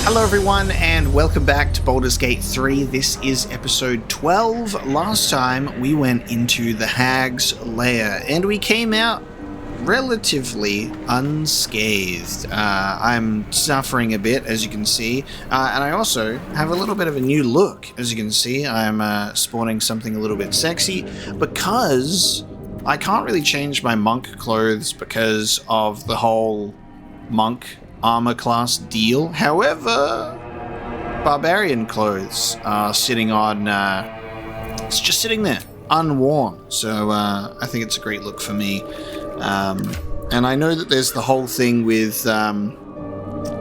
Hello everyone and welcome back to Baldur's Gate 3. This is episode 12. Last time we went into the Hag's Lair and we came out relatively unscathed. I'm suffering a bit, as you can see, and I also have a little bit of a new look. As you can see, I'm sporting something a little bit sexy because I can't really change my monk clothes because of the whole monk armor class deal. However, barbarian clothes are sitting on, it's just sitting there, unworn. So I think it's a great look for me. And I know that there's the whole thing with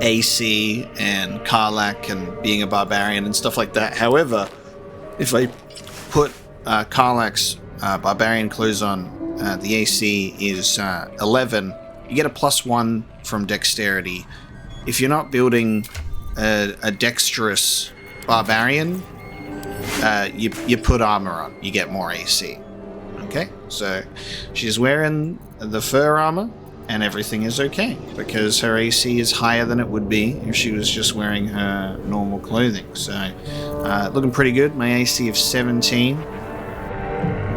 AC and Karlach and being a barbarian and stuff like that. However, if I put Karlach's barbarian clothes on, the AC is 11. You get a +1 from dexterity. If you're not building a dexterous barbarian, you put armor on. You get more AC. Okay, so she's wearing the fur armor, and everything is okay because her AC is higher than it would be if she was just wearing her normal clothing. So, looking pretty good. My AC of 17,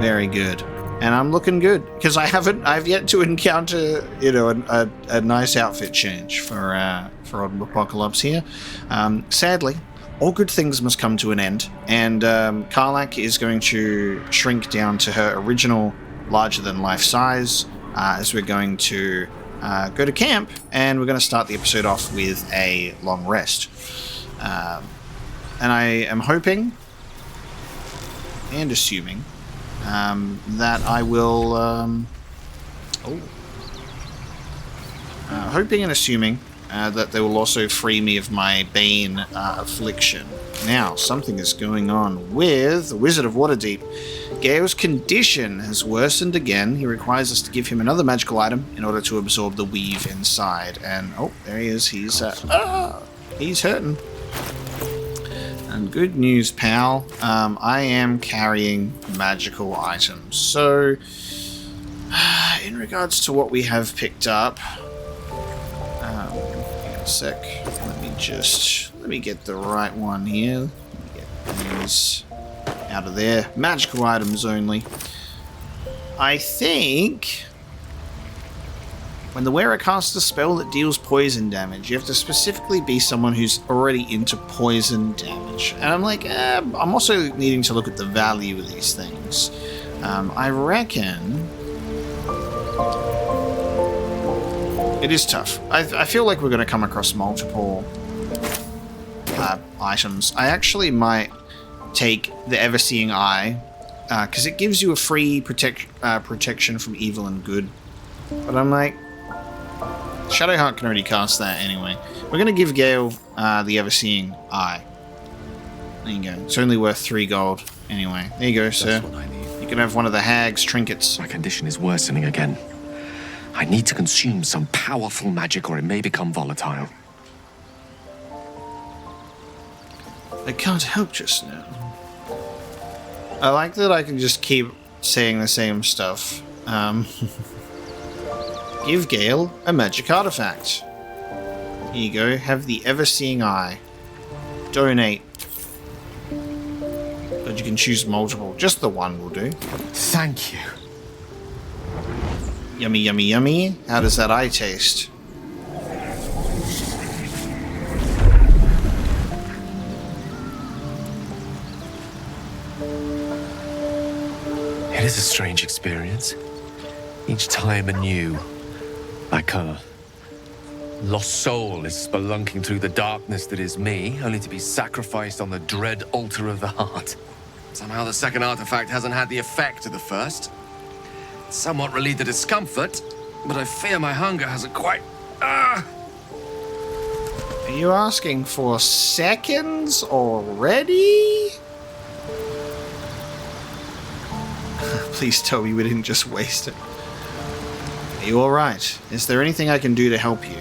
very good. And I'm looking good because I've yet to encounter, a nice outfit change for Autumn Apocalypse here. Sadly, all good things must come to an end, and Karlach is going to shrink down to her original larger-than-life size as we're going to go to camp, and we're going to start the episode off with a long rest. And I am hoping and assuming that I will, hoping and assuming that they will also free me of my Bane affliction. Now, something is going on with the Wizard of Waterdeep. Gale's condition has worsened again. He requires us to give him another magical item in order to absorb the weave inside. And, oh, there he is. He's hurting. And good news, pal. I am carrying magical items. So, in regards to what we have picked up, a sec. Let me get the right one here. Let me get these out of there. Magical items only. I think when the wearer casts a spell that deals poison damage, you have to specifically be someone who's already into poison damage. And I'm like, I'm also needing to look at the value of these things. I reckon it is tough. I feel like we're going to come across multiple items. I actually might take the Everseeing Eye, because it gives you a free protection from evil and good. But I'm like, Shadowheart can already cast that anyway. We're going to give Gale the Everseeing Eye. There you go. It's only worth 3 gold anyway. There you go, sir. What I need. You can have one of the Hag's trinkets. My condition is worsening again. I need to consume some powerful magic or it may become volatile. I can't help just now. I like that I can just keep saying the same stuff. Give Gale a magic artifact. Here you go, have the Everseeing Eye. Donate. But you can choose multiple. Just the one will do. Thank you. Yummy, yummy, yummy. How does that eye taste? It is a strange experience. Each time anew. Like a lost soul is spelunking through the darkness that is me, only to be sacrificed on the dread altar of the heart. Somehow the second artifact hasn't had the effect of the first. It's somewhat relieved the discomfort, but I fear my hunger hasn't quite... Are you asking for seconds already? Please tell me we didn't just waste it. Are you alright? Is there anything I can do to help you?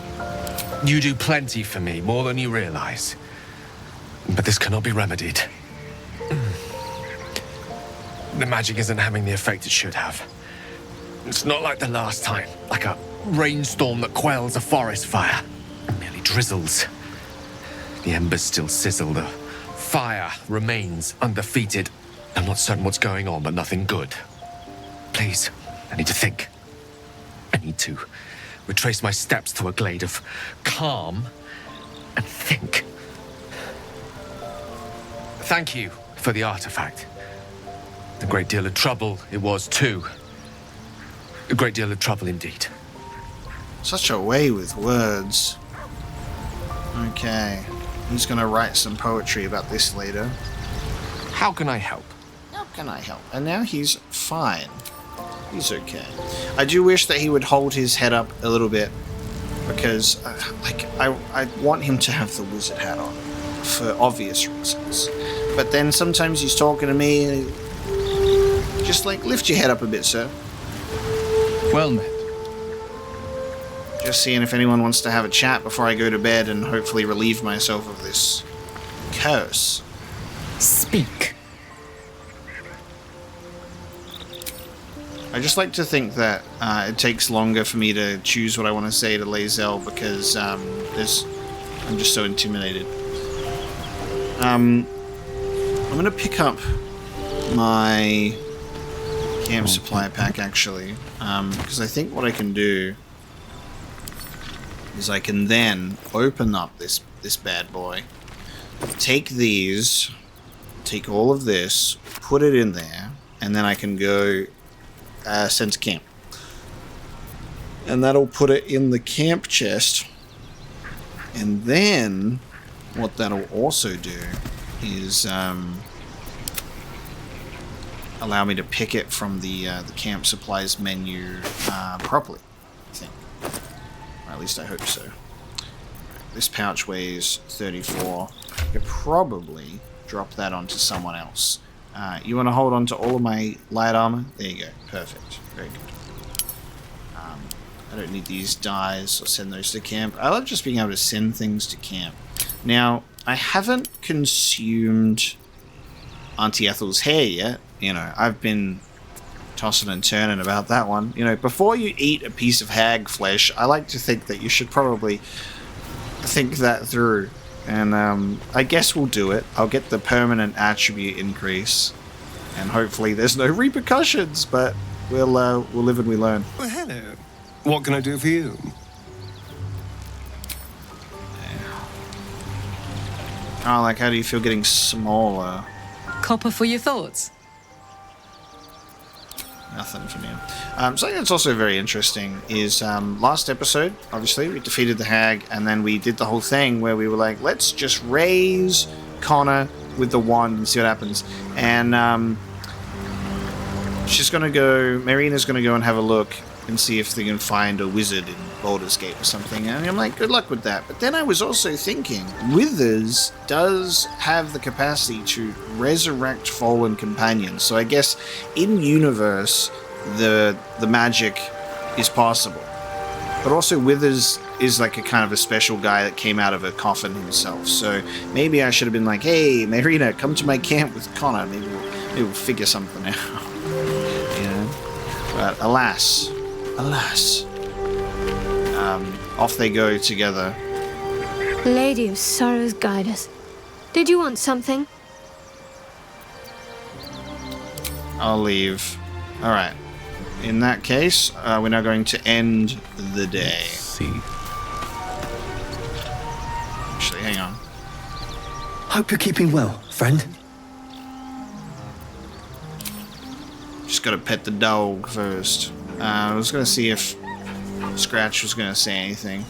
You do plenty for me, more than you realize. But this cannot be remedied. The magic isn't having the effect it should have. It's not like the last time, like a rainstorm that quells a forest fire. It merely drizzles. The embers still sizzle, the fire remains undefeated. I'm not certain what's going on, but nothing good. Please, I need to think. I need to retrace my steps to a glade of calm and think. Thank you for the artifact. A great deal of trouble it was too. A great deal of trouble indeed. Such a way with words. Okay. He's gonna write some poetry about this later. How can I help? How can I help? And now he's fine. He's okay. I do wish that he would hold his head up a little bit, because I want him to have the wizard hat on for obvious reasons. But then sometimes he's talking to me, just like, lift your head up a bit, sir. Well met. Just seeing if anyone wants to have a chat before I go to bed and hopefully relieve myself of this curse. Speak. I just like to think that it takes longer for me to choose what I want to say to Lae'zel, because I'm just so intimidated. I'm going to pick up my camp supply pack, actually, because I think what I can do is I can then open up this bad boy, take these, take all of this, put it in there, and then I can go send to camp. And that'll put it in the camp chest. And then what that'll also do is allow me to pick it from the camp supplies menu properly, I think. Or at least I hope so. This pouch weighs 34. I could probably drop that onto someone else. You want to hold on to all of my light armor? There you go. Perfect. Very good. I don't need these dyes. I'll send those to camp. I love just being able to send things to camp. Now, I haven't consumed Auntie Ethel's hair yet. You know, I've been tossing and turning about that one. You know, before you eat a piece of hag flesh, I like to think that you should probably think that through. And I guess we'll do it. I'll get the permanent attribute increase, and hopefully there's no repercussions. But we'll live and we learn. Well, hello. What can I do for you? Oh, like, how do you feel getting smaller? Copper for your thoughts. Nothing for now. Something that's also very interesting is last episode, obviously, we defeated the hag, and then we did the whole thing where we were like, let's just raise Connor with the wand and see what happens. And she's going to go, Marina's going to go and have a look and see if they can find a wizard in Baldur's Gate or something. And I'm like, good luck with that. But then I was also thinking, Withers does have the capacity to resurrect fallen companions. So I guess in universe, the magic is possible. But also Withers is like a kind of a special guy that came out of a coffin himself. So maybe I should have been like, hey, Marina, come to my camp with Connor. Maybe we'll figure something out. You know? But alas, off they go together. Lady of Sorrows, guide us. Did you want something? I'll leave. Alright. In that case, we're now going to end the day. See. Actually, hang on. Hope you're keeping well, friend. Just gotta pet the dog first. I was gonna see if Scratch was gonna say anything.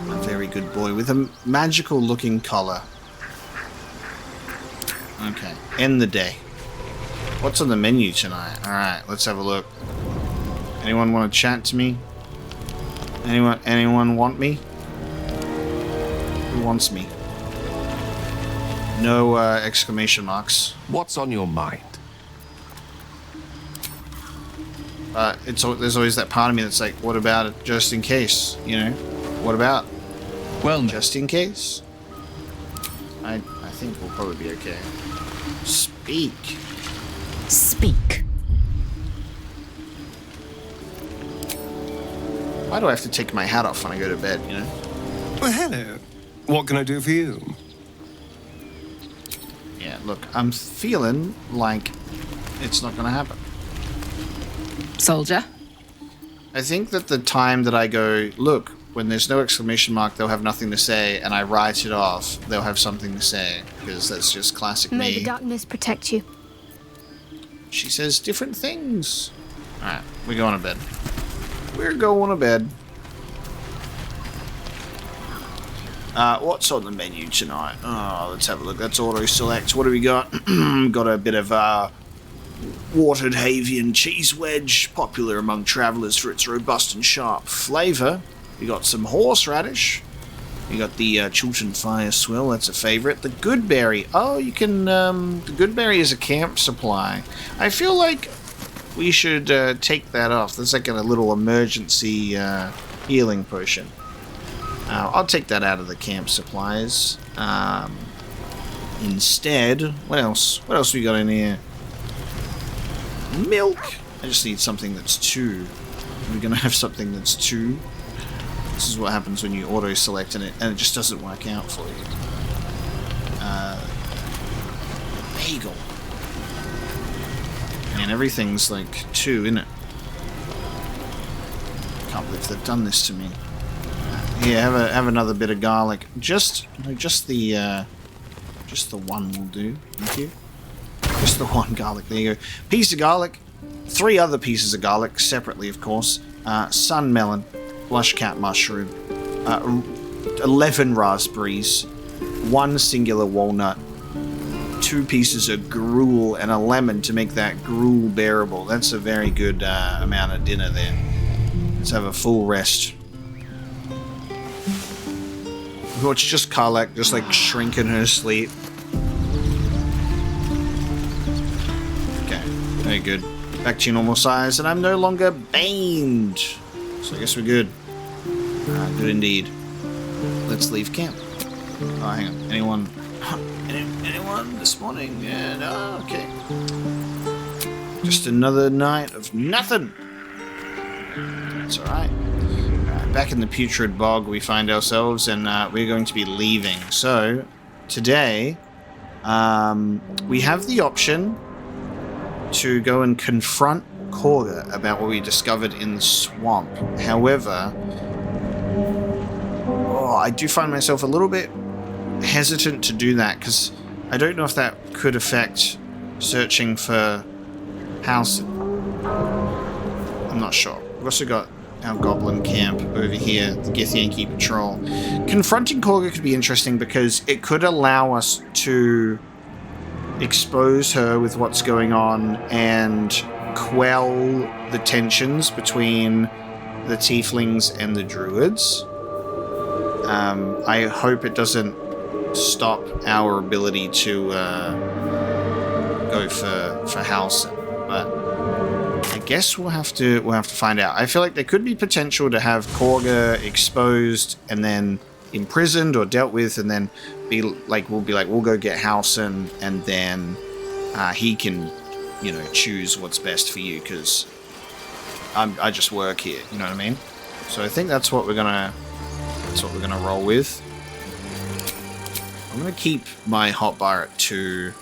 A very good boy with a magical looking collar. Okay, end the day. What's on the menu tonight? Alright, let's have a look. Anyone want to chat to me? Anyone want me? Who wants me? No exclamation marks. What's on your mind? There's always that part of me that's like, what about it just in case? You know? What about? Well, Just in case? I think we'll probably be okay. Speak. Speak. Why do I have to take my hat off when I go to bed, you know? Well, hello. What can I do for you? Yeah, look, I'm feeling like it's not going to happen. Soldier? I think that the time that I go, look, when there's no exclamation mark, they'll have nothing to say, and I write it off, they'll have something to say, because that's just classic May the me. darkness protect you. She says different things. Alright, we're going to bed. We're going to bed. What's on the menu tonight? Oh, let's have a look. That's auto-select. What do we got? Got a bit of watered Havian cheese wedge, popular among travellers for its robust and sharp flavour. We got some horseradish. We got the Chiltern Fire Swill, that's a favourite. The Goodberry. Oh, you can... the Goodberry is a camp supply. I feel like we should take that off. There's like a little emergency healing potion. I'll take that out of the camp supplies. Instead, what else? What else we got in here? Milk. I just need something that's 2. We're gonna have something that's 2. This is what happens when you auto-select and it just doesn't work out for you. Bagel. And everything's like 2, isn't it? Can't believe they've done this to me. Yeah, have another bit of garlic. Just the one will do. Thank you. Just the one garlic. There you go. Piece of garlic. 3 other pieces of garlic, separately, of course. Sun melon, blush cat mushroom, 11 raspberries, 1 singular walnut, 2 pieces of gruel, and a lemon to make that gruel bearable. That's a very good amount of dinner there. Let's have a full rest. It's just Karlak just like shrink in her sleep. Okay, very good. Back to your normal size, and I'm no longer baned. So I guess we're good. Good indeed. Let's leave camp. Oh, hang on. Anyone? Anyone this morning? Yeah, no, okay. Just another night of nothing. That's alright. Back in the putrid bog we find ourselves, and we're going to be leaving. So, today, we have the option to go and confront Korga about what we discovered in the swamp. However, I do find myself a little bit hesitant to do that, because I don't know if that could affect searching for house. I'm not sure. We've also got our Goblin camp over here, the Githyanki Patrol. Confronting Korga could be interesting because it could allow us to expose her with what's going on and quell the tensions between the Tieflings and the Druids. I hope it doesn't stop our ability to go for Halsin, but I guess we'll have to find out. I feel like there could be potential to have Korga exposed and then imprisoned or dealt with, and then we'll go get Halsin, and then he can, choose what's best for you, because I just work here. You know what I mean? So I think that's what we're gonna roll with. I'm gonna keep my hotbar at 2,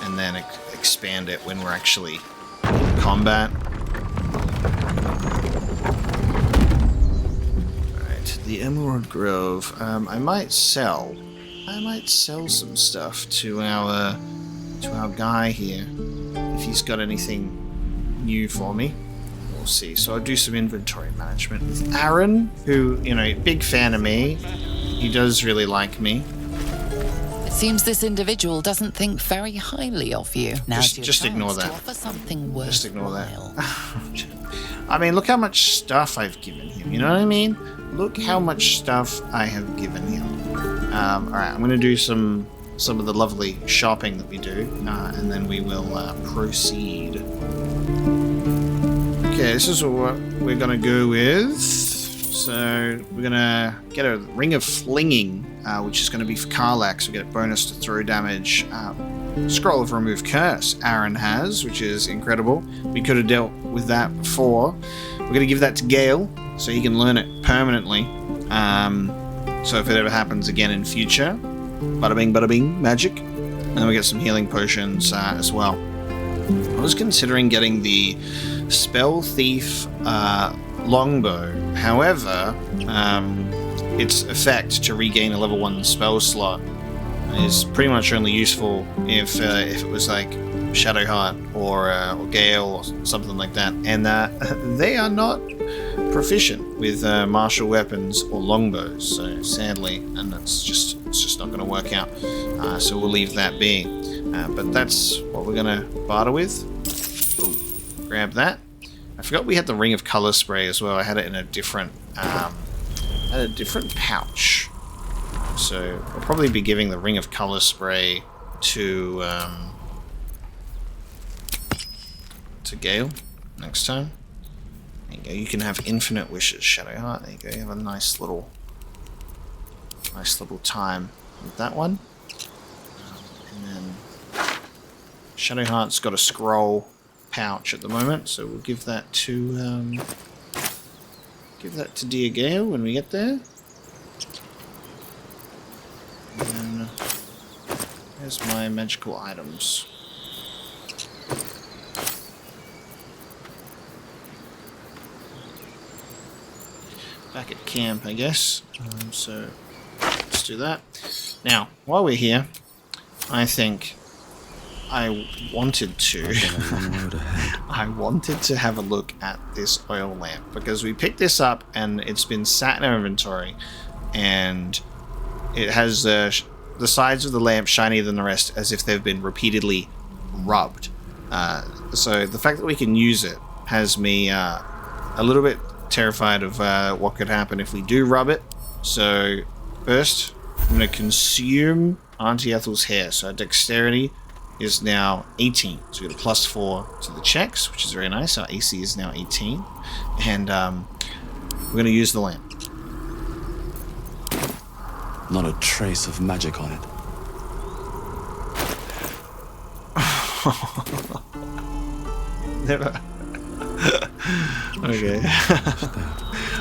and then expand it when we're actually in combat. Alright, the Emerald Grove. I might sell some stuff to our guy here, if he's got anything new for me. We'll see. So I'll do some inventory management with Aaron, who, big fan of me. He does really like me. It seems this individual doesn't think very highly of you. Now's your Just chance ignore to that. offer something worthwhile. Just ignore that. I mean, look how much stuff I've given him. You know what I mean? Look how much stuff I have given him. Alright, I'm going to do some of the lovely shopping that we do, and then we will proceed. Okay, this is what we're going to go with. So we're going to get a Ring of Flinging, which is going to be for Karlak, so we get a bonus to throw damage. Scroll of Remove Curse Aaron has, which is incredible. We could have dealt with that before. We're going to give that to Gale, so he can learn it permanently. So if it ever happens again in future, bada bing, magic. And then we get some healing potions as well. I was considering getting the Spell Thief longbow. However, its effect to regain a level 1 spell slot is pretty much only useful if it was like Shadowheart or Gale or something like that. And they are not proficient with martial weapons or longbows, so sadly, and it's just not going to work out. So we'll leave that be. But that's what we're going to barter with. Ooh, grab that. I forgot we had the Ring of Color Spray as well. I had it in a different pouch. So we'll probably be giving the Ring of Color Spray to Gale next time. There you go. You can have infinite wishes, Shadowheart. There you go. You have a nice little time with that one. And then Shadowheart's got a scroll pouch at the moment, so we'll give that to dear Gale when we get there. And then there's my magical items. Back at camp, I guess. So let's do that. Now, while we're here, I think I wanted to have a look at this oil lamp, because we picked this up and it's been sat in our inventory, and it has the sides of the lamp shinier than the rest, as if they've been repeatedly rubbed. So the fact that we can use it has me a little bit terrified of what could happen if we do rub it. So first, I'm going to consume Auntie Ethel's hair. So our dexterity is now 18. So we get a +4 to the checks, which is very nice. Our AC is now 18. And we're going to use the lamp. Not a trace of magic on it. Never. Okay.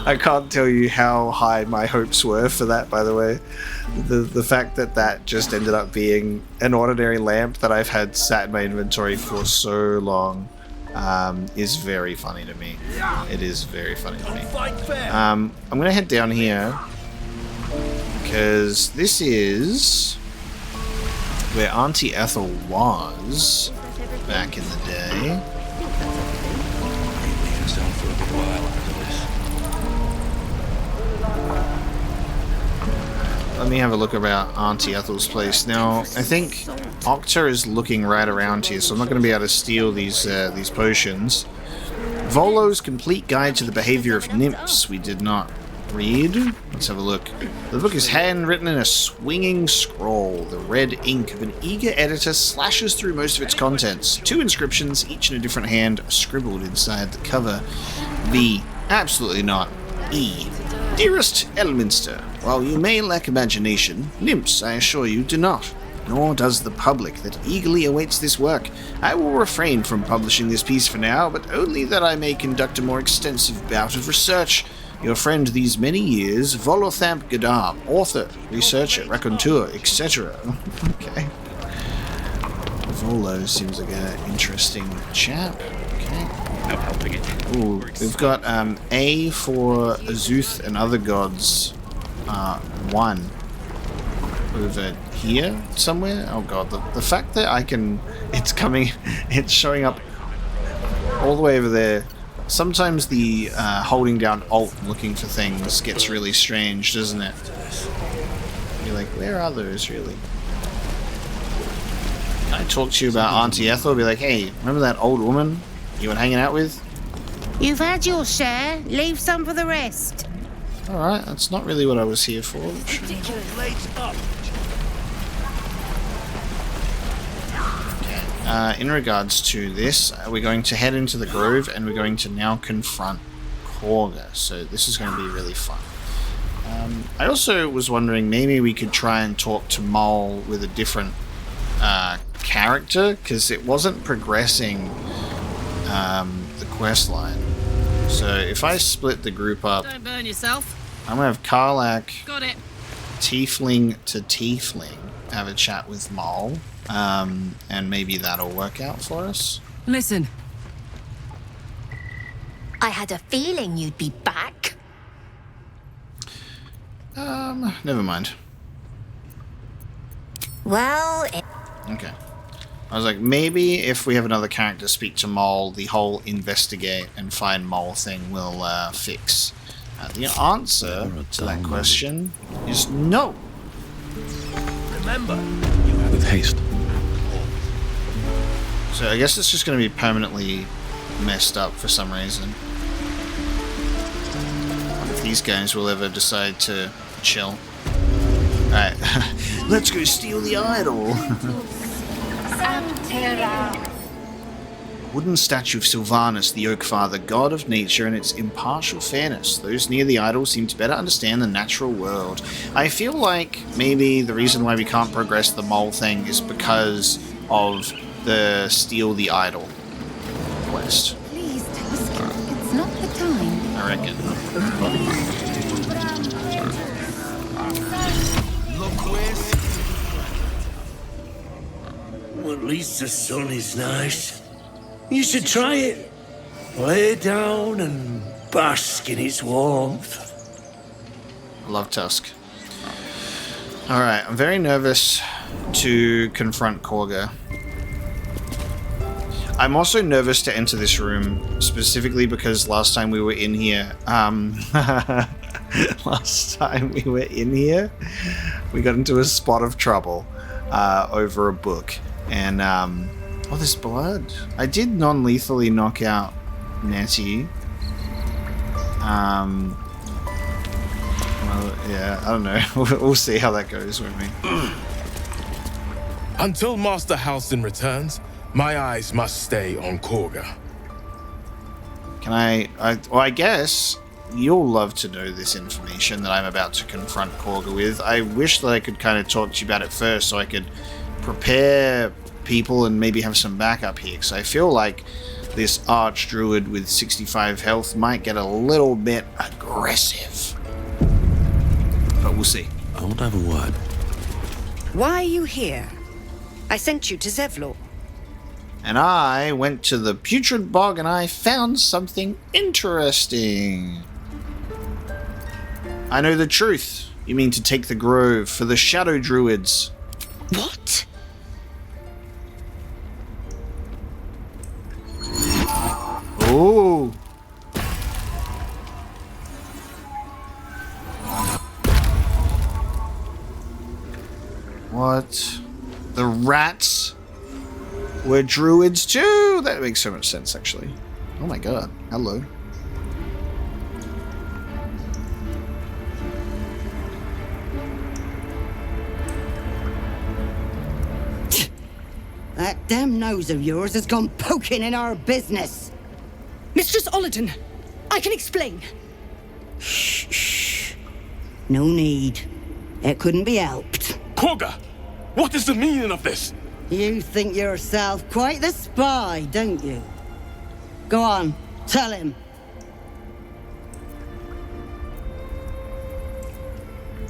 I can't tell you how high my hopes were for that, by the way. The fact that just ended up being an ordinary lamp that I've had sat in my inventory for so long is very funny to me. It is very funny to me. I'm going to head down here, because this is where Auntie Ethel was back in the day. Let me have a look about Auntie Ethel's place. Now, I think Octa is looking right around here, so I'm not going to be able to steal these potions. Volo's Complete Guide to the Behavior of Nymphs we did not read. Let's have a look. The book is handwritten in a swinging scroll. The red ink of an eager editor slashes through most of its contents. 2 inscriptions, each in a different hand, are scribbled inside the cover. V. Absolutely not. E. Dearest Elminster, while you may lack imagination, nymphs, I assure you, do not. Nor does the public that eagerly awaits this work. I will refrain from publishing this piece for now, but only that I may conduct a more extensive bout of research. Your friend these many years, Volothamp Gadam, author, researcher, raconteur, etc. Okay. Volo seems like an interesting chap. Okay. No helping it. Ooh, we've got A for Azuth and Other Gods 1 over here somewhere. Oh god, the fact that I can, it's showing up all the way over there. Sometimes the holding down Alt looking for things gets really strange, doesn't it? You're like, where are those really? I talk to you about Auntie Ethel, be like, hey, remember that old woman you were hanging out with? You've had your share. Leave some for the rest. Alright, that's not really what I was here for. In regards to this, we're going to head into the grove and we're going to now confront Korga. So this is going to be really fun. I also was wondering maybe we could try and talk to Mole with a different character, because it wasn't progressing the quest line. So if I split the group up, Don't burn yourself. I'm gonna have Karlak Got it. tiefling to tiefling have a chat with Mole, and maybe that'll work out for us. Listen. I had a feeling you'd be back. Never mind. Well, Okay. I was like, maybe if we have another character speak to Mole, the whole investigate and find Mole thing will fix. The answer to that question is no. Remember, you have with haste. So I guess it's just going to be permanently messed up for some reason. If these guys will ever decide to chill. Alright, let's go steal the idol. Wooden statue of Sylvanus, the Oak Father, god of nature and its impartial fairness. Those near the idol seem to better understand the natural world. I feel like maybe the reason why we can't progress the Mole thing is because of the steal the idol quest. Please, Tusk. It's not the time. I reckon. Well, at least the sun is nice. You should try it. Lay down and bask in its warmth. I love Tusk. Alright, I'm very nervous to confront Korga. I'm also nervous to enter this room, specifically because last time we were in here, we got into a spot of trouble over a book. And, oh, there's blood. I did non-lethally knock out Nettie. Well, yeah, I don't know. We'll see how that goes with me. Until Master Halsin returns, my eyes must stay on Korga. Can I guess you'll love to know this information that I'm about to confront Korga with. I wish that I could kind of talk to you about it first so I could prepare people and maybe have some backup here, because I feel like this arch druid with 65 health might get a little bit aggressive. But we'll see. I want to have a word. Why are you here? I sent you to Zevlor. And I went to the Putrid Bog and I found something interesting. I know the truth. You mean to take the grove for the Shadow Druids. What? Ooh. What? The rats were druids too? That makes so much sense, actually. Oh my god. Hello. That damn nose of yours has gone poking in our business. Mistress Ollerton, I can explain. Shh. No need. It couldn't be helped. Korga! What is the meaning of this? You think yourself quite the spy, don't you? Go on, tell him.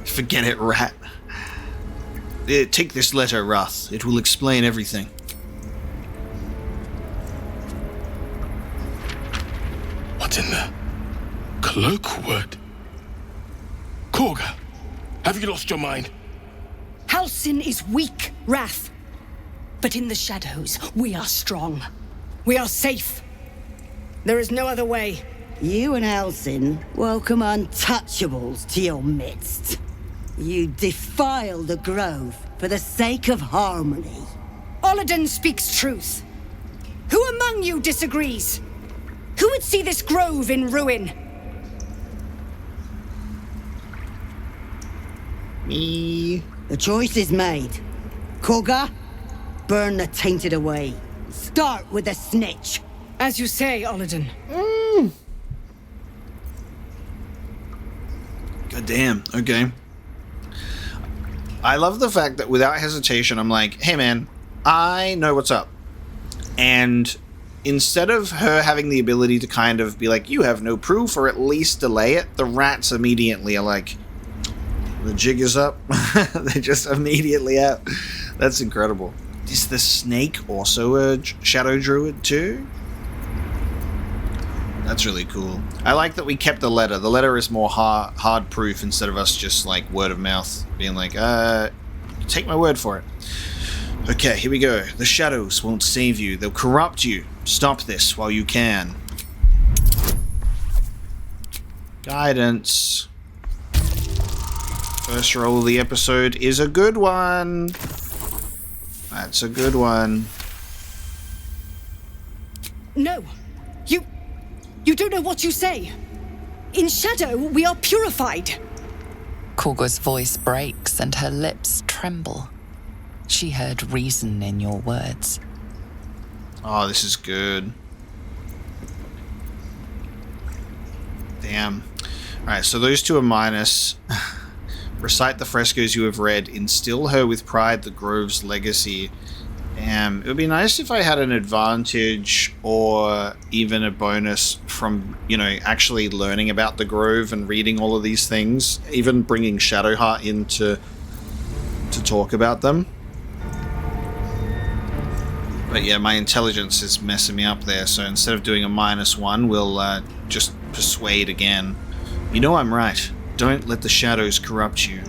Forget it, rat. Take this letter, Wrath. It will explain everything. What's in the cloakwood? Korga, have you lost your mind? Halsin is weak, Wrath. But in the shadows, we are strong. We are safe. There is no other way. You and Halsin welcome untouchables to your midst. You defile the grove for the sake of harmony. Ollerton speaks truth. Who among you disagrees? Who would see this grove in ruin? Me. The choice is made. Korga, burn the tainted away. Start with the snitch. As you say, Ollerton. God damn. Okay. I love the fact that without hesitation, I'm like, hey man, I know what's up. And instead of her having the ability to kind of be like, you have no proof, or at least delay it, the rats immediately are like, The jig is up. They're just immediately out. That's incredible. Is the snake also a shadow druid too? That's really cool. I like that we kept the letter. The letter is more hard proof instead of us just like word of mouth being like, take my word for it. Okay, here we go. The shadows won't save you. They'll corrupt you. Stop this while you can. Guidance. First roll of the episode is a good one. That's a good one. No. You don't know what you say. In shadow, we are purified. Korga's voice breaks and her lips tremble. She heard reason in your words. Oh, this is good. Damn. Alright, so those two are minus. Recite the frescoes you have read. Instill her with pride the Grove's legacy. Damn. It would be nice if I had an advantage or even a bonus from, you know, actually learning about the Grove and reading all of these things. Even bringing Shadowheart in to talk about them. But yeah, my intelligence is messing me up there, so instead of doing a -1, we'll just persuade again. You know I'm right. Don't let the shadows corrupt you.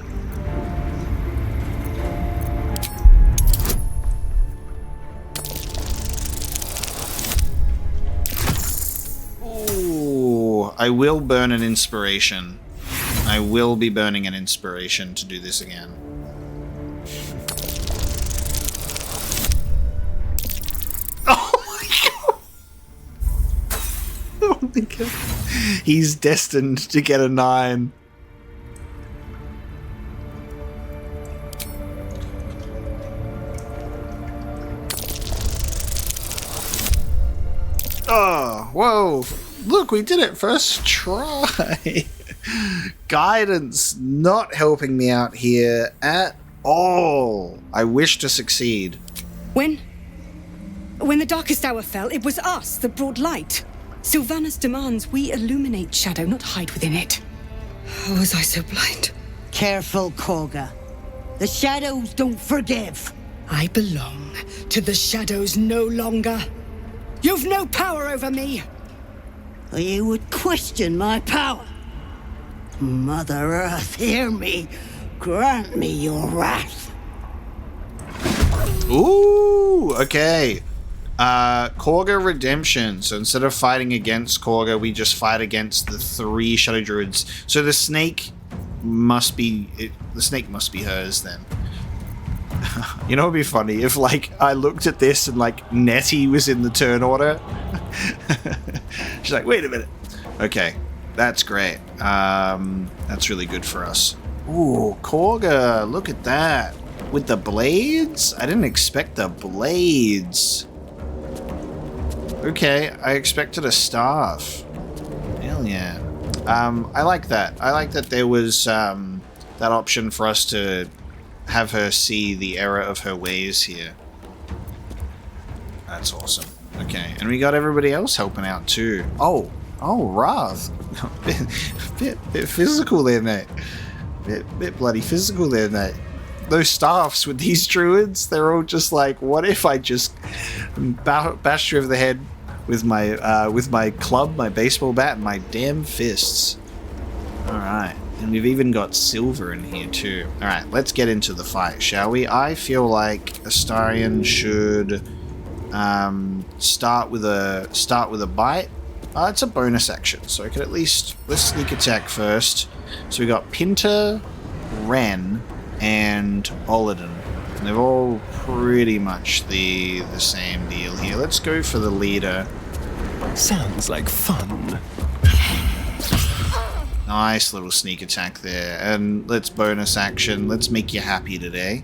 Ooh, I will burn an inspiration. I will be burning an inspiration to do this again. Oh my god. He's destined to get a 9. Oh, whoa. Look, we did it first try. Guidance not helping me out here at all. I wish to succeed. When the darkest hour fell, it was us that brought light. Sylvanas demands we illuminate shadow, not hide within it. How was I so blind? Careful, Korga. The shadows don't forgive. I belong to the shadows no longer. You've no power over me. You would question my power. Mother Earth, hear me. Grant me your wrath. Ooh, okay. Korga redemption. So instead of fighting against Korga, we just fight against the 3 shadow druids. So the snake must be hers then. You know, it'd be funny if like I looked at this and like Nettie was in the turn order. She's like, wait a minute. Okay, that's great. That's really good for us. Ooh, Korga, look at that. With the blades? I didn't expect the blades. Okay, I expected a staff. Hell yeah. I like that. I like that there was that option for us to have her see the error of her ways here. That's awesome. Okay, and we got everybody else helping out too. Oh, Raz. bit physical there, mate. Bit bloody physical there, mate. Those staffs with these druids, they're all just like, what if I just bash you over the head with my club, my baseball bat, and my damn fists. Alright, and we've even got silver in here too. Alright, let's get into the fight, shall we? I feel like Astarion should start with a bite. It's a bonus action, so I could at least, let's sneak attack first. So we got Pinta, Ren, and Oliden. And they're all pretty much the same deal here. Let's go for the leader. Sounds like fun. Nice little sneak attack there. And let's bonus action. Let's make you happy today.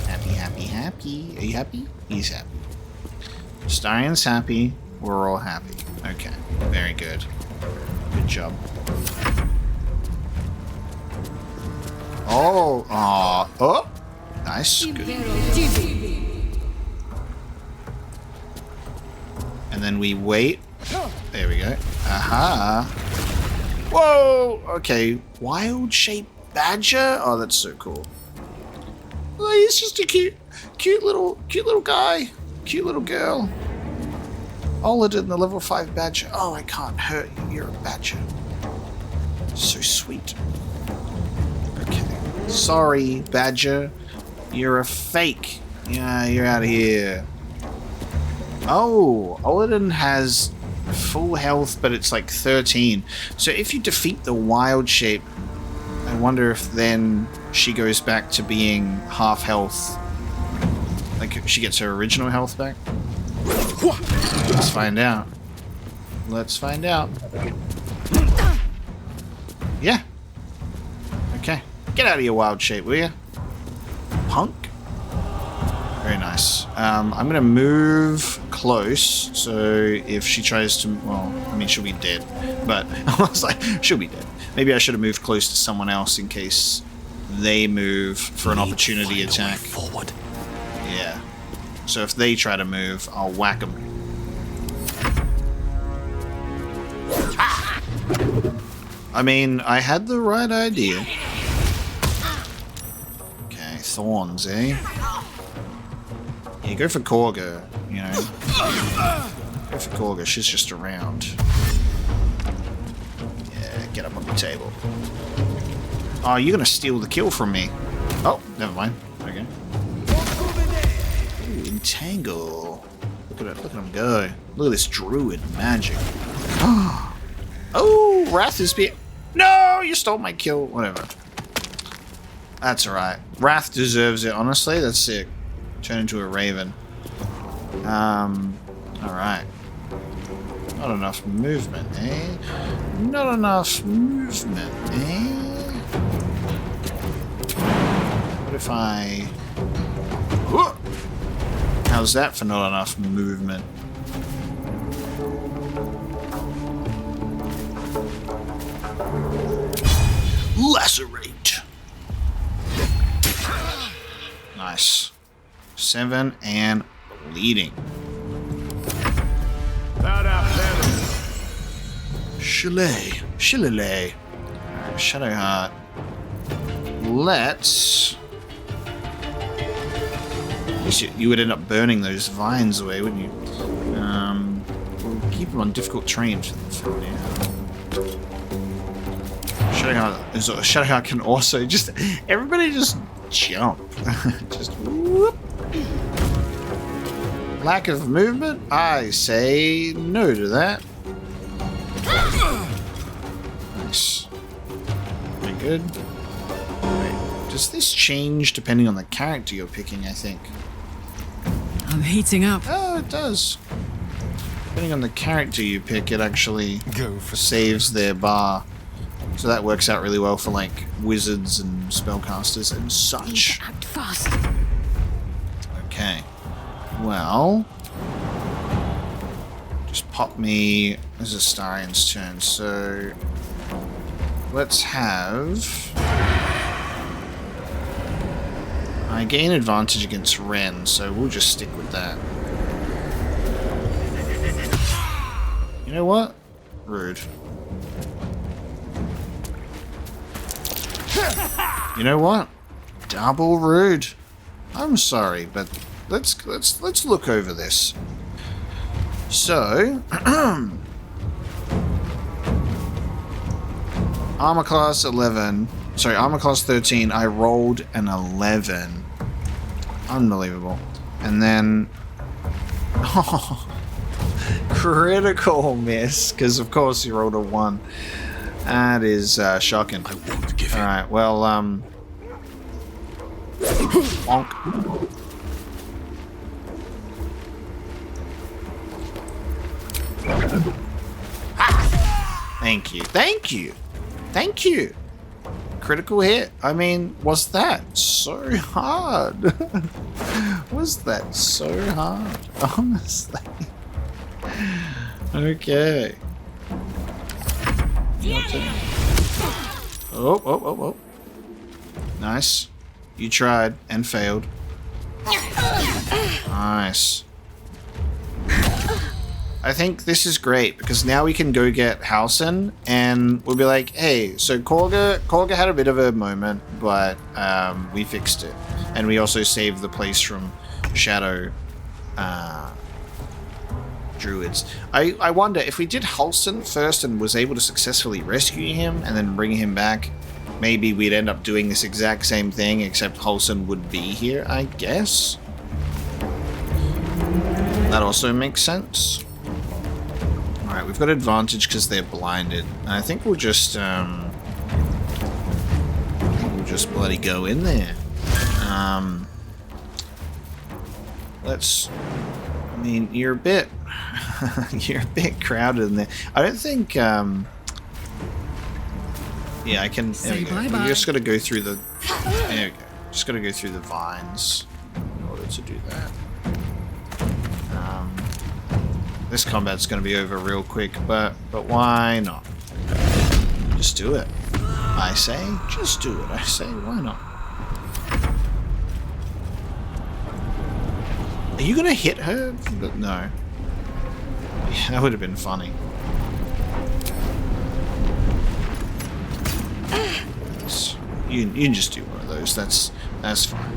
Happy, happy, happy. Are you happy? He's happy. Starion's happy. We're all happy. Okay. Very good. Good job. Oh, nice. Good. And then we wait. There we go. Aha. Whoa! Okay. Wild shape badger. Oh, that's so cool. Oh, he's just a cute little guy. Cute little girl. Oladin, the level 5 badger. Oh, I can't hurt you. You're a badger. So sweet. Okay. Sorry, badger. You're a fake. Yeah, you're out of here. Oh, Oladin has full health, but it's like 13. So if you defeat the wild shape, I wonder if then she goes back to being half health. Like she gets her original health back. Let's find out. Let's find out. Yeah. Okay. Get out of your wild shape, will you? Punk. Very nice. I'm going to move close, so if she tries to... Well, I mean, she'll be dead. But I was like, she'll be dead. Maybe I should have moved close to someone else in case they move for an opportunity attack. Forward. Yeah. So if they try to move, I'll whack them. I mean, I had the right idea. Okay, thorns, eh? Yeah, go for Korga, you know. Go for Korga, she's just around. Yeah, get up on the table. Oh, you're gonna steal the kill from me. Oh, never mind. Okay. Ooh, entangle. Look at him go. Look at this druid magic. Oh, Wrath is being... No, you stole my kill. Whatever. That's alright. Wrath deserves it, honestly. That's sick. Turn into a raven. Alright. Not enough movement, eh? Not enough movement, eh? What if I... Whoa! How's that for not enough movement? Lacerate! Nice. 7 and bleeding. Shillelagh. Alright, Shadowheart. Let's... You would end up burning those vines away, wouldn't you? We'll keep them on difficult terrain for now. Shadowheart can also just... Everybody just jump. Just whoop. Lack of movement? I say no to that. Nice. Very good. Wait, does this change depending on the character you're picking, I think? I'm heating up. Oh, it does. Depending on the character you pick, it actually saves their bar. So that works out really well for, like, wizards and spellcasters and such. Act fast. Okay. Well... Just pop me... This is Astarion's turn, so... Let's have... I gain advantage against Ren, so we'll just stick with that. You know what? Rude. You know what? Double rude. I'm sorry, but let's look over this. So, armor class 11. Sorry, armor class 13. I rolled an 11. Unbelievable. And then, critical miss, because of course you rolled a 1. That is shocking. I won't give in. Alright, well, bonk. Thank you. Thank you. Thank you. Critical hit. I mean, was that so hard? Was that so hard? Honestly. Okay. Oh. Nice. You tried and failed. Nice. I think this is great because now we can go get Halsin and we'll be like, hey, so Korga had a bit of a moment, but we fixed it. And we also saved the place from Shadow Druids. I wonder if we did Halsin first and was able to successfully rescue him and then bring him back, maybe we'd end up doing this exact same thing, except Halsin would be here, I guess. That also makes sense. Alright, we've got advantage because they're blinded. And I think we'll just bloody go in there. I mean, you're a bit crowded in there. I don't think yeah, I can. There we go. Bye-bye. You just got to go through the. There we go. Just got to go through the vines in order to do that. This combat's going to be over real quick, but why not? Just do it. I say, just do it. I say, why not? Are you going to hit her? But no. Yeah, that would have been funny. You can just do one of those. That's fine.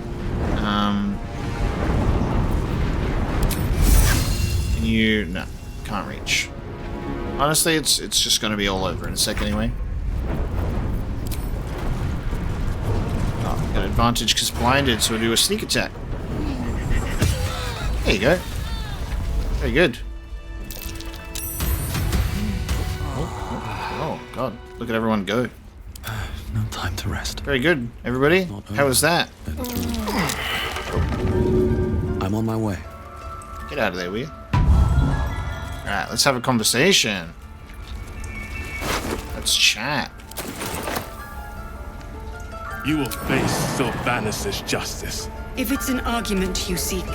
No, can't reach. Honestly, it's just going to be all over in a sec anyway. Oh, got advantage because blinded, so we'll do a sneak attack. There you go. Very good. Oh God, look at everyone go. No time to rest. Very good, everybody. How was that? I'm on my way. Get out of there, will you? Alright, let's have a conversation. Let's chat. You will face Sylvanus' justice. If it's an argument you seek,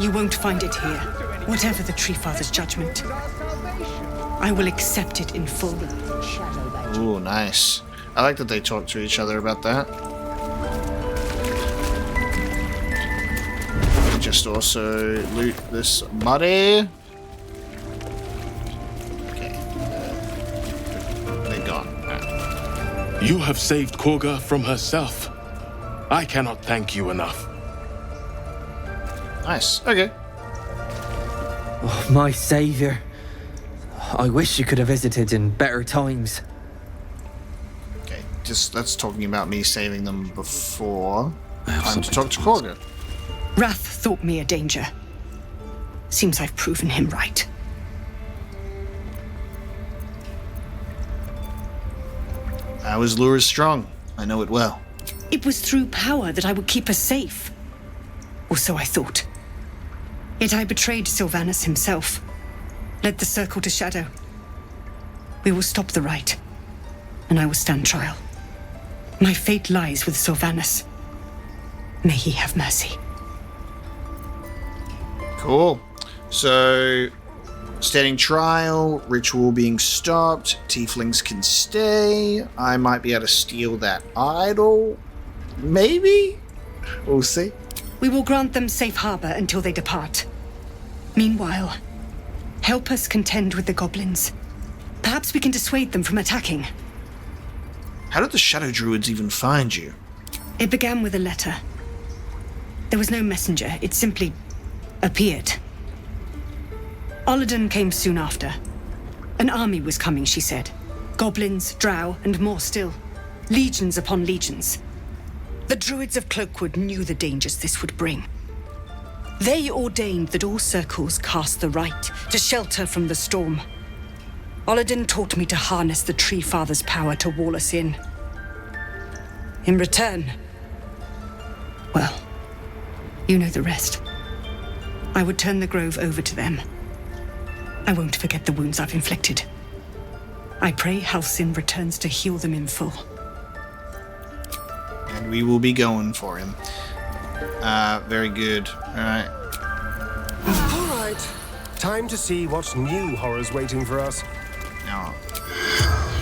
you won't find it here. Whatever the Tree Father's judgment, I will accept it in full. Ooh, nice. I like that they talk to each other about that. Just also loot this body. You have saved Korga from herself. I cannot thank you enough. Nice. Okay. Oh, my savior. I wish you could have visited in better times. Okay, just that's talking about me saving them before. Time to talk to Korga. Wrath thought me a danger. Seems I've proven him right. Ours lure is strong. I know it well. It was through power that I would keep us safe. Or so I thought. Yet I betrayed Sylvanus himself. Led the circle to Shadow. We will stop the rite, and I will stand trial. My fate lies with Sylvanus. May he have mercy. Cool. So, standing trial, ritual being stopped, tieflings can stay. I might be able to steal that idol. Maybe? We'll see. We will grant them safe harbor until they depart. Meanwhile, help us contend with the goblins. Perhaps we can dissuade them from attacking. How did the Shadow Druids even find you? It began with a letter. There was no messenger. It simply appeared. Olladin came soon after. An army was coming, she said. Goblins, drow, and more still. Legions upon legions. The Druids of Cloakwood knew the dangers this would bring. They ordained that all circles cast the rite to shelter from the storm. Olladin taught me to harness the Tree Father's power to wall us in. In return, well, you know the rest. I would turn the grove over to them. I won't forget the wounds I've inflicted. I pray Halsin returns to heal them in full. And we will be going for him. Very good. Alright. Alright. Time to see what new horror's waiting for us. Now,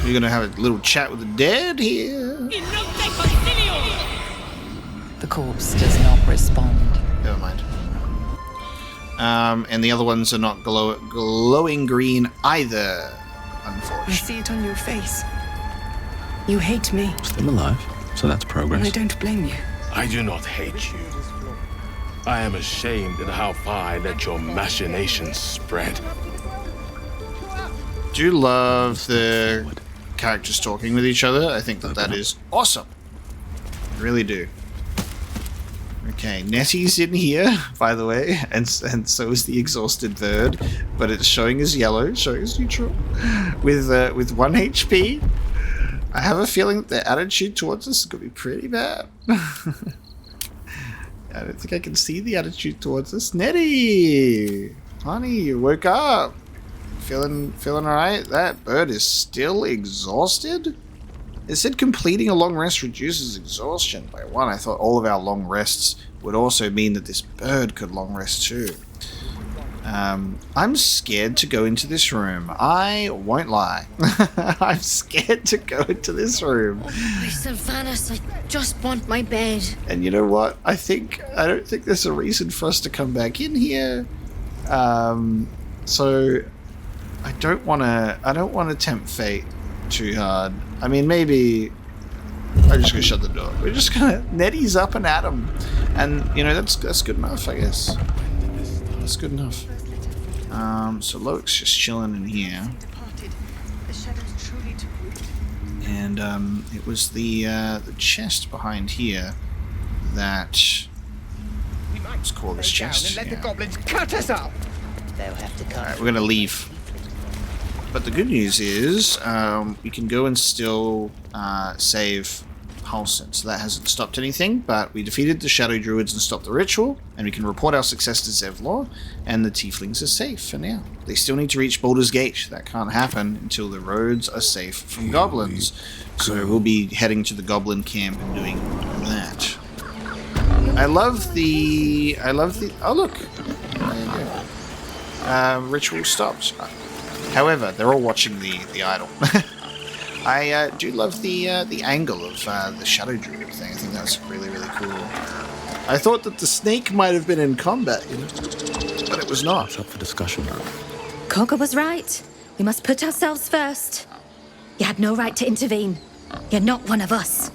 we're gonna have a little chat with the dead here. The corpse does not respond. Never mind. and the other ones are not glowing green either, unfortunately. I see it on your face. You hate me. Still alive, so that's progress. And I don't blame you. I do not hate you. I am ashamed at how far I let your machinations spread. Do you love the characters talking with each other? I think that is awesome. I really do. Okay, Nettie's in here, by the way, and so is the exhausted bird, but it's showing as yellow, showing as neutral, with 1 HP. I have a feeling that their attitude towards us is going to be pretty bad. I don't think I can see the attitude towards us. Nettie! Honey, you woke up. Feeling alright? That bird is still exhausted? It said completing a long rest reduces exhaustion by 1. I thought all of our long rests would also mean that this bird could long rest too. I'm scared to go into this room. I won't lie. I'm scared to go into this room. My Sylvanas, I just want my bed. And you know what? I don't think there's a reason for us to come back in here. So I don't want to tempt fate too hard. I mean, maybe I'm just gonna shut the door. We're just gonna Nettie's up and at him, and you know that's good enough, I guess. That's good enough. So Loic's just chilling in here, and it was the chest behind here that let's call this chest. Let the goblins cut us up. They'll have to cut. All right, we're gonna leave. But the good news is we can go and still save Halsin. So that hasn't stopped anything, but we defeated the Shadow Druids and stopped the ritual, and we can report our success to Zevlor, and the Tieflings are safe for now. They still need to reach Baldur's Gate. That can't happen until the roads are safe from goblins. So we'll be heading to the Goblin camp and doing that. I love the oh look. There you go. Ritual stopped. However, they're all watching the idol. I do love the angle of the Shadow Druid thing. I think that's really, really cool. I thought that the snake might have been in combat, you know, but it was not. It's up for discussion now. Koga was right. We must put ourselves first. You had no right to intervene. You're not one of us.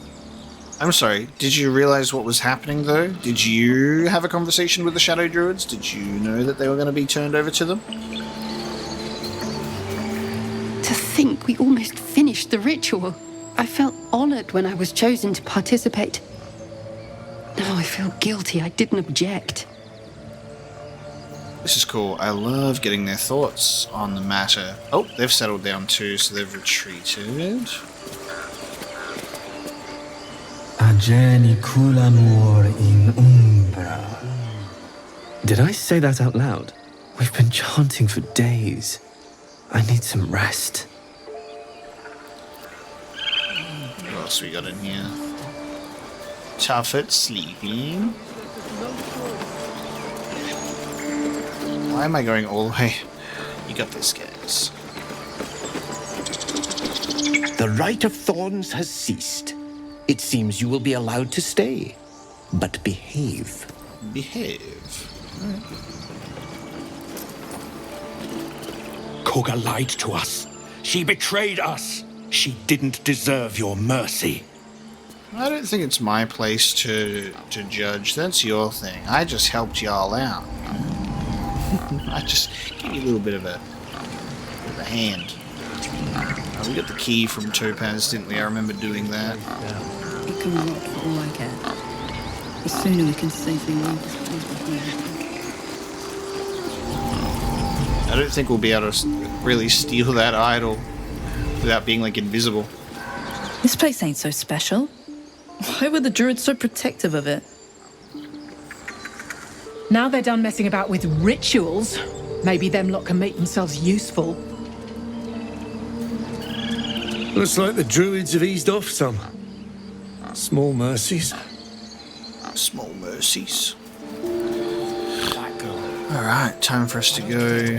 I'm sorry, did you realize what was happening, though? Did you have a conversation with the Shadow Druids? Did you know that they were going to be turned over to them? To think we almost finished the ritual. I felt honored when I was chosen to participate. Now I feel guilty I didn't object. This is cool. I love getting their thoughts on the matter. Oh, they've settled down too, so they've retreated. Ageni culamur in umbra. Did I say that out loud? We've been chanting for days. I need some rest. What else we got in here? Tuffet sleeping. Why am I going all the way? You got this, guys. The Rite of Thorns has ceased. It seems you will be allowed to stay, but behave. Behave. Right. Koga lied to us. She betrayed us. She didn't deserve your mercy. I don't think it's my place to judge. That's your thing. I just helped y'all out. I just give you a little bit of a hand. We got the key from Topaz, didn't we? I remember doing that. It can rot for all I care. The sooner we can safely leave this place behind. I don't think we'll be able to really steal that idol without being like invisible. This place ain't so special. Why were the Druids so protective of it? Now they're done messing about with rituals, maybe them lot can make themselves useful. Looks like the Druids have eased off some. Small mercies. Small mercies. Alright, time for us to go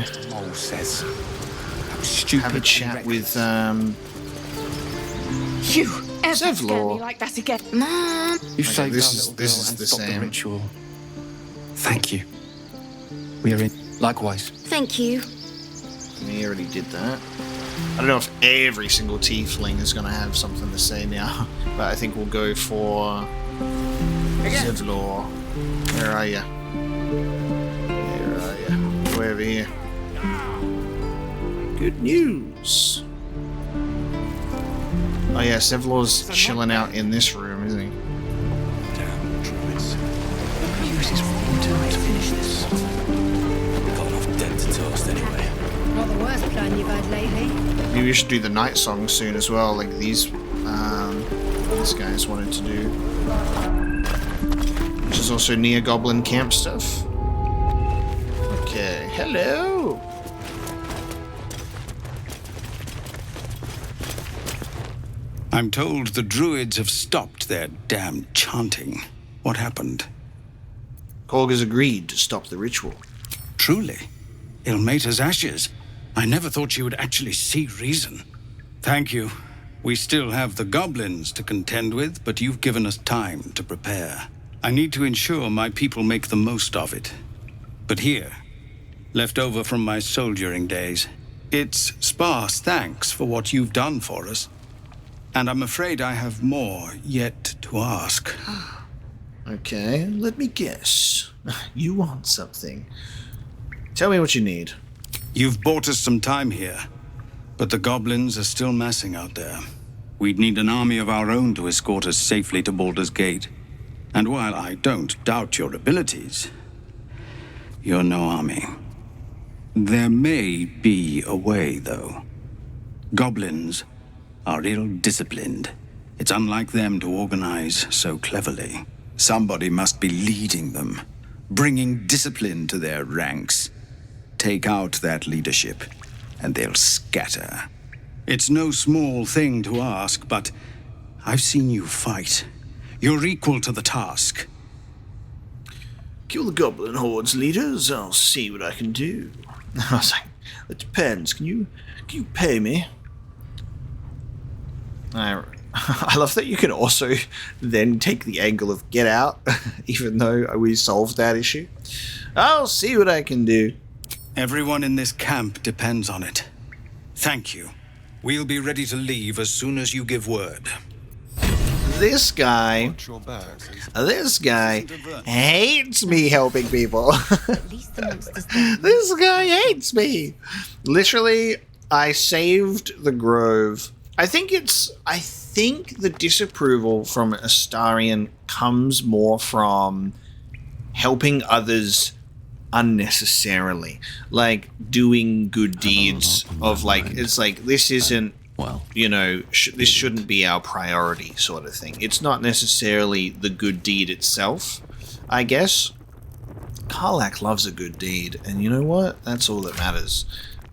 have a chat with You ever scare me Zevlor. like that again? Mom! You saved this is the stopped same. ritual. Thank you. We are in. Likewise. Thank you. We already did that. I don't know if every single tiefling is going to have something to say now, but I think we'll go for Zevlor. Where are you? Where are you? Go over here. Good news. Oh yeah, Zevlor's chilling out in this room, isn't he? Damn druids. Use his time to finish this. We've got enough dead to toast anyway. Not the worst plan you've had lately. Maybe we should do the night song soon as well, like these guys wanted to do. Which is also near Goblin camp stuff. Okay, hello! I'm told the Druids have stopped their damn chanting. What happened? Korg has agreed to stop the ritual. Truly? Ilmater's ashes. I never thought she would actually see reason. Thank you. We still have the goblins to contend with, but you've given us time to prepare. I need to ensure my people make the most of it. But here, left over from my soldiering days, it's sparse thanks for what you've done for us. And I'm afraid I have more yet to ask. Okay, let me guess. You want something. Tell me what you need. You've bought us some time here, but the goblins are still massing out there. We'd need an army of our own to escort us safely to Baldur's Gate. And while I don't doubt your abilities, you're no army. There may be a way, though. Goblins are ill-disciplined. It's unlike them to organize so cleverly. Somebody must be leading them, bringing discipline to their ranks. Take out that leadership, and they'll scatter. It's no small thing to ask, but I've seen you fight. You're equal to the task. Kill the goblin hordes, leaders. I'll see what I can do. I was like, it depends. Can you pay me? I love that you can also then take the angle of get out, even though we solved that issue. I'll see what I can do. Everyone in this camp depends on it. Thank you. We'll be ready to leave as soon as you give word. This guy hates me helping people. This guy hates me. Literally, I saved the grove. I think the disapproval from Astarion comes more from helping others unnecessarily, like doing good deeds of like, it's like, this isn't, you know, this shouldn't be our priority sort of thing. It's not necessarily the good deed itself, I guess. Karlach loves a good deed, and you know what? That's all that matters.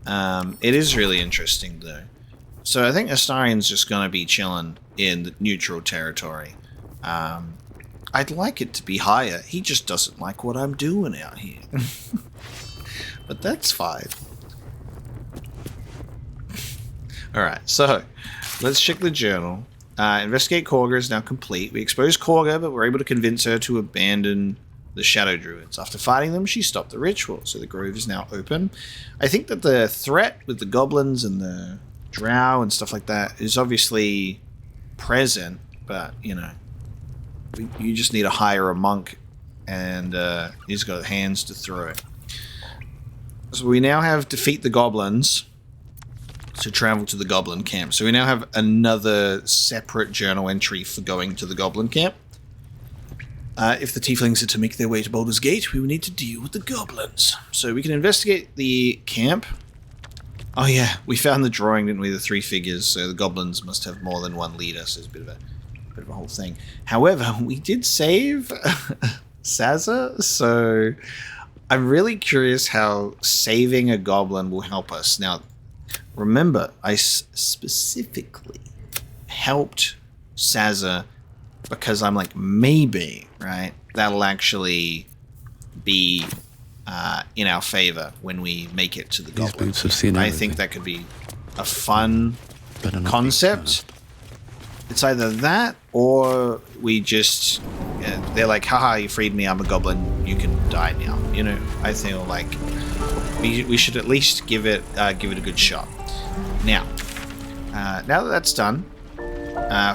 It is really interesting though. So I think Astarion's just going to be chilling in the neutral territory. I'd like it to be higher. He just doesn't like what I'm doing out here. But that's fine. Alright, so let's check the journal. Investigate Korga is now complete. We exposed Korga, but we're able to convince her to abandon the Shadow Druids. After fighting them, she stopped the ritual, so the grove is now open. I think that the threat with the goblins and the drow and stuff like that is obviously present, but, you know, you just need to hire a monk, and he's got hands to throw it. So we now have defeat the goblins to travel to the goblin camp. So we now have another separate journal entry for going to the goblin camp. If the tieflings are to make their way to Baldur's Gate, we will need to deal with the goblins. So we can investigate the camp. Oh yeah, we found the drawing, didn't we? The 3 figures. So the goblins must have more than one leader. So it's a bit of a whole thing. However, we did save Sazza, so I'm really curious how saving a goblin will help us. Now, remember, I specifically helped Sazza because I'm like, maybe, right, that'll actually be in our favor when we make it to the goblin. I think that could be a fun concept. It's either that or we just they're like, haha, you freed me, I'm a goblin, you can die now. You know, I feel like we should at least give it a good shot. Now that that's done,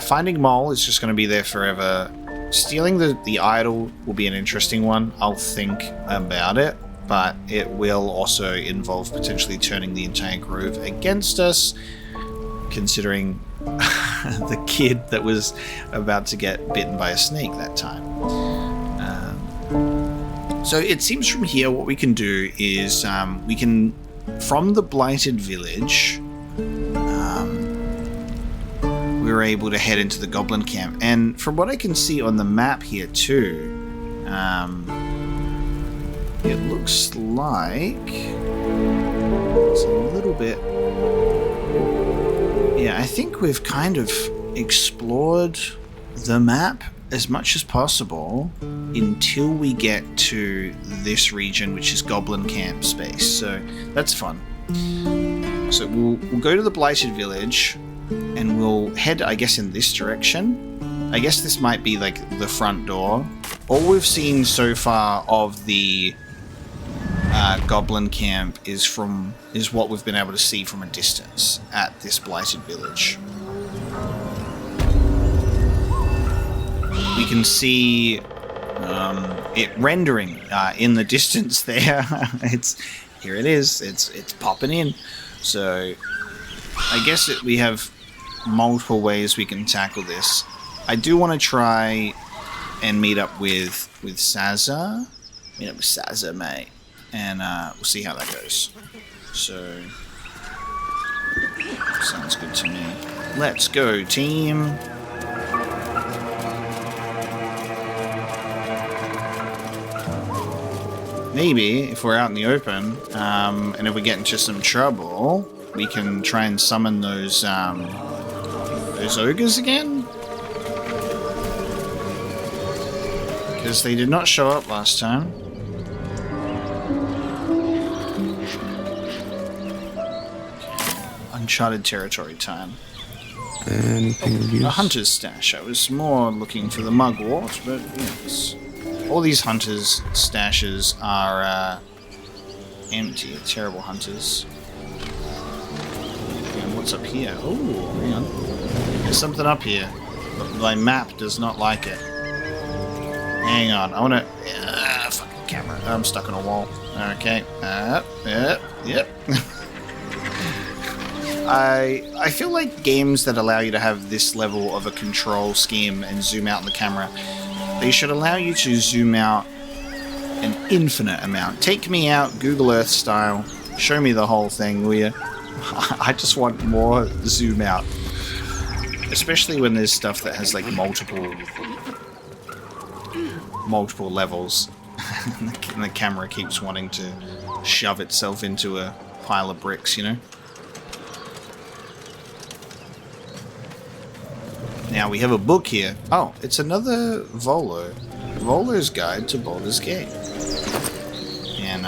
finding Mole is just going to be there forever. Stealing the idol will be an interesting one. I'll think about it, but it will also involve potentially turning the entire grove against us, considering the kid that was about to get bitten by a snake that time. So it seems from here what we can do is we can, from the Blighted Village, we were able to head into the Goblin camp. And from what I can see on the map here too, it looks like it's a little bit... Yeah, I think we've kind of explored the map as much as possible until we get to this region, which is Goblin camp space. So that's fun. So we'll go to the Blighted Village and we'll head, I guess, in this direction. I guess this might be like the front door. All we've seen so far of the Goblin camp is what we've been able to see from a distance at this Blighted Village. We can see it rendering in the distance there. Here it is. It's popping in. So I guess we have multiple ways we can tackle this. I do want to try and meet up with Sazza. Meet up with Sazza, mate. And we'll see how that goes. So, sounds good to me. Let's go, team. Maybe, if we're out in the open, and if we get into some trouble, we can try and summon those ogres again? Because they did not show up last time. Uncharted territory time. Anything of use? A hunter's stash. I was more looking for the mugwort, but yes. All these hunters' stashes are empty. Terrible hunters. And what's up here? Oh, hang on. There's something up here. But my map does not like it. Hang on. I want to... fucking camera. I'm stuck on a wall. Okay. Yep. I feel like games that allow you to have this level of a control scheme and zoom out in the camera, they should allow you to zoom out an infinite amount. Take me out Google Earth style. Show me the whole thing, will you? I just want more zoom out. Especially when there's stuff that has like multiple levels. And the camera keeps wanting to shove itself into a pile of bricks, you know? Now we have a book here. Oh, it's another Volo. Volo's Guide to Baldur's Gate. And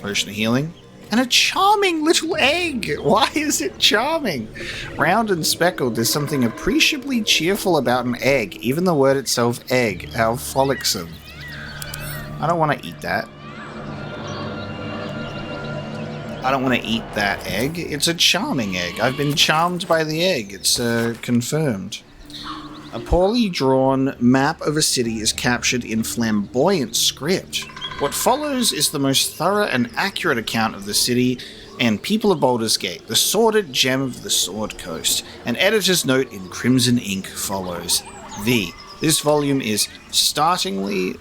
Potion of Healing. And a charming little egg! Why is it charming? Round and speckled, there's something appreciably cheerful about an egg. Even the word itself, egg. How frolicsome. I don't want to eat that. I don't want to eat that egg. It's a charming egg. I've been charmed by the egg. It's confirmed. A poorly drawn map of a city is captured in flamboyant script. What follows is the most thorough and accurate account of the city and people of Baldur's Gate, the sordid gem of the Sword Coast. An editor's note in crimson ink follows. This volume is startlingly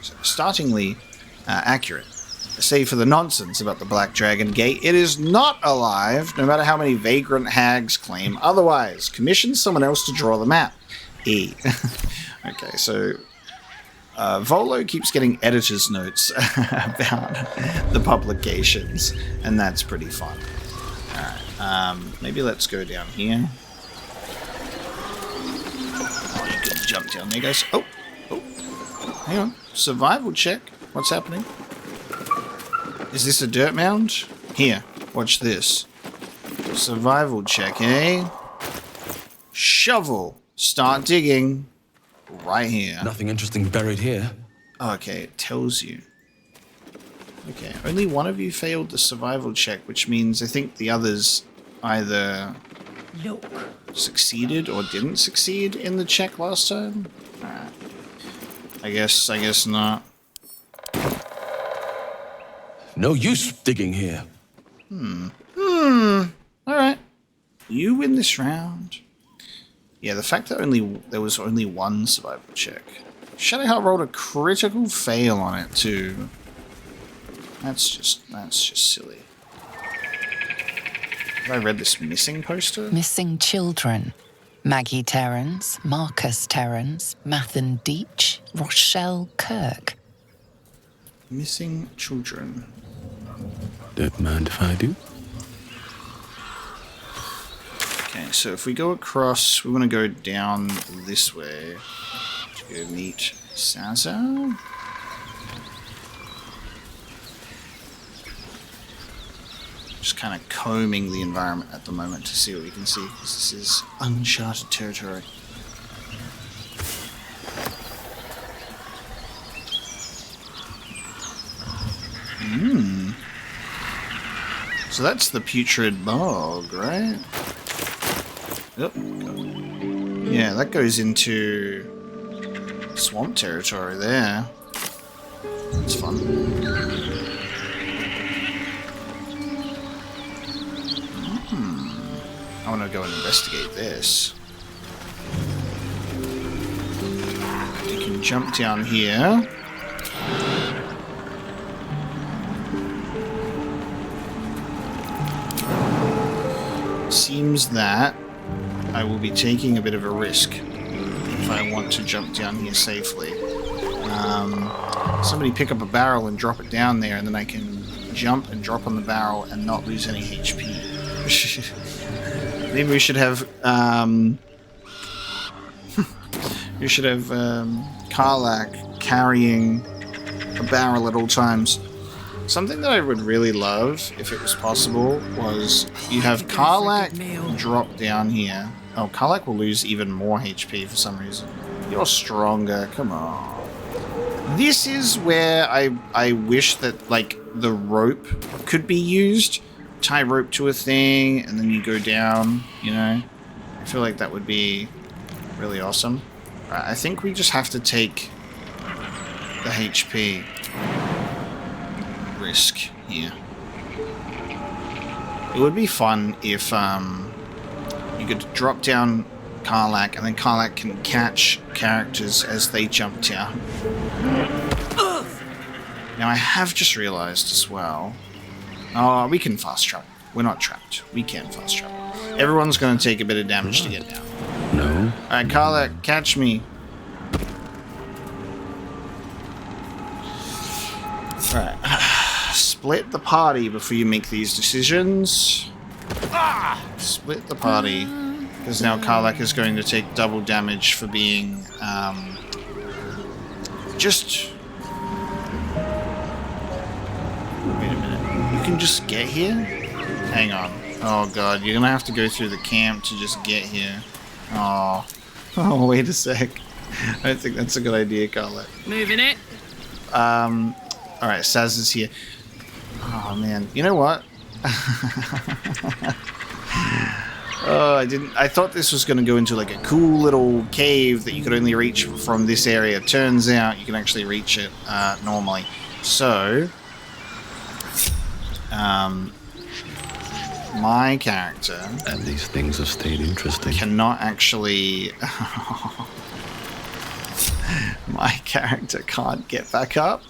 accurate. Save for the nonsense about the Black Dragon Gate, it is not alive, no matter how many vagrant hags claim otherwise. Commission someone else to draw the map. Okay, so Volo keeps getting editor's notes about the publications, and that's pretty fun. Alright, maybe let's go down here. Oh, you could jump down there, guys. Oh, hang on. Survival check. What's happening? Is this a dirt mound? Here, watch this. Survival check, eh? Shovel. Start digging. right here. Nothing interesting buried here. Okay, it tells you. Okay, only one of you failed the survival check, which means I think the others either succeeded or didn't succeed in the check last time. Alright. I guess not. No use digging here. Alright. You win this round. Yeah, the fact that there was only one survival check. Shadowheart rolled a critical fail on it too. That's just silly. Have I read this missing poster? Missing children. Maggie Terrans, Marcus Terrans, Mathan Deach, Rochelle Kirk. Missing children. Don't mind if I do. Okay, so if we go across, we want to go down this way to go meet Saza. Just kind of combing the environment at the moment to see what we can see, because this is uncharted territory. So that's the putrid bog, right? Yep. Yeah, that goes into swamp territory there. That's fun. I want to go and investigate this. You can jump down here. Seems that I will be taking a bit of a risk if I want to jump down here safely. Somebody pick up a barrel and drop it down there, and then I can jump and drop on the barrel and not lose any HP. Maybe we should have Karlach carrying a barrel at all times. Something that I would really love, if it was possible, was you have Karlach drop down here. Oh, Karlach will lose even more HP for some reason. You're stronger, come on. This is where I wish that, like, the rope could be used. Tie rope to a thing, and then you go down, you know? I feel like that would be really awesome. Right, I think we just have to take the HP risk here. It would be fun if you could drop down Karlach, and then Karlach can catch characters as they jump down. Now I have just realized as well. Oh, we can fast travel. We're not trapped. We can fast travel. Everyone's going to take a bit of damage to get down. No. Alright, Karlach, catch me. Alright. Split the party before you make these decisions. Split the party. Because now Karlach is going to take double damage for being, just... Wait a minute. You can just get here? Hang on. Oh god, you're gonna have to go through the camp to just get here. Oh. Oh, wait a sec. I don't think that's a good idea, Karlach. Moving it. Alright, Saz is here. Oh man, you know what? Oh, I thought this was going to go into like a cool little cave that you could only reach from this area. Turns out you can actually reach it normally. So, my character... And these things have stayed interesting. Cannot actually... My character can't get back up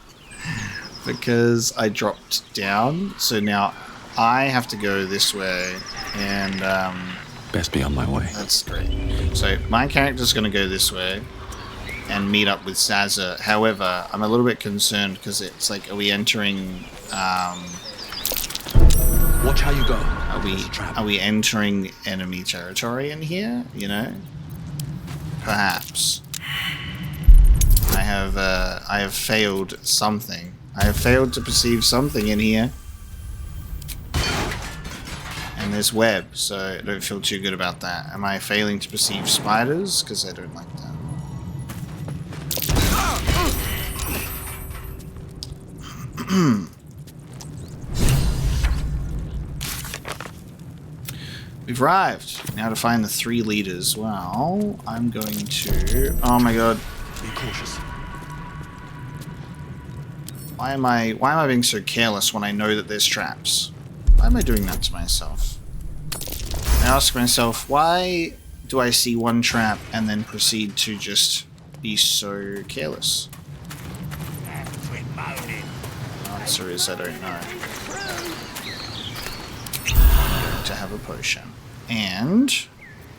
because I dropped down. So now I have to go this way and... Best be on my way. That's great. So my character's going to go this way and meet up with Saza. However, I'm a little bit concerned because it's like, are we entering... Watch how you go. Are we entering enemy territory in here? You know? Perhaps. I have failed something. I have failed to perceive something in here. And there's web, so I don't feel too good about that. Am I failing to perceive spiders? Because I don't like that. We've arrived. Now to find the 3 leaders. Well, I'm going to... Oh my god. Be cautious. Why am I being so careless when I know that there's traps? Why am I doing that to myself? I ask myself, why do I see one trap and then proceed to just be so careless? The answer is I don't know. I'm going to have a potion. And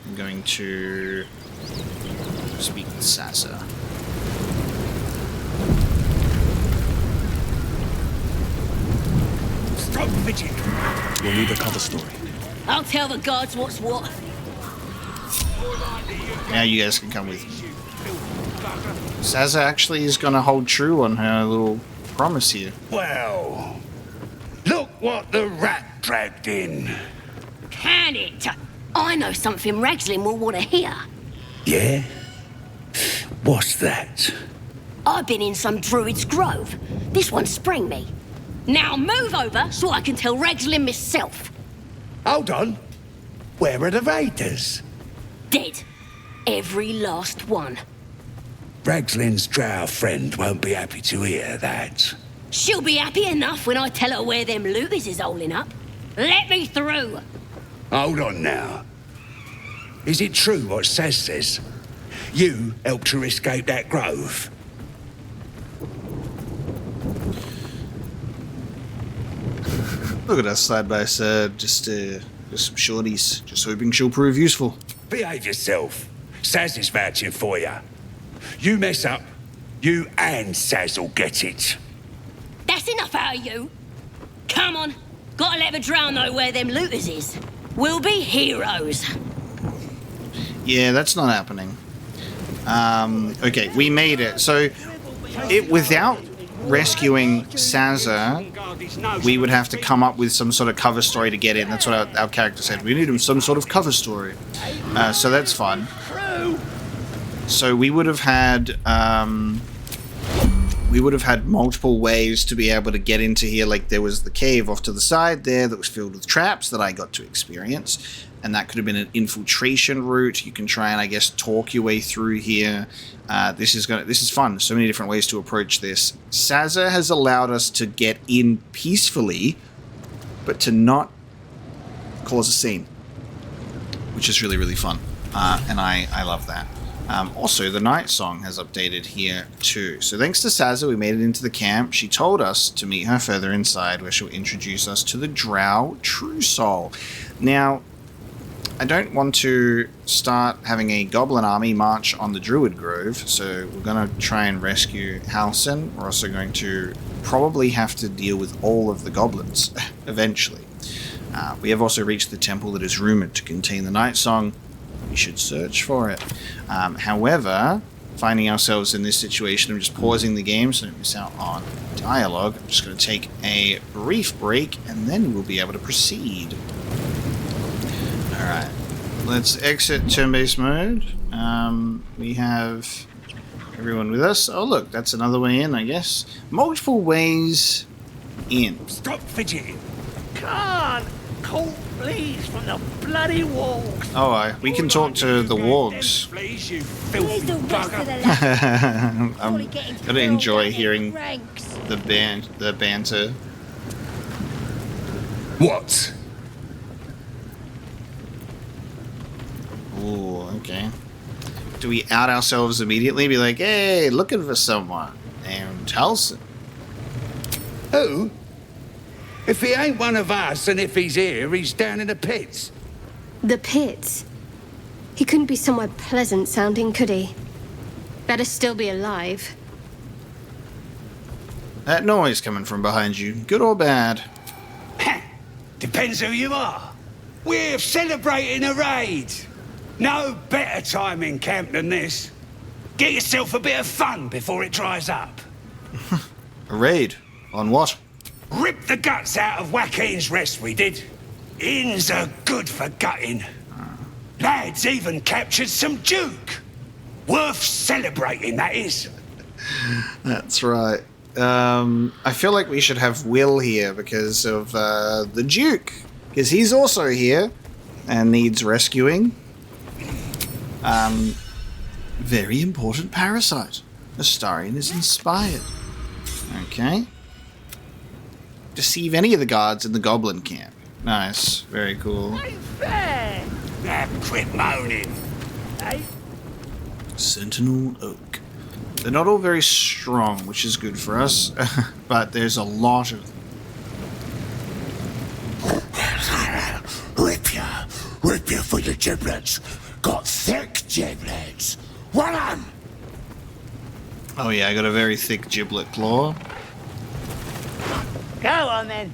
I'm going to speak with Sasa. Stop fidgeting. We'll need a cover story. I'll tell the guards what's what. Now you guys can come with me. Sasa actually is going to hold true on her little promise here. Well, look what the rat dragged in. Can it? I know something Ragslin will want to hear. Yeah? What's that? I've been in some Druid's grove. This one sprang me. Now move over so I can tell Ragslin myself. Hold on. Where are the raiders? Dead. Every last one. Ragslin's drow friend won't be happy to hear that. She'll be happy enough when I tell her where them looters is holding up. Let me through. Hold on now. Is it true what Saz says? You helped her escape that grove? Look at us side by side, just some shorties, just hoping she'll prove useful. Behave yourself. Saz is vouching for you. You mess up, you and Saz will get it. That's enough out of you. Come on. Gotta let the drow know where them looters is. We'll be heroes. Yeah, that's not happening. Okay, we made it. So, without rescuing Sasa, we would have to come up with some sort of cover story to get in. That's what our character said. We need some sort of cover story. So that's fun. So we would have had multiple ways to be able to get into here. Like there was the cave off to the side there that was filled with traps that I got to experience, and that could have been an infiltration route. You can try and I guess talk your way through here. This is fun. So many different ways to approach this. Sasa has allowed us to get in peacefully, but to not cause a scene, which is really, really fun. And I love that. Also, the night song has updated here too. So thanks to Sasa, we made it into the camp. She told us to meet her further inside, where she'll introduce us to the Drow True Soul. Now, I don't want to start having a goblin army march on the Druid Grove, so we're going to try and rescue Halsin. We're also going to probably have to deal with all of the goblins eventually. We have also reached the temple that is rumored to contain the night song. We should search for it. However, finding ourselves in this situation of just pausing the game so don't miss out on dialogue, I'm just going to take a brief break and then we'll be able to proceed. Alright, let's exit turn-based mode. We have everyone with us. Oh look, that's another way in, I guess. Multiple ways in. Stop fidgeting. Can't call please from the bloody walls. Oh, we can talk to the wargs. Please, you filthy bugger. I'm gonna enjoy hearing the banter. What? Ooh, okay. Do we out ourselves immediately? Be like, hey, looking for someone named Halsin. Who? If he ain't one of us, and if he's here, he's down in the pits. The pits? He couldn't be somewhere pleasant sounding, could he? Better still be alive. That noise coming from behind you, good or bad? Depends who you are. We're celebrating a raid. No better time in camp than this. Get yourself a bit of fun before it dries up. A raid? On what? Ripped the guts out of Joaquin's rest, we did. Inns are good for gutting. Lads even captured some Duke. Worth celebrating, that is. That's right. I feel like we should have Will here because of the Duke. Because he's also here and needs rescuing. Very important parasite. Astarion is inspired. Okay. Deceive any of the guards in the Goblin camp. Nice. Very cool. Fair. Now quit moaning. Hey? Sentinel Oak. They're not all very strong, which is good for us, but there's a lot of them. Whip you for your giblets. Got thick giblets. What on? Oh yeah, I got a very thick giblet claw. Go on then.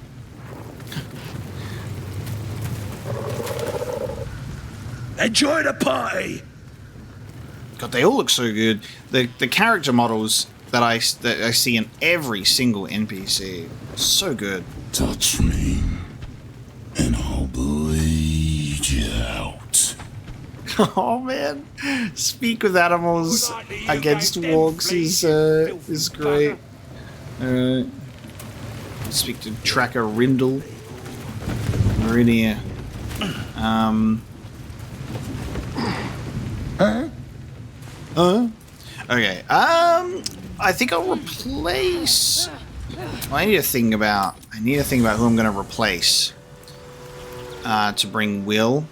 Enjoy the party. God, they all look so good. The character models that I see in every single NPC, so good. Touch me, and I'll bleed you out. Oh man, speak with animals against wargs is great. Speak to Tracker Rindle. Meridia. Okay. I think I'll replace. Well, I need to think about who I'm going to replace. To bring Will.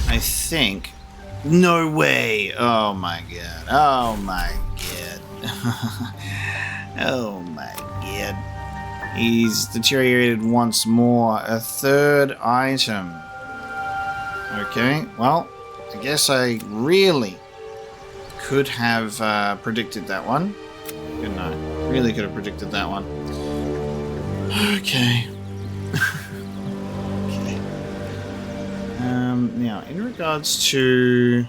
I think. No way! Oh my god! Oh my god! Oh my god! He's deteriorated once more. A third item. Okay, well, I guess I really could have predicted that one. Couldn't I? Really could have predicted that one. Okay. Okay. Now, in regards to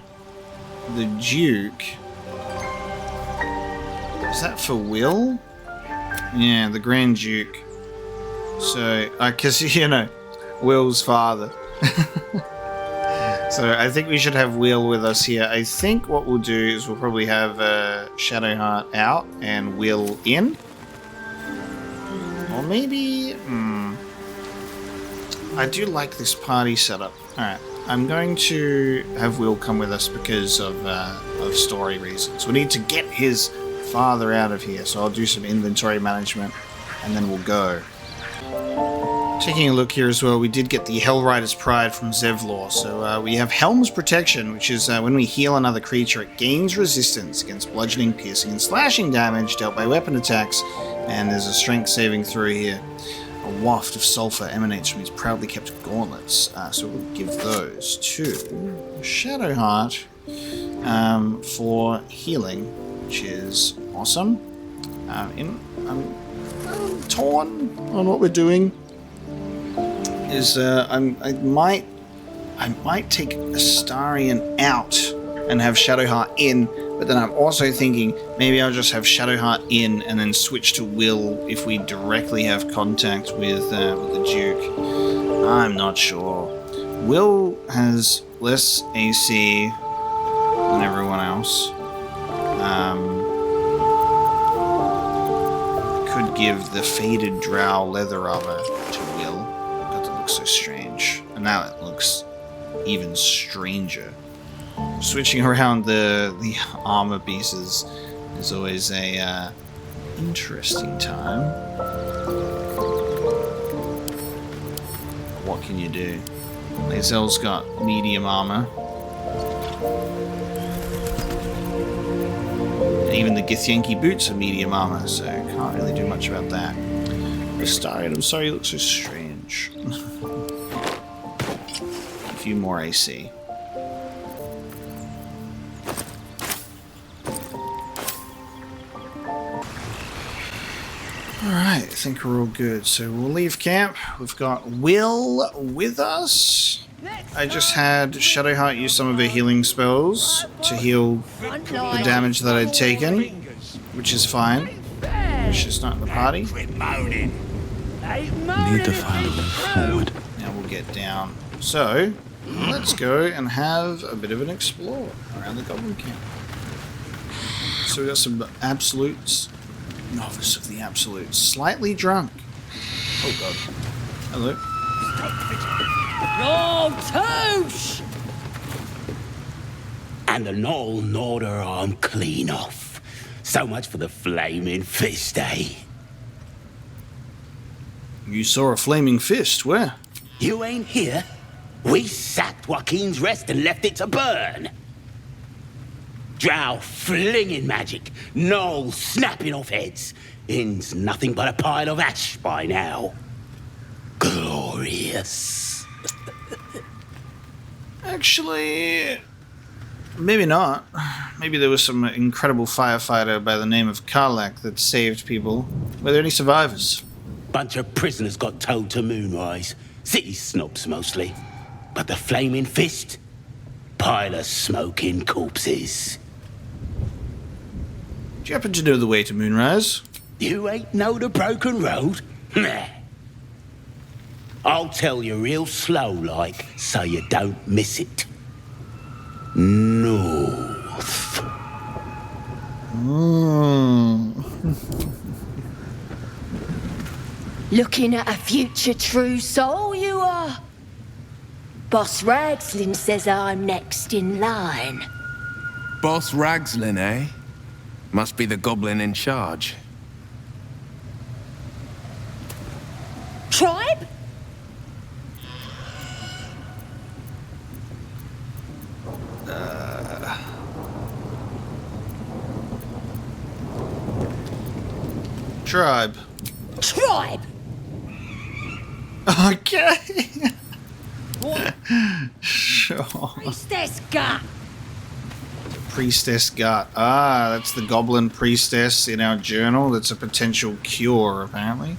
the Duke, is that for Will? Yeah, the Grand Duke. So, because, you know, Will's father. So I think we should have Will with us here. I think what we'll do is we'll probably have Shadowheart out and Will in. Or maybe... I do like this party setup. Alright, I'm going to have Will come with us because of story reasons. We need to get his father out of here, so I'll do some inventory management and then we'll go. Taking a look here as well, we did get the Hellrider's Pride from Zevlor. So we have Helm's Protection, which is when we heal another creature, it gains resistance against bludgeoning, piercing, and slashing damage dealt by weapon attacks. And there's a strength saving throw here. A waft of sulfur emanates from his proudly kept gauntlets. So we'll give those to Shadowheart for healing, which is awesome. I'm torn on what we're doing. I might take Astarion out and have Shadowheart in, but then I'm also thinking maybe I'll just have Shadowheart in and then switch to Will if we directly have contact with the Duke. I'm not sure. Will has less AC than everyone else. Could give the faded drow leather armor to Will. So strange, and now it looks even stranger. Switching around the armor pieces is always a interesting time. What can you do? Lae'zel's got medium armor. And even the Githyanki boots are medium armor, so can't really do much about that. Astarion, I'm sorry you look so strange. A few more AC. Alright, I think we're all good. So we'll leave camp. We've got Will with us. I just had Shadowheart use some of her healing spells to heal the damage that I'd taken, which is fine. She's not in the party. Need to find a way forward. Now we'll get down. So, let's go and have a bit of an explore around the Goblin camp. So we got some absolutes. Novice of the absolutes. Slightly drunk. Oh god. Hello. No, touche! And the Knoll gnawed her arm clean off. So much for the flaming fist, eh? You saw a flaming fist, where? You ain't here? We sacked Joaquin's Rest and left it to burn. Drow flinging magic, Knoll snapping off heads. Inn's nothing but a pile of ash by now. Glorious. Actually, maybe not. Maybe there was some incredible firefighter by the name of Karlak that saved people. Were there any survivors? Bunch of prisoners got towed to Moonrise. City snobs mostly. But the flaming fist? Pile of smoking corpses. Do you happen to know the way to Moonrise? You ain't know the broken road? Nah. I'll tell you real slow like, so you don't miss it. North. Looking at a future true soul, you are. Boss Ragslin says I'm next in line. Boss Ragslin, eh? Must be the goblin in charge. Tribe? Tribe. Tribe! Okay. What? Sure. Priestess gut! Priestess gut. Ah, that's the goblin priestess in our journal. That's a potential cure, apparently.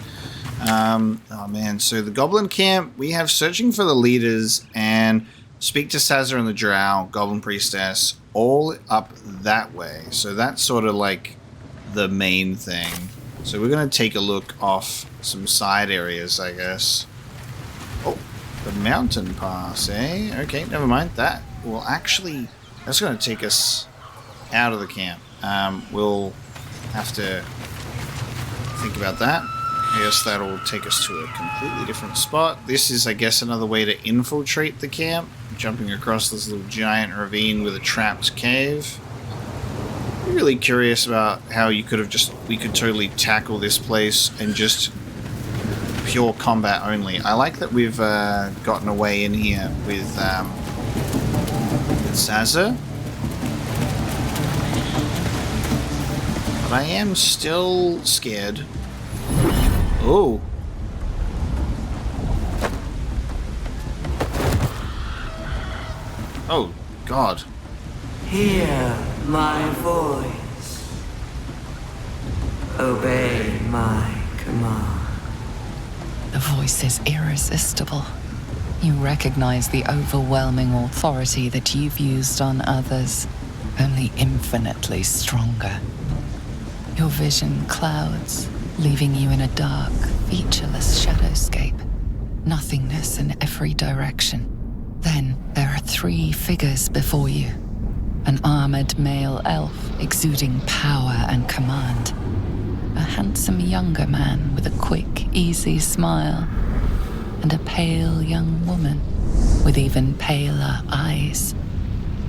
Oh man, so the goblin camp, we have searching for the leaders and speak to Sazza and the drow, goblin priestess, all up that way. So that's sort of like the main thing. So we're going to take a look off some side areas, I guess. Oh, the mountain pass, eh? Okay, never mind. That will actually... That's going to take us out of the camp. We'll have to think about that. I guess that'll take us to a completely different spot. This is, I guess, another way to infiltrate the camp. Jumping across this little giant ravine with a trapped cave. I'm really curious about how you could have just... We could totally tackle this place and just pure combat only. I like that we've gotten away in here with Sazza. But I am still scared. Oh. Oh, God. Hear my voice. Obey my command. The voice is irresistible. You recognize the overwhelming authority that you've used on others, only infinitely stronger. Your vision clouds, leaving you in a dark, featureless shadowscape. Nothingness in every direction. Then there are 3 figures before you. An armored male elf exuding power and command. A handsome younger man with a quick, easy smile. And a pale young woman with even paler eyes.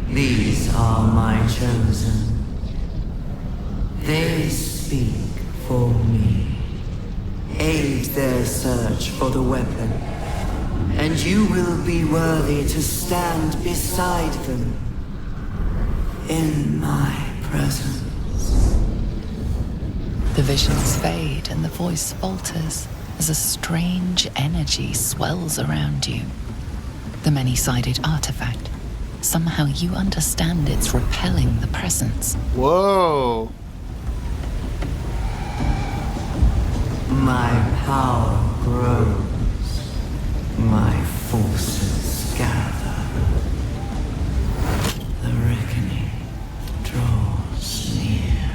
These are my chosen. They speak for me. Aid their search for the weapon, and you will be worthy to stand beside them in my presence. The visions fade and the voice falters as a strange energy swells around you. The many-sided artifact. Somehow you understand it's repelling the presence. Whoa. My power grows. My forces gather. The reckoning draws near.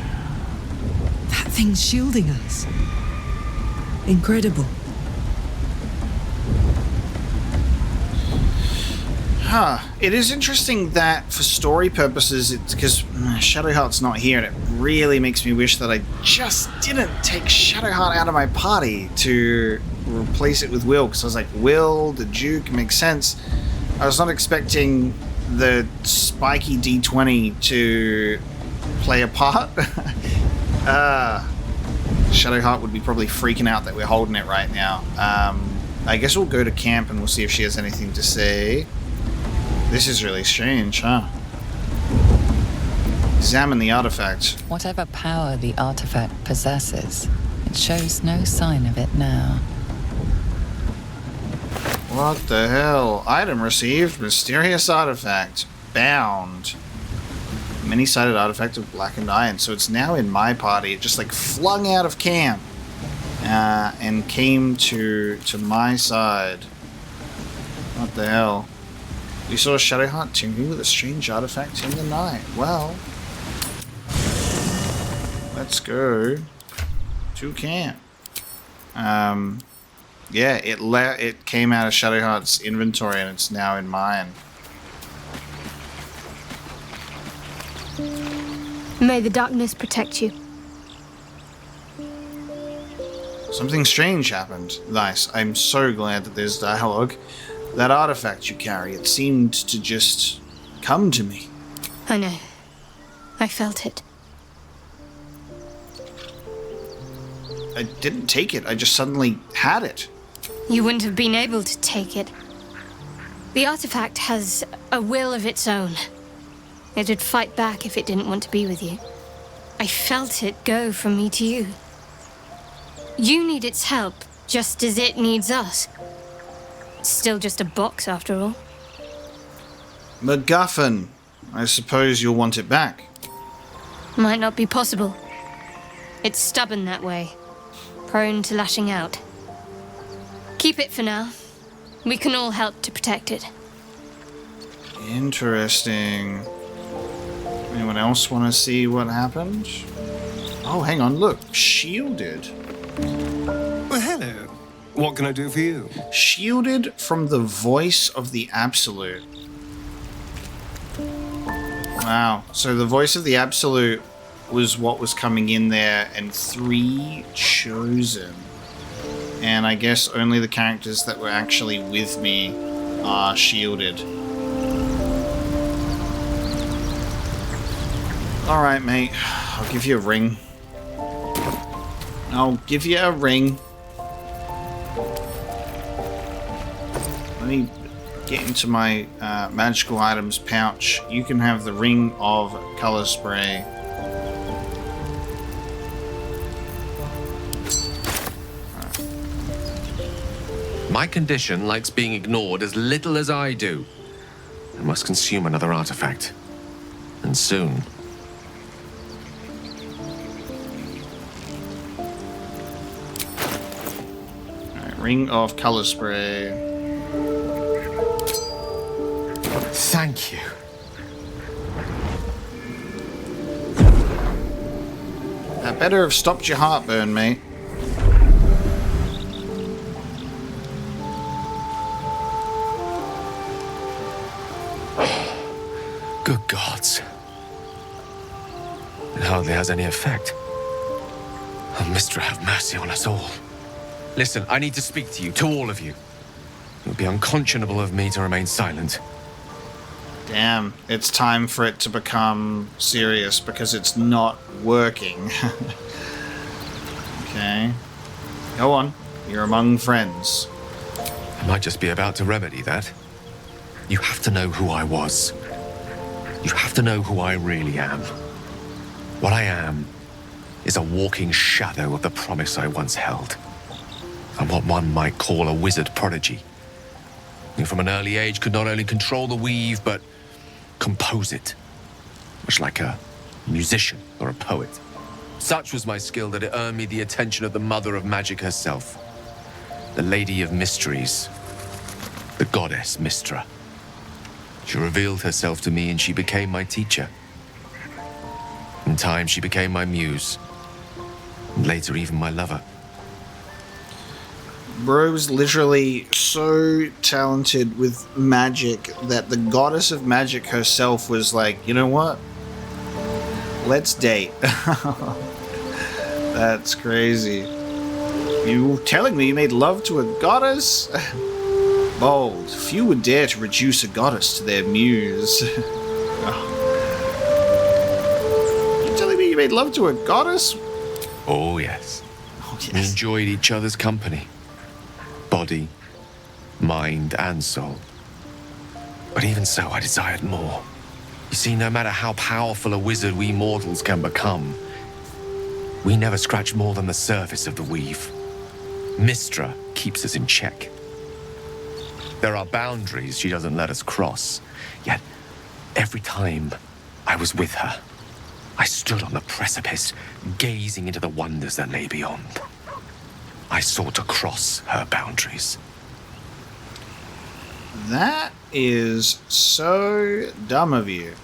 That thing's shielding us. Incredible. It is interesting that for story purposes, it's because Shadowheart's not here, and it really makes me wish that I just didn't take Shadowheart out of my party to replace it with Will, because I was like, Will, the Duke, makes sense. I was not expecting the spiky D20 to play a part. Shadowheart would be probably freaking out that we're holding it right now. I guess we'll go to camp and we'll see if she has anything to say. This is really strange, huh? Examine the artifact. Whatever power the artifact possesses, it shows no sign of it now. What the hell? Item received. Mysterious artifact. Bound. Many-sided artifact of blackened iron. So it's now in my party. It just like flung out of camp and came to my side. What the hell? We saw Shadowheart tinkering with a strange artifact in the night. Well, let's go to camp. Yeah, it came out of Shadowheart's inventory and it's now in mine. May the darkness protect you. Something strange happened. Nice. I'm so glad that there's dialogue. That artifact you carry, it seemed to just come to me. I know. I felt it. I didn't take it. I just suddenly had it. You wouldn't have been able to take it. The artifact has a will of its own. It would fight back if it didn't want to be with you. I felt it go from me to you. You need its help, just as it needs us. It's still just a box, after all. MacGuffin. I suppose you'll want it back. Might not be possible. It's stubborn that way. Prone to lashing out. Keep it for now. We can all help to protect it. Interesting. Anyone else want to see what happened? Oh, hang on. Look. Shielded. Well, hello. What can I do for you? Shielded from the voice of the Absolute. Wow. So the voice of the Absolute was what was coming in there, and 3 chosen. And I guess only the characters that were actually with me are shielded. Alright, mate. I'll give you a ring. I'll give you a ring. Let me get into my magical items pouch. You can have the ring of color spray. My condition likes being ignored as little as I do. I must consume another artifact. And soon. Alright, ring of color spray. Thank you. That better have stopped your heartburn, mate. Good gods. It hardly has any effect. Oh, Mistra, have mercy on us all. Listen, I need to speak to you, to all of you. It would be unconscionable of me to remain silent. Damn, it's time for it to become serious because it's not working. Okay. Go on. You're among friends. I might just be about to remedy that. You have to know who I was. You have to know who I really am. What I am is a walking shadow of the promise I once held. I'm what one might call a wizard prodigy. Who from an early age could not only control the weave, but compose it. Much like a musician or a poet. Such was my skill that it earned me the attention of the mother of magic herself. The Lady of Mysteries. The goddess Mistra. She revealed herself to me and she became my teacher. In time, she became my muse. And later, even my lover. Bro was literally so talented with magic that the goddess of magic herself was like, you know what? Let's date. That's crazy. You telling me you made love to a goddess? Bold. Few would dare to reduce a goddess to their muse. You telling me you made love to a goddess? Oh, yes. We enjoyed each other's company. Body, mind, and soul. But even so, I desired more. You see, no matter how powerful a wizard we mortals can become, we never scratch more than the surface of the weave. Mystra keeps us in check. There are boundaries she doesn't let us cross, yet every time I was with her, I stood on the precipice, gazing into the wonders that lay beyond. I sought to cross her boundaries. That is so dumb of you.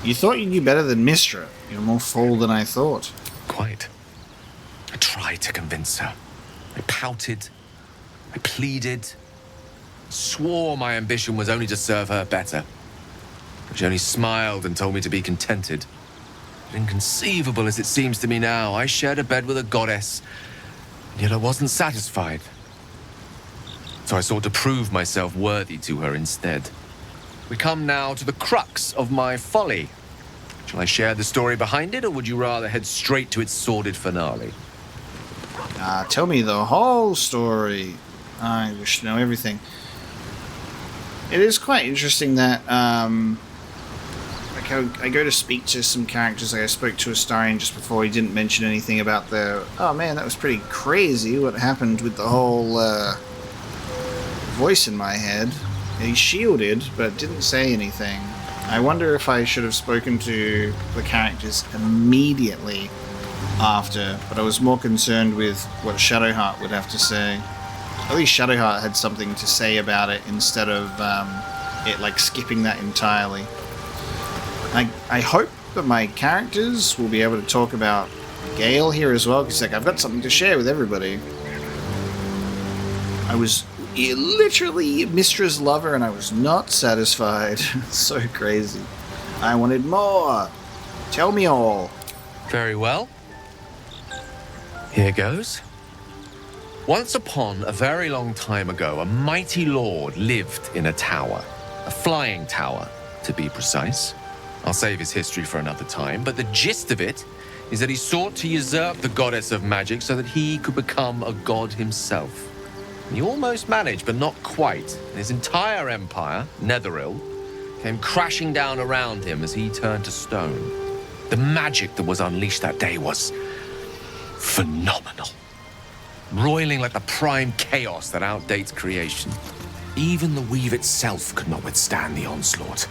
You thought you knew better than Mystra. You're more fool than I thought. Quite. I tried to convince her. I pouted. I pleaded. Swore my ambition was only to serve her better. But she only smiled and told me to be contented. But inconceivable as it seems to me now, I shared a bed with a goddess, and yet I wasn't satisfied. So I sought to prove myself worthy to her instead. We come now to the crux of my folly. Shall I share the story behind it, or would you rather head straight to its sordid finale? Tell me the whole story. I wish to know everything. It is quite interesting that, like I go to speak to some characters. Like I spoke to Astarion just before. He didn't mention anything about the, oh man, that was pretty crazy what happened with the whole voice in my head. He shielded, but didn't say anything. I wonder if I should have spoken to the characters immediately after, but I was more concerned with what Shadowheart would have to say. At least Shadowheart had something to say about it instead of it like skipping that entirely. I hope that my characters will be able to talk about Gale here as well, because like I've got something to share with everybody. I was literally Mystra's lover and I was not satisfied. So crazy. I wanted more. Tell me all. Very well. Here goes. Once upon a very long time ago, a mighty lord lived in a tower. A flying tower, to be precise. I'll save his history for another time, but the gist of it is that he sought to usurp the goddess of magic so that he could become a god himself. He almost managed, but not quite. His entire empire, Netheril, came crashing down around him as he turned to stone. The magic that was unleashed that day was phenomenal. Roiling like the prime chaos that outdates creation. Even the weave itself could not withstand the onslaught.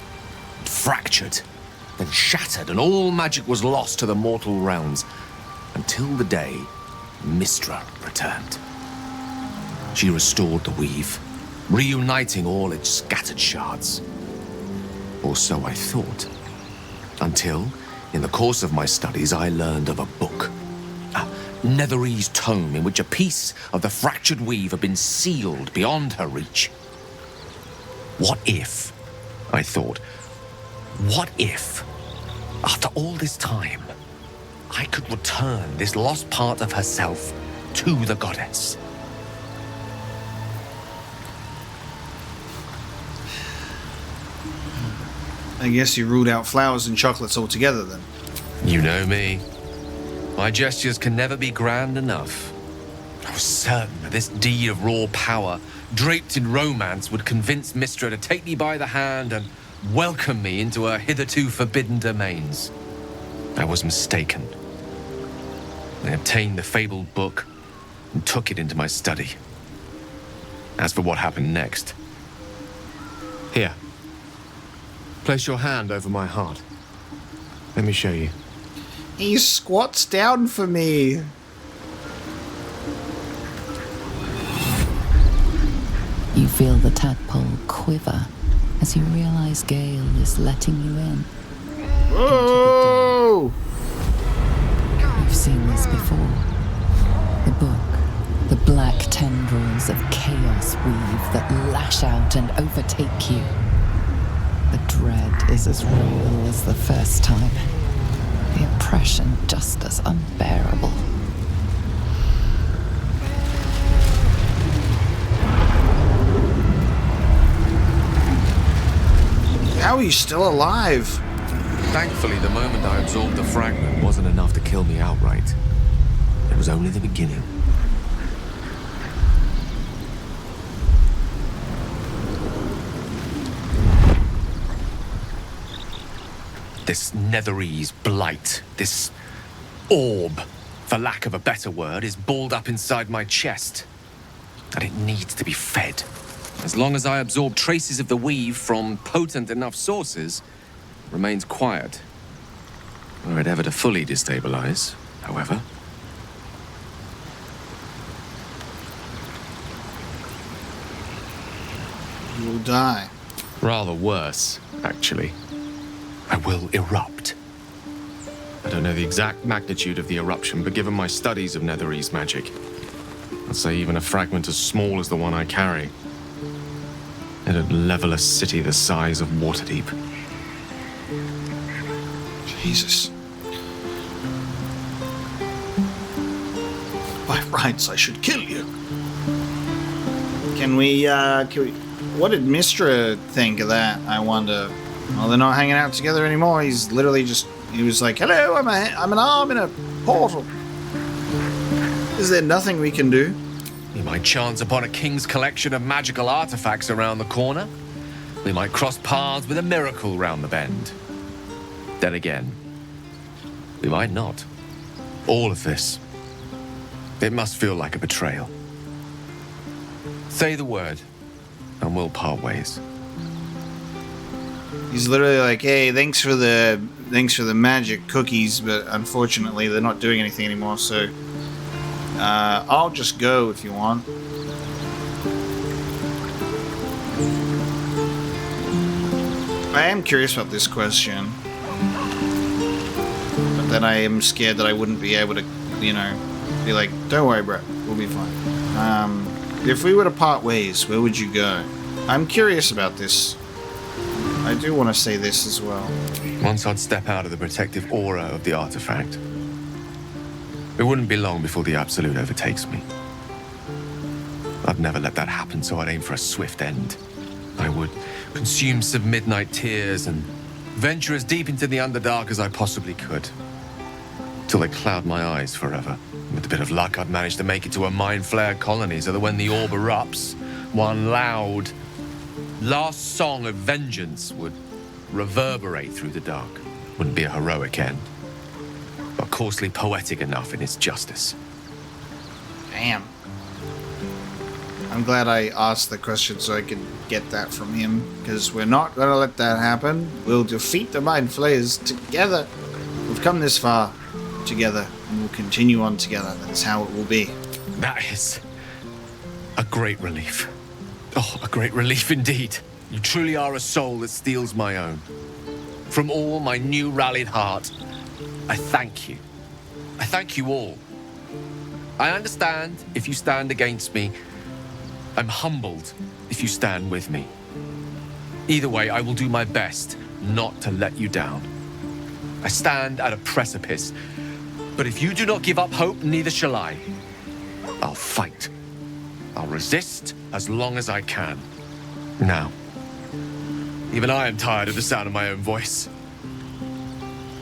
It fractured, then shattered, and all magic was lost to the mortal realms, until the day Mystra returned. She restored the weave, reuniting all its scattered shards. Or so I thought. Until, in the course of my studies, I learned of a book. A Netherese tome in which a piece of the fractured weave had been sealed beyond her reach. What if, I thought, what if, after all this time, I could return this lost part of herself to the goddess? I guess you ruled out flowers and chocolates altogether then. You know me. My gestures can never be grand enough. I was certain that this deed of raw power, draped in romance, would convince Mystra to take me by the hand and welcome me into her hitherto forbidden domains. I was mistaken. I obtained the fabled book and took it into my study. As for what happened next... Here. Place your hand over my heart. Let me show you. He squats down for me. You feel the tadpole quiver as you realize Gale is letting you in. Oh! You've seen this before. The book, The black tendrils of chaos weave that lash out and overtake you. The dread is as real as the first time. The oppression just as unbearable. How are you still alive? Thankfully, the moment I absorbed the fragment wasn't enough to kill me outright. It was only the beginning. This Netherese blight, this orb, for lack of a better word, is balled up inside my chest. And it needs to be fed. As long as I absorb traces of the weave from potent enough sources, it remains quiet. Were it ever to fully destabilize, however. You will die. Rather worse, actually. I will erupt. I don't know the exact magnitude of the eruption, but given my studies of Netherese magic, I'd say even a fragment as small as the one I carry, it'd level a city the size of Waterdeep. Jesus. By rights, I should kill you. Can we, what did Mistra think of that, I wonder? Well, they're not hanging out together anymore. He's literally just, he was like, hello, I'm an arm in a portal. Is there nothing we can do? We might chance upon a king's collection of magical artifacts around the corner. We might cross paths with a miracle round the bend. Then again, we might not. All of this, it must feel like a betrayal. Say the word, and we'll part ways. He's literally like, hey, thanks for the magic cookies, but unfortunately they're not doing anything anymore, so I'll just go if you want. I am curious about this question, but then I am scared that I wouldn't be able to, you know, be like, don't worry, bro, we'll be fine. If we were to part ways, where would you go? I'm curious about this. I do want to say this as well. Once I'd step out of the protective aura of the artifact, it wouldn't be long before the Absolute overtakes me. I'd never let that happen, so I'd aim for a swift end. I would consume some midnight tears and venture as deep into the Underdark as I possibly could, till they cloud my eyes forever. With a bit of luck, I'd manage to make it to a mind-flared colony so that when the orb erupts, one loud, last song of vengeance would reverberate through the dark. Wouldn't be a heroic end, but coarsely poetic enough in its justice. Damn. I'm glad I asked the question so I could get that from him, because we're not going to let that happen. We'll defeat the Mind Flayers together. We've come this far together, and we'll continue on together. That is how it will be. That is a great relief. Oh, a great relief indeed. You truly are a soul that steals my own. From all my new rallied heart, I thank you. I thank you all. I understand if you stand against me. I'm humbled if you stand with me. Either way, I will do my best not to let you down. I stand at a precipice, but if you do not give up hope, neither shall I. I'll fight. I'll resist as long as I can. Now, even I am tired of the sound of my own voice.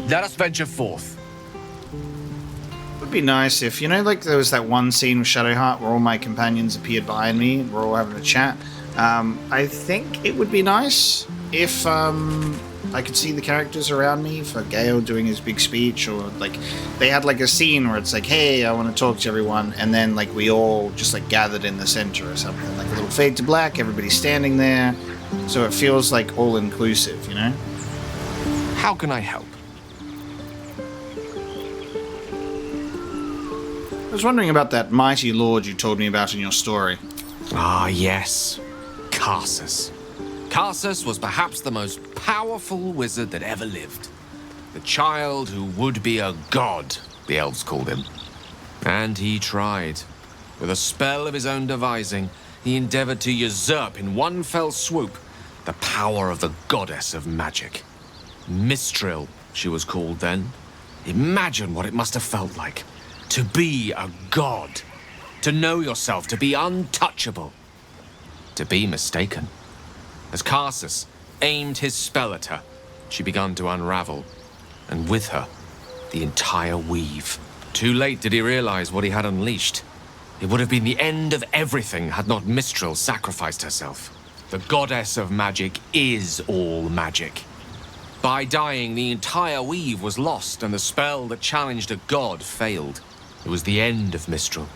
Let us venture forth. It would be nice if, you know, like there was that one scene with Shadowheart where all my companions appeared behind me and we're all having a chat. I think it would be nice if I could see the characters around me, for Gale doing his big speech, or like they had like a scene where it's like, hey, I want to talk to everyone, and then like we all just like gathered in the center or something, like a little fade to black, everybody's standing there, so it feels like all inclusive, you know? How can I help? I was wondering about that mighty lord you told me about in your story. Ah, yes. Karsus. Karsus was perhaps the most powerful wizard that ever lived. The child who would be a god, the elves called him. And he tried. With a spell of his own devising, he endeavored to usurp in one fell swoop the power of the goddess of magic. Mistral, she was called then. Imagine what it must have felt like to be a god, to know yourself, to be untouchable, to be mistaken. As Karsus aimed his spell at her, she began to unravel, and with her, the entire weave. Too late did he realize what he had unleashed. It would have been the end of everything had not Mistral sacrificed herself. The goddess of magic is all magic. By dying, the entire weave was lost, and the spell that challenged a god failed. It was the end of Mistral,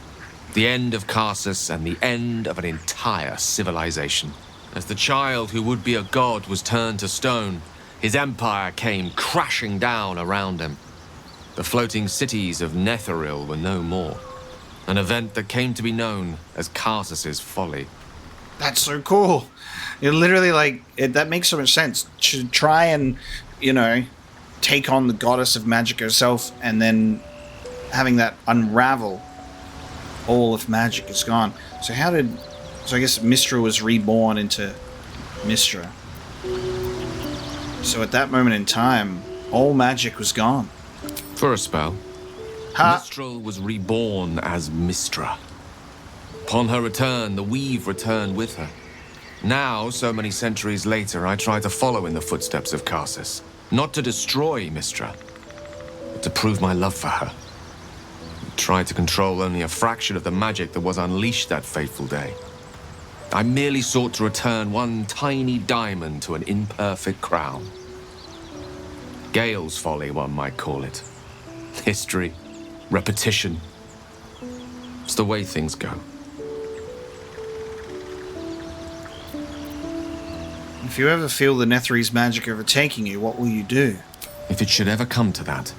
the end of Karsus, and the end of an entire civilization. As the child who would be a god was turned to stone, his empire came crashing down around him. The floating cities of Netheril were no more. An event that came to be known as Karsus's folly. That's so cool. It literally, that makes so much sense. To try and, take on the goddess of magic herself, and then having that unravel, all of magic is gone. So I guess Mistra was reborn into Mistra. So at that moment in time, all magic was gone. For a spell, Mistral was reborn as Mistra. Upon her return, the weave returned with her. Now, so many centuries later, I try to follow in the footsteps of Karsus. Not to destroy Mistra, but to prove my love for her. I tried to control only a fraction of the magic that was unleashed that fateful day. I merely sought to return one tiny diamond to an imperfect crown. Gale's folly, one might call it. History, repetition. It's the way things go. If you ever feel the Netheri's magic overtaking you, what will you do? If it should ever come to that,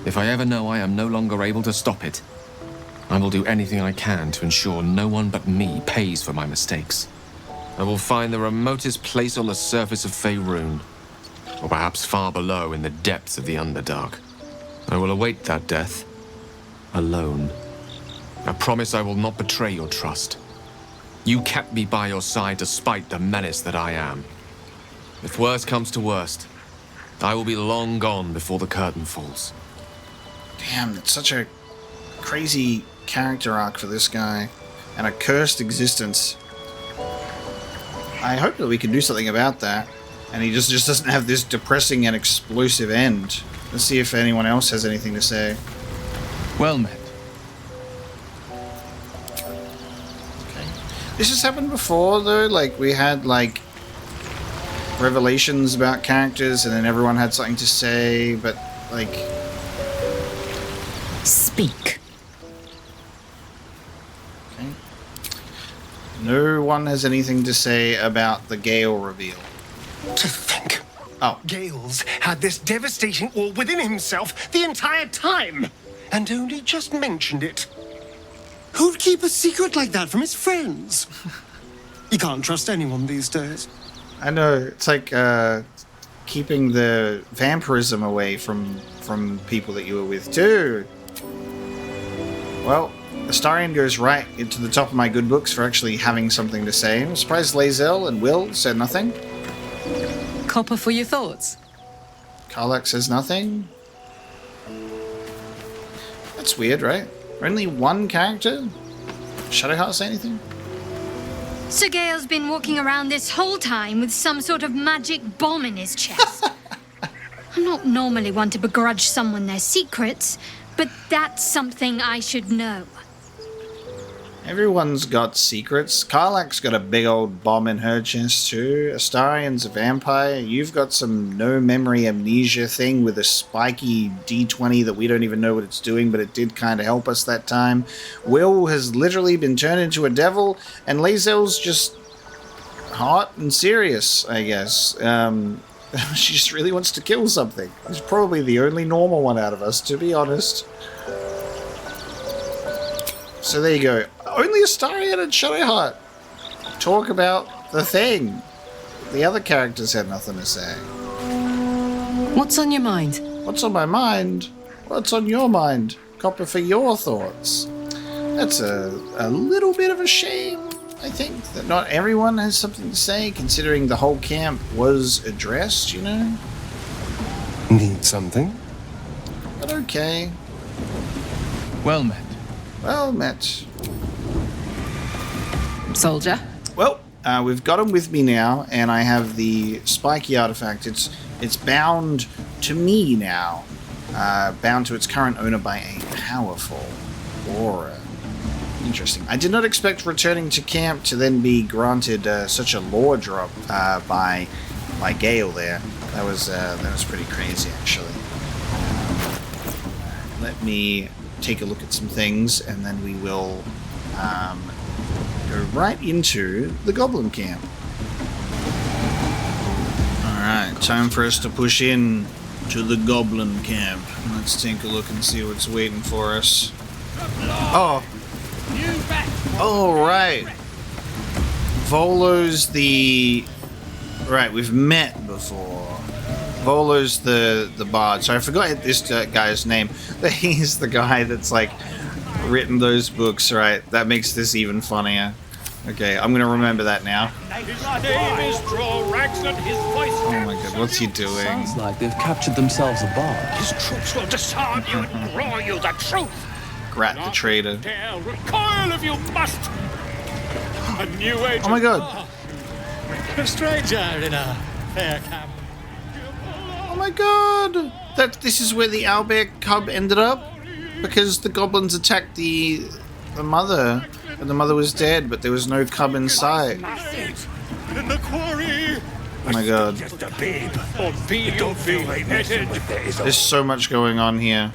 if I ever know I am no longer able to stop it, I will do anything I can to ensure no one but me pays for my mistakes. I will find the remotest place on the surface of Faerun, or perhaps far below in the depths of the Underdark. I will await that death, alone. I promise I will not betray your trust. You kept me by your side despite the menace that I am. If worst comes to worst, I will be long gone before the curtain falls. Damn, it's such a crazy character arc for this guy, and a cursed existence. I hope that we can do something about that, and he just doesn't have this depressing and explosive end. Let's see if anyone else has anything to say. Well met. This has happened before, though. We had, revelations about characters, and then everyone had something to say, but, Speak. Okay. No one has anything to say about the Gale reveal. To think. Oh. Gale's had this devastating all within himself the entire time, and only just mentioned it. Who'd keep a secret like that from his friends? You can't trust anyone these days. I know, it's like keeping the vampirism away from people that you were with too. Well, Astarion goes right into the top of my good books for actually having something to say. I'm surprised Lae'zel and Will said nothing. Copper for your thoughts. Karlach says nothing. That's weird, right? Only one character? Shadowheart say anything? So Gale's been walking around this whole time with some sort of magic bomb in his chest. I'm not normally one to begrudge someone their secrets, but that's something I should know. Everyone's got secrets. Karlach's got a big old bomb in her chest too. Astarion's a vampire. You've got some no-memory amnesia thing with a spiky D20 that we don't even know what it's doing, but it did kind of help us that time. Will has literally been turned into a devil, and Lae'zel's just hot and serious, I guess. She just really wants to kill something. She's probably the only normal one out of us, to be honest. So there you go. Only Astarion and Shadowheart talk about the thing. The other characters had nothing to say. What's on your mind? What's on my mind? What's on your mind? Copper for your thoughts. That's a little bit of a shame, I think, that not everyone has something to say, considering the whole camp was addressed, you know? Need something? But okay. Well met. Well met. Soldier? Well, we've got him with me now, and I have the spiky artifact. It's bound to me now. Bound to its current owner by a powerful aura. Interesting. I did not expect returning to camp to then be granted such a lore drop by Gale there. That was pretty crazy, actually. Let me take a look at some things, and then we will go right into the Goblin camp. Alright, time for us to push in to the Goblin camp. Let's take a look and see what's waiting for us. Oh! Oh, right. Volo's the... Right, we've met before. Volo's the bard. So I forgot this guy's name. But he's the guy that's, like, written those books, right? That makes this even funnier. Okay, I'm gonna remember that now. His name is Oh my god, what's he doing? Sounds like they've captured themselves a bard. His troops will disarm you and draw you the truth. Grat the traitor. Dare recoil if you must. A new age. Oh my god. A stranger in a fair camp. Oh my god! This is where the owlbear cub ended up? Because the goblins attacked the mother, and the mother was dead, but there was no cub in sight. In the quarry. Oh my god. Just a babe. Or be you be netted. There's so much going on here.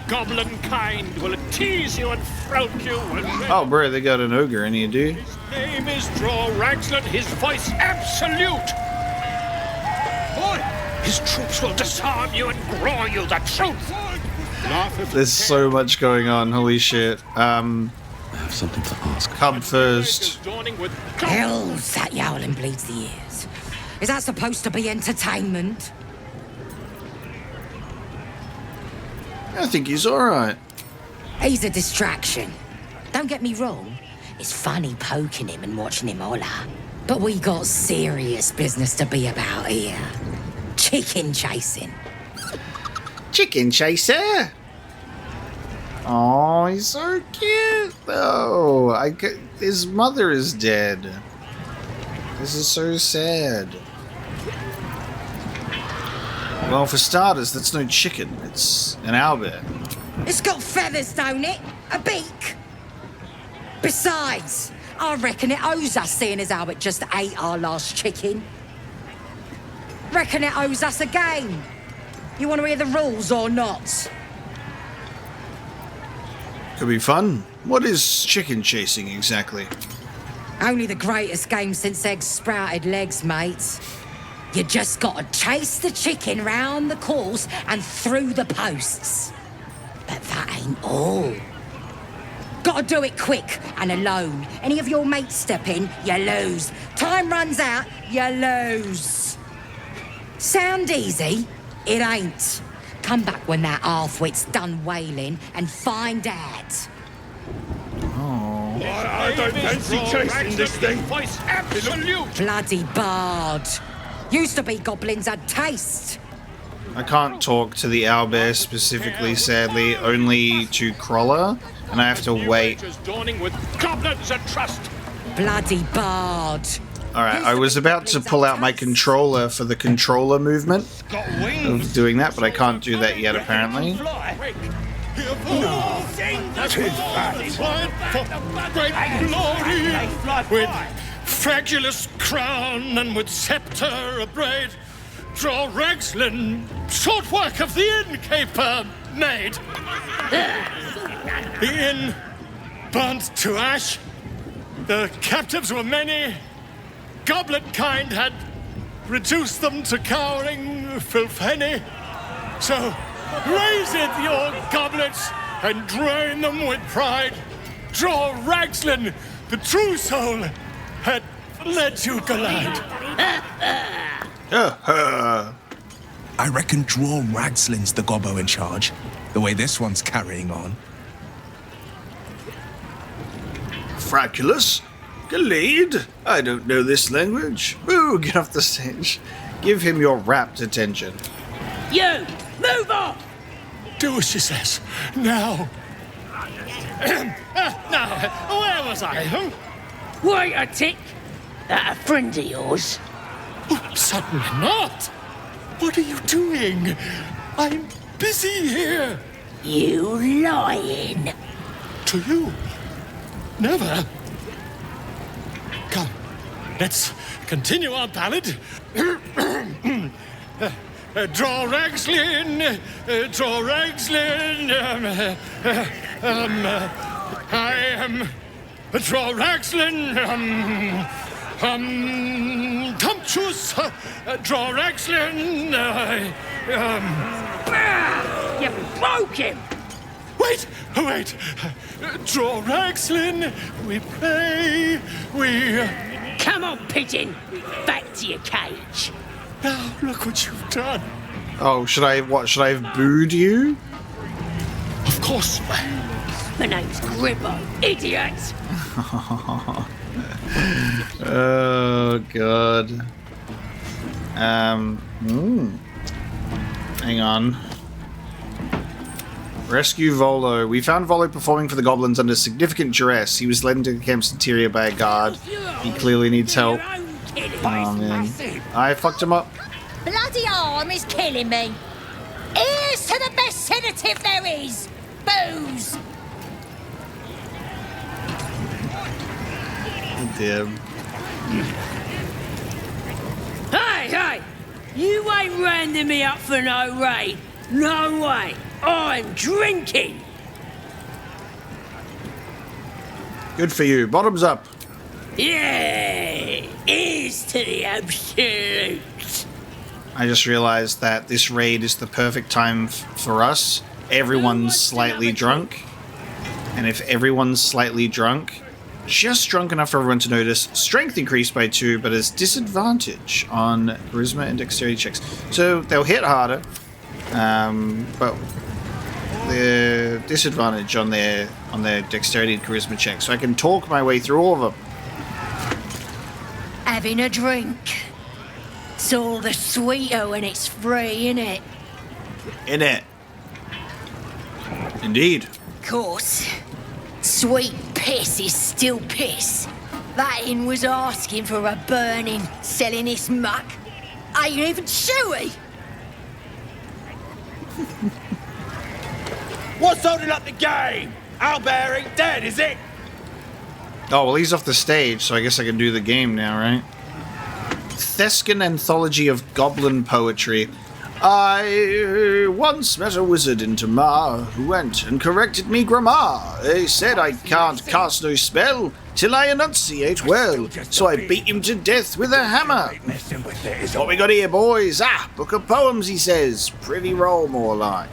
Goblin kind will tease you and throat you and... Oh bro, they got an ogre in here, dude. His name is Draw Ragslet, his voice absolute. His troops will disarm you and grow you the truth. There's so much going on, holy shit. I have something to ask. Cub first. Hell's that yowling bleeds the ears. Is that supposed to be entertainment? I think he's alright. He's a distraction. Don't get me wrong. It's funny poking him and watching him holler. But we got serious business to be about here. Chicken chasing. Chicken chaser? Oh, he's so cute, though. His mother is dead. This is so sad. Well, for starters, that's no chicken. It's an owlbear. It's got feathers, don't it? A beak. Besides, I reckon it owes us seeing as how it just ate our last chicken. Reckon it owes us a game. You want to hear the rules or not? Could be fun. What is chicken chasing exactly? Only the greatest game since eggs sprouted legs, mate. You just gotta chase the chicken round the course and through the posts. But that ain't all. Gotta do it quick and alone. Any of your mates step in, you lose. Time runs out, you lose. Sound easy? It ain't. Come back when that half-wit's done wailing and find out. Oh. I don't fancy chasing this thing. Voice absolute. Bloody bard. Used to be goblins had taste. I can't talk to the owlbear specifically, sadly, only to Crawler, and I have to wait. Dawning with goblins and trust. Bloody bard. Alright, I was about to pull out my controller for the controller movement of doing that, but I can't do that yet, apparently. Too fat. Great glory. With fragulous crown and with scepter abraid, draw Ragslin, short work of the innkeeper made. The inn burnt to ash. The captives were many. Goblin kind had reduced them to cowering filfhenny. So raise it, your goblets, and drain them with pride. Draw Ragslin, the true soul, had let you glide. I reckon Draw Ragslin's the gobbo in charge, the way this one's carrying on. Fraculus? Khalid? I don't know this language. Boo, get off the stage. Give him your rapt attention. You! Move on! Do as she says. Now. Now, where was I? Wait a tick. That a friend of yours? Oh, certainly not. What are you doing? I'm busy here. You lying. To you? Never. Come, let's continue our ballad. Draw Ragslin, draw Ragslin. I am draw Ragslin. Tumptuous, draw Ragslin. You broke him. Wait. Draw Ragslin. We pray. We. Come on, pigeon. Back to your cage. Now look what you've done. Oh, should I have booed you? Of course. My name's Gribbo, idiot. Oh god. Hang on. Rescue Volo. We found Volo performing for the goblins under significant duress. He was led into the camp's interior by a guard. He clearly needs help. Oh man. I fucked him up. Bloody arm is killing me. Here's to the best sedative there is. Booze. Damn. Hey! You ain't rounding me up for no raid. No way. I'm drinking. Good for you. Bottoms up. Yeah. Here's to the absolute. I just realized that this raid is the perfect time for us. Everyone's slightly drunk. And if everyone's slightly drunk, just drunk enough for everyone to notice, strength increased by 2, but as disadvantage on charisma and dexterity checks. So they'll hit harder, but the disadvantage on their dexterity and charisma checks. So I can talk my way through all of them. Having a drink. It's all the sweeter when it's free, innit? Innit? Indeed. Of course. Sweet piss is still piss. That inn was asking for a burning, selling this muck. Ain't even chewy. What's holding up the game? Owlbear ain't dead, is it? Oh, well, he's off the stage, so I guess I can do the game now, right? Thescan Anthology of Goblin Poetry. I once met a wizard in Tamar who went and corrected me grammar. He said I can't cast no spell till I enunciate well, so I beat him to death with a hammer. What we got here, boys? Book of poems, he says. Pretty roll, more like.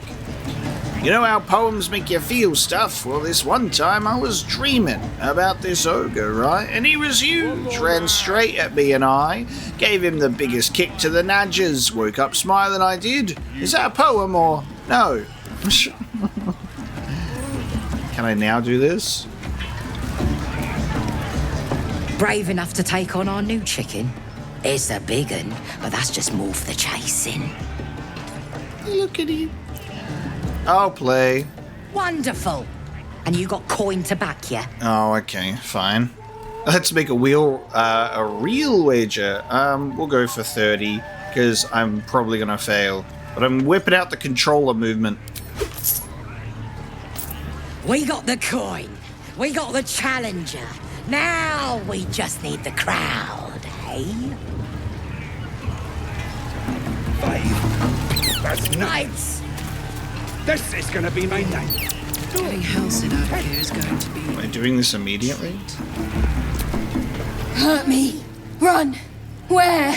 You know how poems make you feel stuff? Well, this one time I was dreaming about this ogre, right? And he was huge, ran straight at me and I gave him the biggest kick to the nadgers. Woke up smiling I did. Is that a poem or no? Can I now do this? Brave enough to take on our new chicken. It's a big un, but that's just more for the chasing. Look at him. I'll play. Wonderful. And you got coin to back you. Oh, okay, fine. Let's make a real wager. We'll go for 30, because I'm probably gonna fail. But I'm whipping out the controller movement. We got the coin. We got the challenger. Now we just need the crowd, eh? 5. That's nice. This is gonna be my night. Getting Halcyon out of here is going to be... Am I doing this immediately? Hurt me. Run. Where?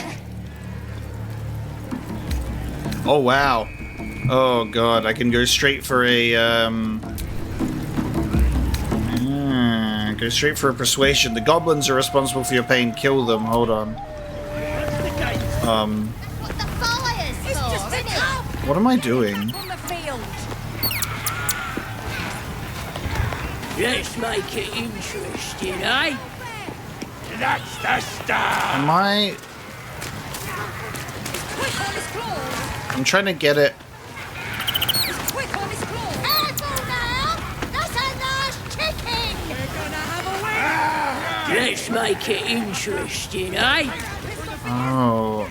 Oh, wow. Oh, God. I can go straight for a, go straight for a persuasion. The goblins are responsible for your pain. Kill them. Hold on. What am I doing? Let's make it interesting, eh? That's the stuff! Am I... I'm trying to get it. Let's make it interesting, eh? Oh.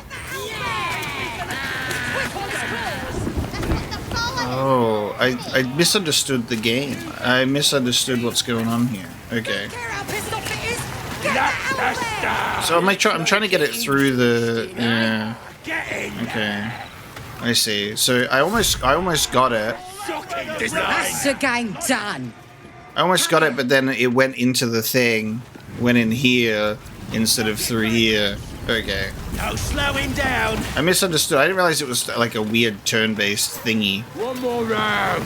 Oh, I misunderstood the game. I misunderstood what's going on here. Okay. So I'm trying to get it through the... Yeah. Okay. I see. So I almost got it. That's the game done. I almost got it, but then it went into the thing, went in here instead of through here. Okay. No slowing down. I misunderstood. I didn't realize it was like a weird turn-based thingy. One more round.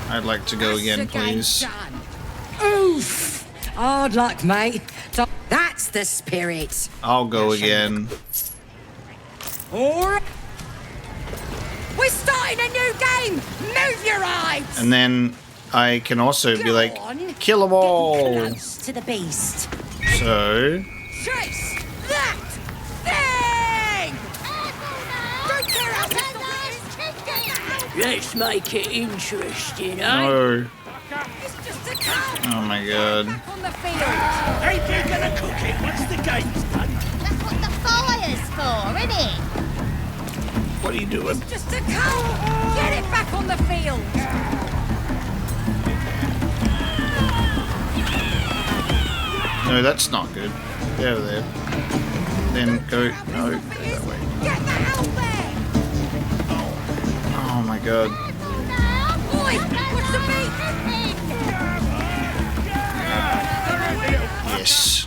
I'd like to go again, please. Oof! Hard luck, mate. That's the spirit. I'll go again. All right. We're starting a new game. Move your eyes. And then I can also be like, kill them all. Close to the beast. So... Chase that thing! Don't care how Let's make it interesting, eh? No. Oh my god. Ain't you gonna cook it once the game's done? That's what the fire's for, isn't it? What are you doing? Just a cow. Get it back on the field. No, that's not good. Get over there. Then go. No, go that way. Get the hell there. Oh my god. Boy, what's the beat? Yes.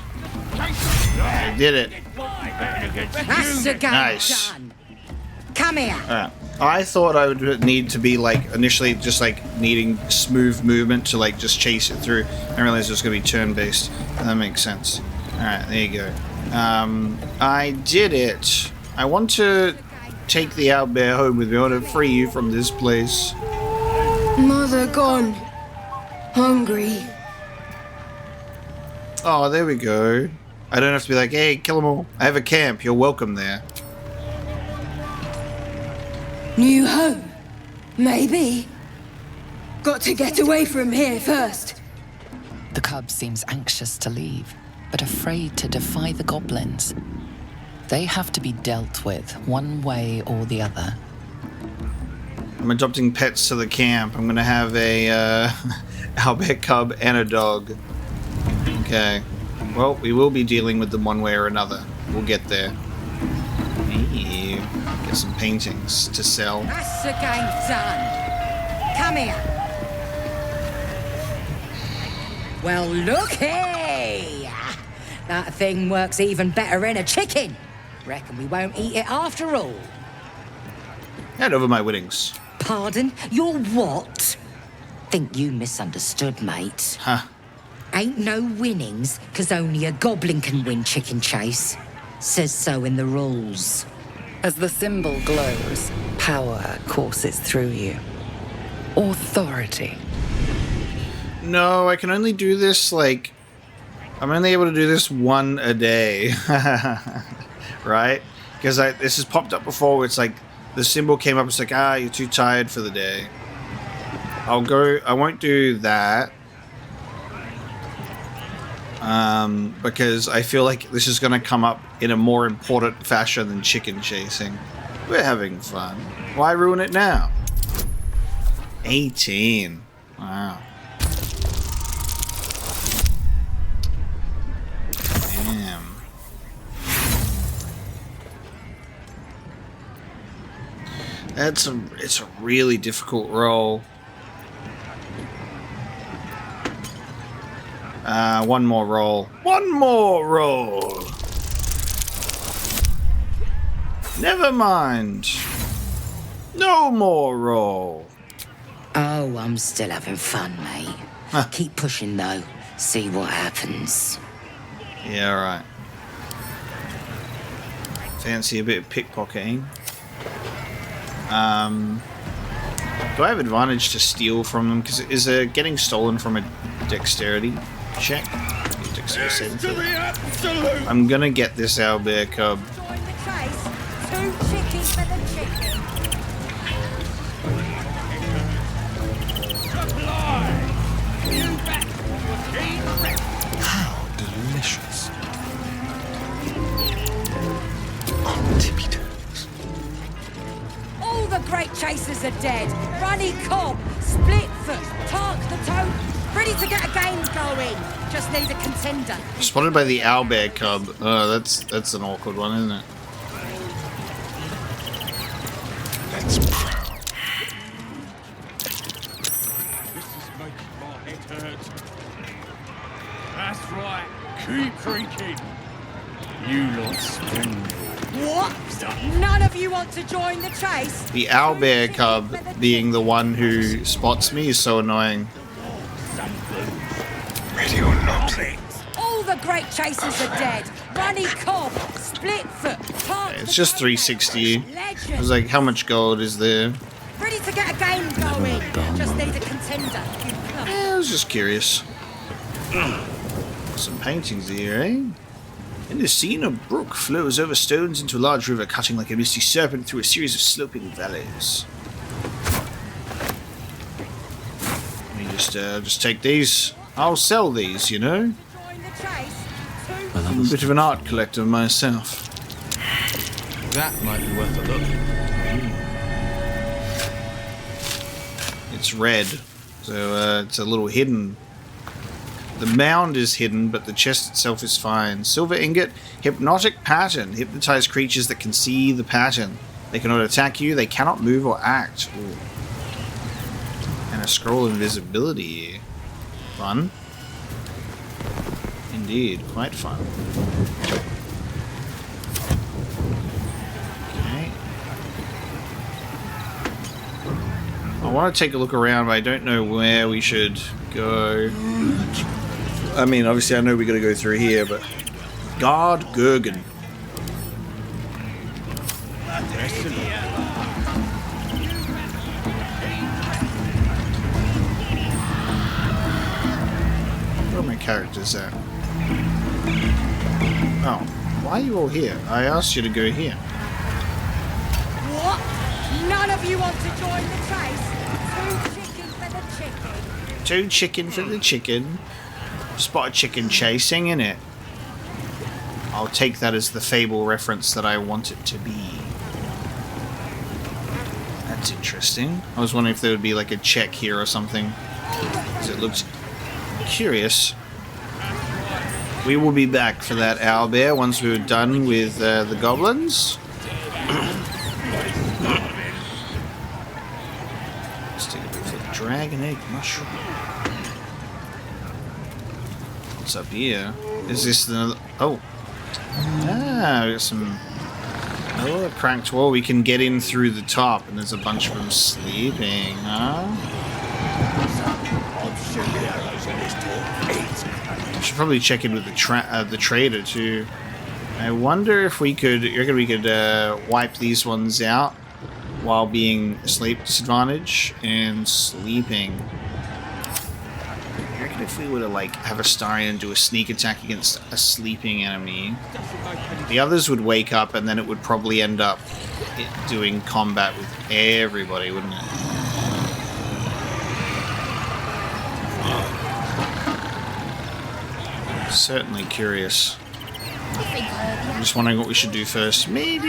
I did it. That's the game Nice. done. Come here. Alright. I thought I would need to be like initially just like needing smooth movement to like just chase it through. I realized it was gonna be turn based. That makes sense. Alright, there you go. I did it. I want to take the owlbear home with me. I want to free you from this place. Mother gone. Hungry. Oh, there we go. I don't have to be like, hey, kill them all. I have a camp. You're welcome there. New home. Maybe. Got to get away from here first. The cub seems anxious to leave, but afraid to defy the goblins. They have to be dealt with one way or the other. I'm adopting pets to the camp. I'm gonna have a owlbear cub and a dog. Okay. Well, we will be dealing with them one way or another. We'll get there. Ew. Get some paintings to sell. That's the game done. Come here. Well, looky! That thing works even better in a chicken. Reckon we won't eat it after all. Hand over my winnings. Pardon? You're what? Think you misunderstood, mate. Huh. Ain't no winnings, 'cause only a goblin can win chicken chase. Says so in the rules. As the symbol glows, power courses through you. Authority. No, I can only do this, like... I'm only able to do this one a day. Right? Because this has popped up before where it's like, the symbol came up, it's like, you're too tired for the day. I won't do that. Because I feel like this is going to come up in a more important fashion than chicken chasing. We're having fun. Why ruin it now? 18. Wow. Damn. It's a really difficult roll. One more roll. One more roll! Never mind. No more roll. Oh, I'm still having fun, mate. Huh. Keep pushing, though. See what happens. Yeah, right. Fancy a bit of pickpocketing. Do I have advantage to steal from them? Because is getting stolen from a Dexterity check. Dexterity saving throw. I'm gonna get this owlbear cub. How delicious. All the great chasers are dead. Runny Cobb, Splitfoot, Tark the Toad, ready to get a game going. Just need a contender. Spotted by the owlbear cub. Oh, that's an awkward one, isn't it? That's proud. This is making my head hurt. That's right. Keep creaking. You lot splendid. What? None of you want to join the chase? The owlbear cub being the one who spots me is so annoying. Ready or not? All the great chasers are dead. Runny Cobb, Splitfoot, Tark It's just 360. I was like, how much gold is there? ready to get a game going. Just need a contender. I was just curious. Some paintings here, eh? In this scene, a brook flows over stones into a large river, cutting like a misty serpent through a series of sloping valleys. Let me just take these. I'll sell these, you know? I'm a bit of an art collector myself. That might be worth a look. It's red, so it's a little hidden. The mound is hidden, but the chest itself is fine. Silver ingot, hypnotic pattern. Hypnotize creatures that can see the pattern. They cannot attack you, they cannot move or act. Ooh. And a scroll invisibility. Fun. Indeed, quite fun. Okay. I want to take a look around, but I don't know where we should go. I mean, obviously I know we gotta go through here, but... Guard Gurgen. Where are my characters at? Oh, why are you all here? I asked you to go here. What? None of you want to join the chase? Two chicken for the chicken. Two chicken for the chicken. Spot a chicken chasing, innit? I'll take that as the Fable reference that I want it to be. That's interesting. I was wondering if there would be like a check here or something, because it looks curious. We will be back for that owlbear once we're done with the goblins. Let's take a look at the dragon egg mushroom. What's up here? Is this the... Oh. Ah, we got some... Oh, a cranked wall. We can get in through the top, and there's a bunch of them sleeping, huh? I should probably check in with the trader, too. I wonder if we could... You reckon we could wipe these ones out while being asleep disadvantage and sleeping? If we were to like have Astarion do a sneak attack against a sleeping enemy, the others would wake up and then it would probably end up doing combat with everybody, wouldn't it? Certainly curious. I'm just wondering what we should do first. Maybe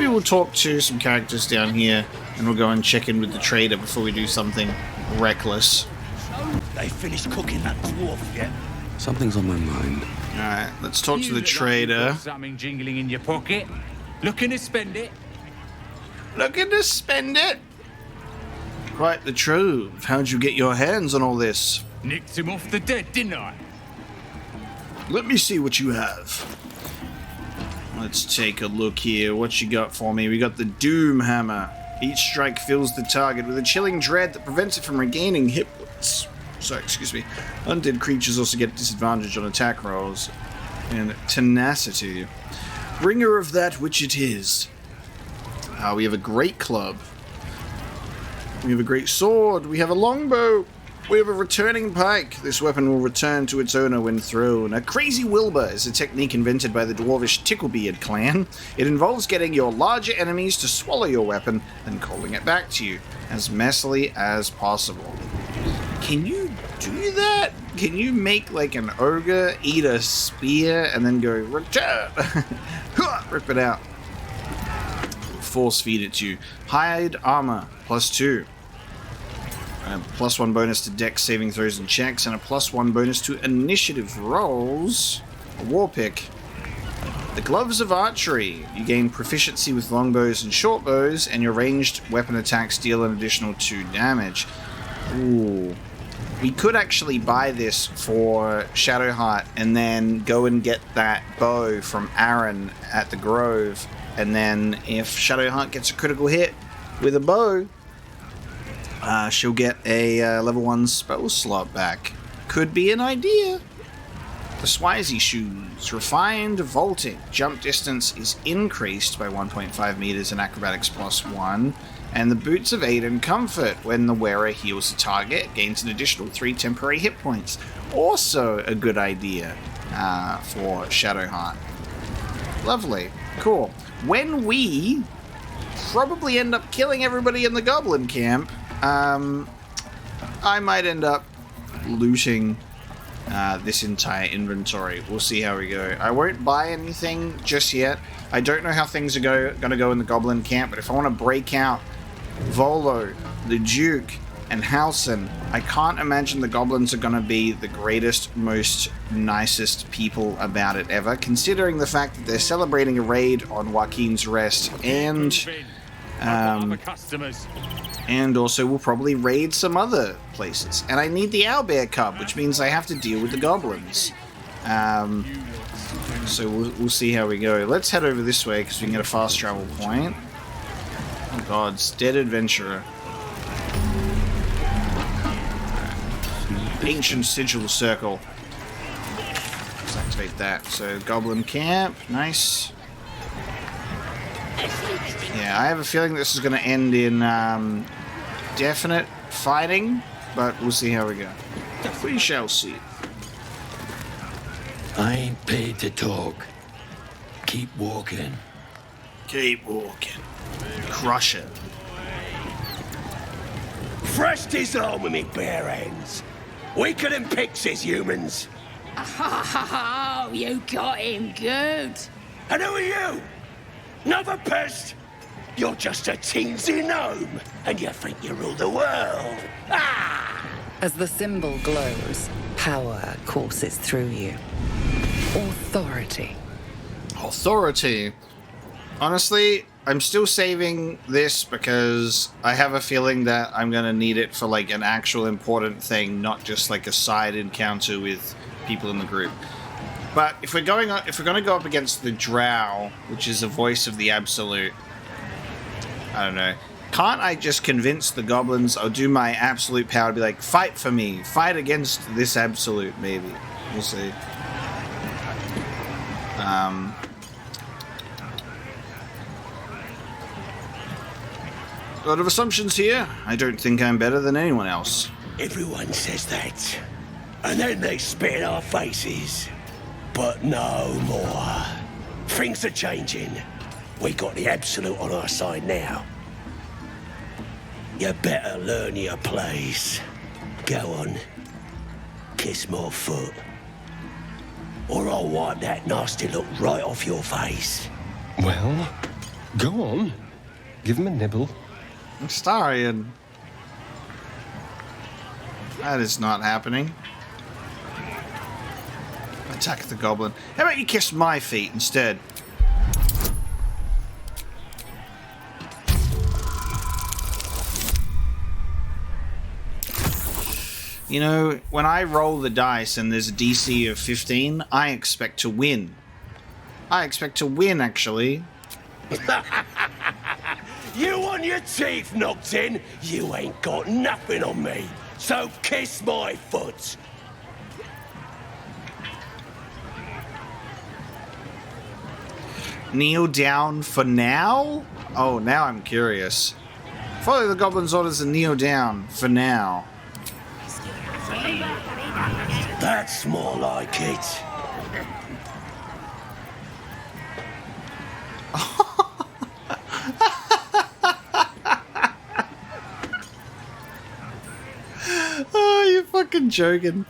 we'll talk to some characters down here and we'll go and check in with the trader before we do something reckless. They finished cooking that dwarf yet? Something's on my mind. Alright, let's talk to the trader. Something jingling in your pocket. Looking to spend it? Looking to spend it? Quite the trove. How'd you get your hands on all this? Nicked him off the dead, didn't I? Let me see what you have. Let's take a look here. What you got for me? We got the Doom Hammer. Each strike fills the target with a chilling dread that prevents it from regaining hit points. Sorry, excuse me. Undead creatures also get disadvantage on attack rolls. And tenacity. Bringer of that which it is. We have a great club. We have a great sword. We have a longbow. We have a returning pike. This weapon will return to its owner when thrown. A crazy wilbur is a technique invented by the dwarvish Ticklebeard clan. It involves getting your larger enemies to swallow your weapon, then calling it back to you, as messily as possible. Can you do that? Can you make like an ogre eat a spear and then go, return? Rip it out. Force feed it to you. Hide armor, +2. A +1 bonus to dex saving throws and checks, and a +1 bonus to initiative rolls. A war pick. The gloves of archery. You gain proficiency with longbows and short bows, and your ranged weapon attacks deal an additional 2 damage. Ooh. We could actually buy this for Shadowheart and then go and get that bow from Aaron at the Grove, and then if Shadowheart gets a critical hit with a bow, she'll get a level 1 spell slot back. Could be an idea. The Swazi shoes. Refined vaulting. Jump distance is increased by 1.5 meters and acrobatics +1. And the boots of aid and comfort. When the wearer heals the target, gains an additional 3 temporary hit points. Also a good idea for Shadowheart. Lovely. Cool. When we probably end up killing everybody in the Goblin camp, I might end up looting this entire inventory. We'll see how we go. I won't buy anything just yet. I don't know how things are going to go in the Goblin camp, but if I want to break out Volo, the Duke, and Halson, I can't imagine the Goblins are going to be the greatest, most nicest people about it ever, considering the fact that they're celebrating a raid on Joaquin's Rest, and also we'll probably raid some other places. And I need the Owlbear Cub, which means I have to deal with the Goblins. So we'll see how we go. Let's head over this way, because we can get a fast travel point. Oh god, it's Dead Adventurer. Ancient Sigil Circle. Let's activate that. So, Goblin Camp. Nice. Yeah, I have a feeling this is going to end in definite fighting, but we'll see how we go. We shall see. I ain't paid to talk. Keep walking. Keep walking. Crush it. Fresh disarm with me bare hands. Weaker than pixies, humans. Oh, you got him good. And who are you? Another pest? You're just a teensy gnome, and you think you rule the world. As the symbol glows, power courses through you. Authority. Authority. Honestly, I'm still saving this because I have a feeling that I'm going to need it for like an actual important thing, not just like a side encounter with people in the group. But if we're going to go up against the Drow, which is the voice of the Absolute, I don't know. Can't I just convince the Goblins? I'll do my absolute power to be like, fight for me, fight against this Absolute. Maybe we'll see. A lot of assumptions here. I don't think I'm better than anyone else. Everyone says that. And then they spit in our faces. But no more. Things are changing. We got the Absolute on our side now. You better learn your place. Go on. Kiss my foot. Or I'll wipe that nasty look right off your face. Well, go on. Give him a nibble. Starion. That is not happening. Attack the Goblin. How about you kiss my feet instead? You know, when I roll the dice and there's a DC of 15, I expect to win. I expect to win, actually. You want your teeth knocked in? You ain't got nothing on me. So kiss my foot. Kneel down for now? Oh, now I'm curious. Follow the Goblin's orders and kneel down for now. That's more like it. Oh, you're fucking joking.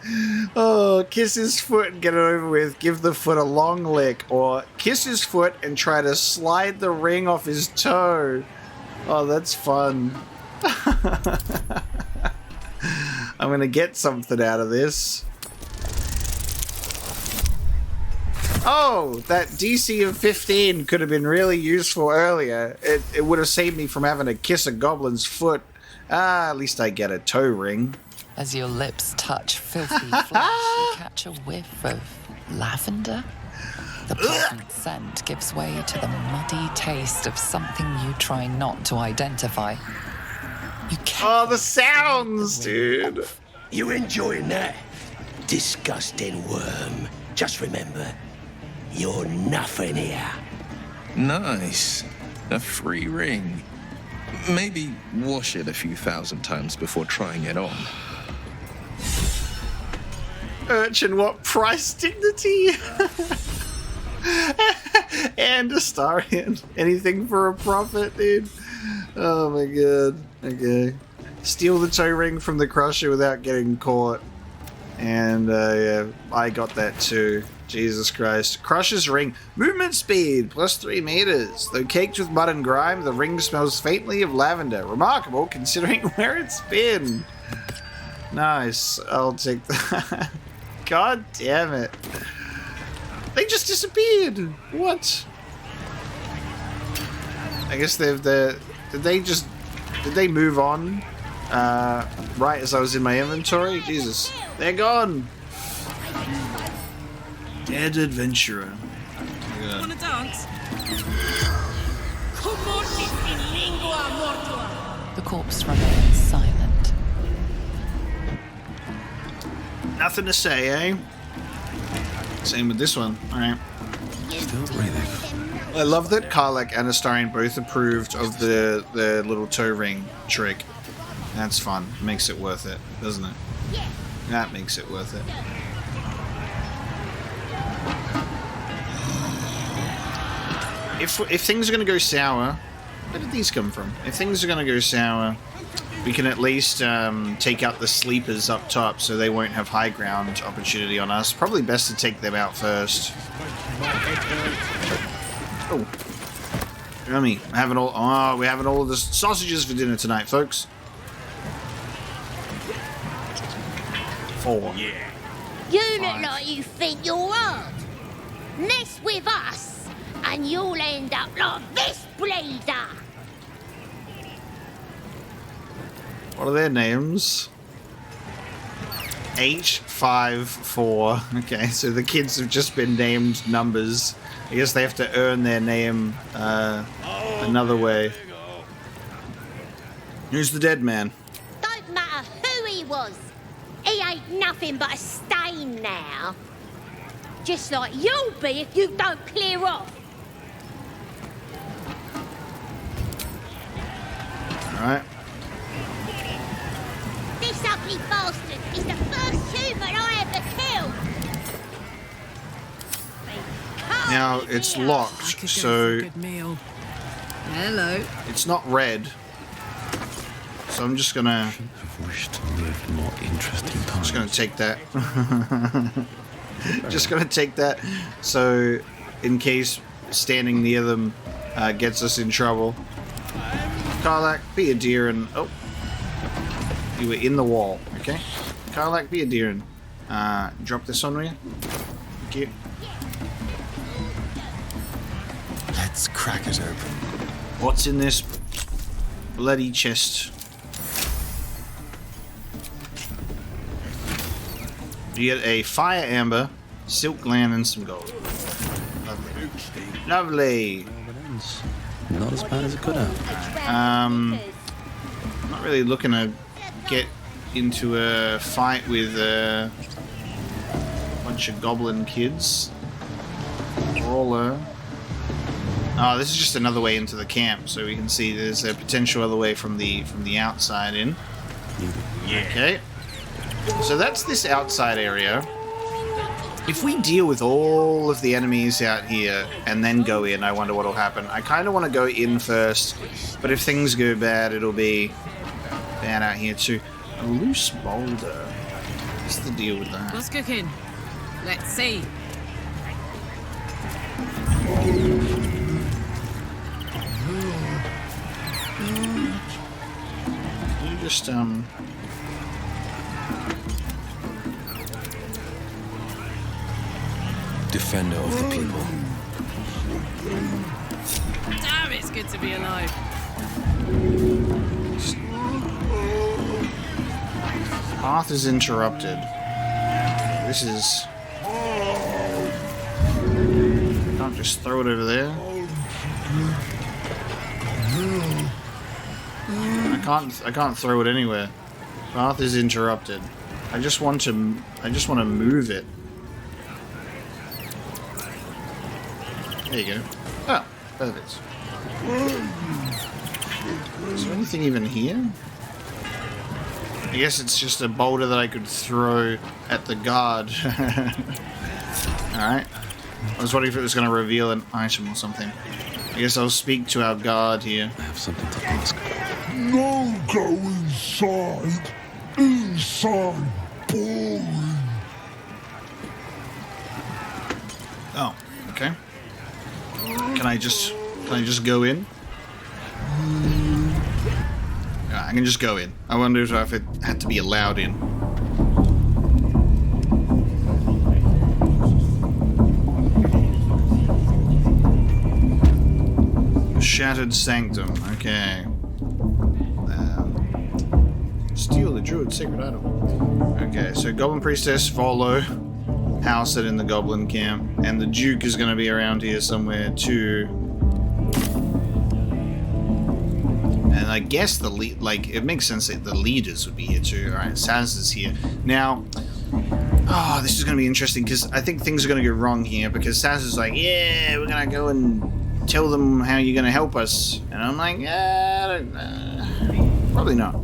Oh, kiss his foot and get it over with. Give the foot a long lick. Or kiss his foot and try to slide the ring off his toe. Oh, that's fun. I'm gonna get something out of this. Oh, that DC of 15 could have been really useful earlier. It would have saved me from having to kiss a goblin's foot. Ah, at least I get a toe ring. As your lips touch filthy flesh, you catch a whiff of lavender. The pleasant scent gives way to the muddy taste of something you try not to identify. Oh, the sounds, dude. You enjoying that? Disgusting worm. Just remember, you're nothing here. Nice. A free ring. Maybe wash it a few thousand times before trying it on. Urchin, what price dignity? And Astarion. Anything for a profit, dude. Oh my god. Okay. Steal the toe ring from the Crusher without getting caught. And yeah, I got that too. Jesus Christ. Crusher's ring. Movement speed, plus 3 meters. Though caked with mud and grime, the ring smells faintly of lavender. Remarkable considering where it's been. Nice. I'll take that. God damn it. They just disappeared. What? I guess did they move on? Right as I was in my inventory? Jesus. They're gone. Dead adventurer. Yeah. Wanna dance? The corpse remains silent. Nothing to say, eh? Same with this one. Alright. Still breathing. I love that Karlach and Astarion both approved of the little toe ring trick. That's fun. Makes it worth it, doesn't it? That makes it worth it. If things are going to go sour, where did these come from? If things are going to go sour, we can at least take out the sleepers up top so they won't have high ground opportunity on us. Probably best to take them out first. Oh. Yummy. We're having all of the sausages for dinner tonight, folks. 4. You look like you think you're hard. Mess with us, and you'll end up like this bleeder. What are their names? H54. Okay, so the kids have just been named numbers. I guess they have to earn their name another way. Who's the dead man? Don't matter who he was. He ain't nothing but a stain now. Just like you'll be if you don't clear off. Alright. This ugly bastard is the first human I ever killed. Now it's locked, so Hello. it's not red. So I'm just gonna I've wished to live more interesting times. just gonna take that. Just gonna take that. So in case standing near them gets us in trouble. Karlach, be a dear and you were in the wall, okay? Karlach, be a dear and drop this on me. Thank you. Let's crack it open. What's in this bloody chest? You get a fire amber, silk gland, and some gold. Lovely. Lovely. Not as bad as it could have. Not really looking to get into a fight with a bunch of goblin kids. Brawler. Oh, this is just another way into the camp, so we can see there's a potential other way from the outside in. Yeah. Okay. So that's this outside area. If we deal with all of the enemies out here and then go in, I wonder what'll happen. I kind of want to go in first, but if things go bad, it'll be bad out here too. A loose boulder. What's the deal with that? What's cooking? Let's see. You just Defender of the people. Damn, it's good to be alive. Path is interrupted. This is... Can't just throw it over there. I can't throw it anywhere. Path is interrupted. I just want to move it. There you go. Oh, perfect. Is there anything even here? I guess it's just a boulder that I could throw at the guard. Alright. I was wondering if it was going to reveal an item or something. I guess I'll speak to our guard here. I have something to ask. No, go inside. Inside. Boring. Oh, okay. Can I just go in? Yeah, I can just go in. I wonder if it had to be allowed in. Shattered Sanctum. Okay. Steal the Druid sacred item. Okay, so Goblin Priestess, Volo, house it in the Goblin camp, and the Duke is going to be around here somewhere too. And I guess the it makes sense that the leaders would be here too. All right, Saz is here now. Oh, this is going to be interesting because I think things are going to go wrong here because Saz is like, yeah, we're going to go and tell them how you're going to help us, and I'm like, I don't know. Probably not.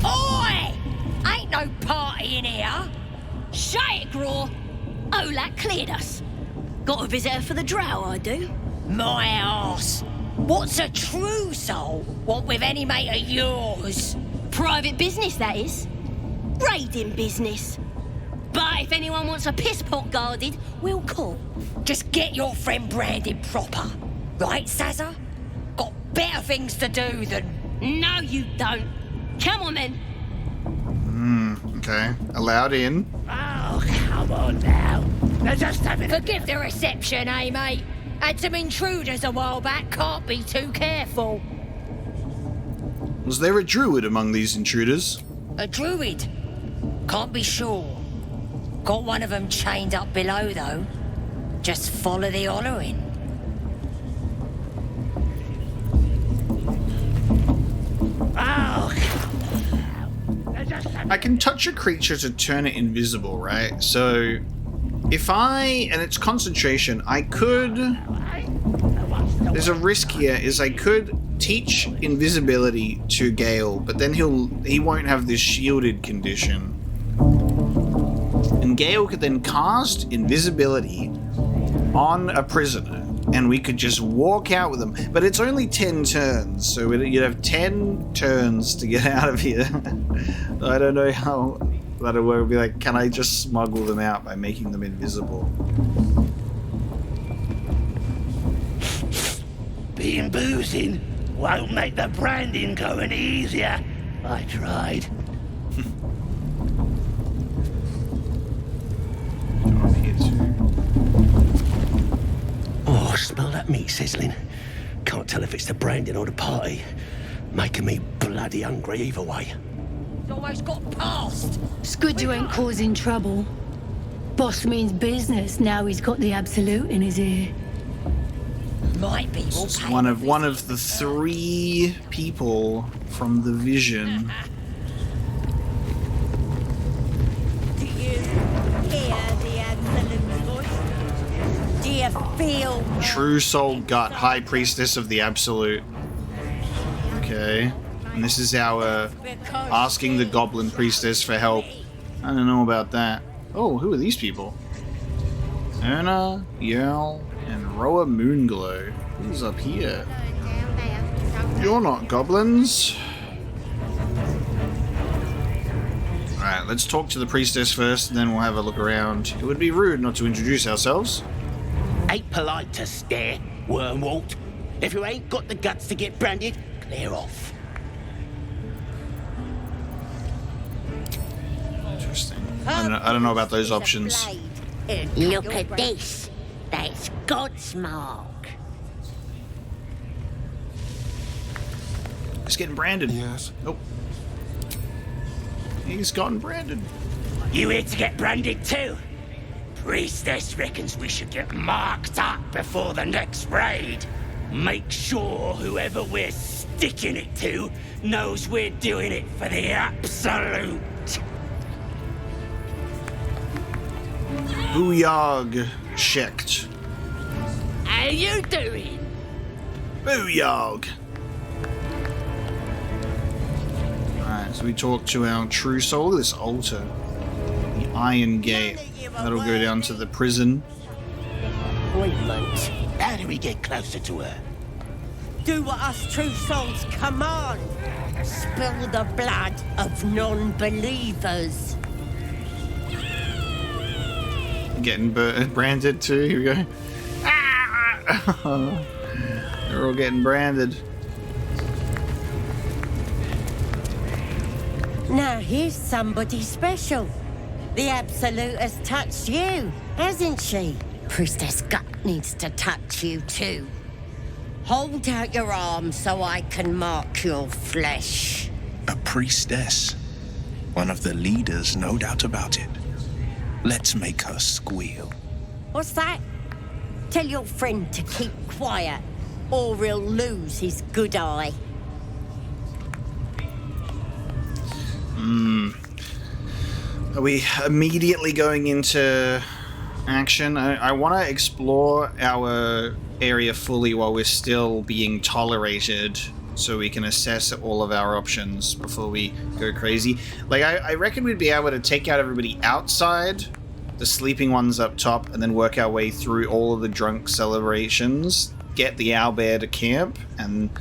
Oi! Ain't no party in here. Shut it, Graw. Olak cleared us. Got a visitor for the drow, I do. My arse. What's a true soul want with any mate of yours? Private business, that is. Raiding business. But if anyone wants a piss pot guarded, we'll call. Just get your friend branded proper. Right, Sazza? Got better things to do than... No, you don't. Come on, then. Okay. Allowed in. Oh, come on now. They're just having... Forgive the reception, eh, mate? Had some intruders a while back. Can't be too careful. Was there a druid among these intruders? A druid? Can't be sure. Got one of them chained up below, though. Just follow the hollering. Oh, I can touch a creature to turn it invisible, right? So, if and it's concentration, I could... There's a risk here, is I could teach invisibility to Gale, but then he won't have this shielded condition. And Gale could then cast invisibility on a prisoner, and we could just walk out with them. But it's only 10 turns, so you'd have 10 turns to get out of here. I don't know how that'll work. It'll be like, can I just smuggle them out by making them invisible? Being boozing won't make the branding go any easier. I tried. Oh, smell that meat sizzling. Can't tell if it's the branding or the party. Making me bloody hungry either way. It's almost got past. It's good you ain't causing trouble. Boss means business now he's got the absolute in his ear. Might be. It's one of the 3 people from the vision. Do you hear the absolute's voice? Do you feel... True Soul Gut, High Priestess of the Absolute. Okay. And this is our asking the Goblin Priestess for help. I don't know about that. Oh, who are these people? Erna, Gale, and Roa Moonglow. Who's up here? You're not goblins. Alright, let's talk to the priestess first, and then we'll have a look around. It would be rude not to introduce ourselves. Ain't polite to stare, Wormwalt. If you ain't got the guts to get branded, clear off. Interesting. I don't know about those options. Look at this. That's God's mark. He's getting branded. Yes. Oh. He's gotten branded. You here to get branded too? Priestess reckons we should get marked up before the next raid. Make sure whoever we're sticking it to knows we're doing it for the absolute. Booyog checked. How you doing? Booyog. Alright, so we talk to our true soul, this altar. The Iron Gate. That'll go down to the prison. Appointment. How do we get closer to her? Do what us true souls command. Spill the blood of non-believers. Getting branded too. Here we go. Ah! They're all getting branded. Now here's somebody special. The Absolute has touched you, hasn't she? Priestess Gut needs to touch you too. Hold out your arm so I can mark your flesh. A priestess. One of the leaders, no doubt about it. Let's make her squeal. What's that? Tell your friend to keep quiet, or he'll lose his good eye. Are we immediately going into action? I want to explore our area fully while we're still being tolerated, so we can assess all of our options before we go crazy. Like, I reckon we'd be able to take out everybody outside, the sleeping ones up top, and then work our way through all of the drunk celebrations, get the owlbear to camp, and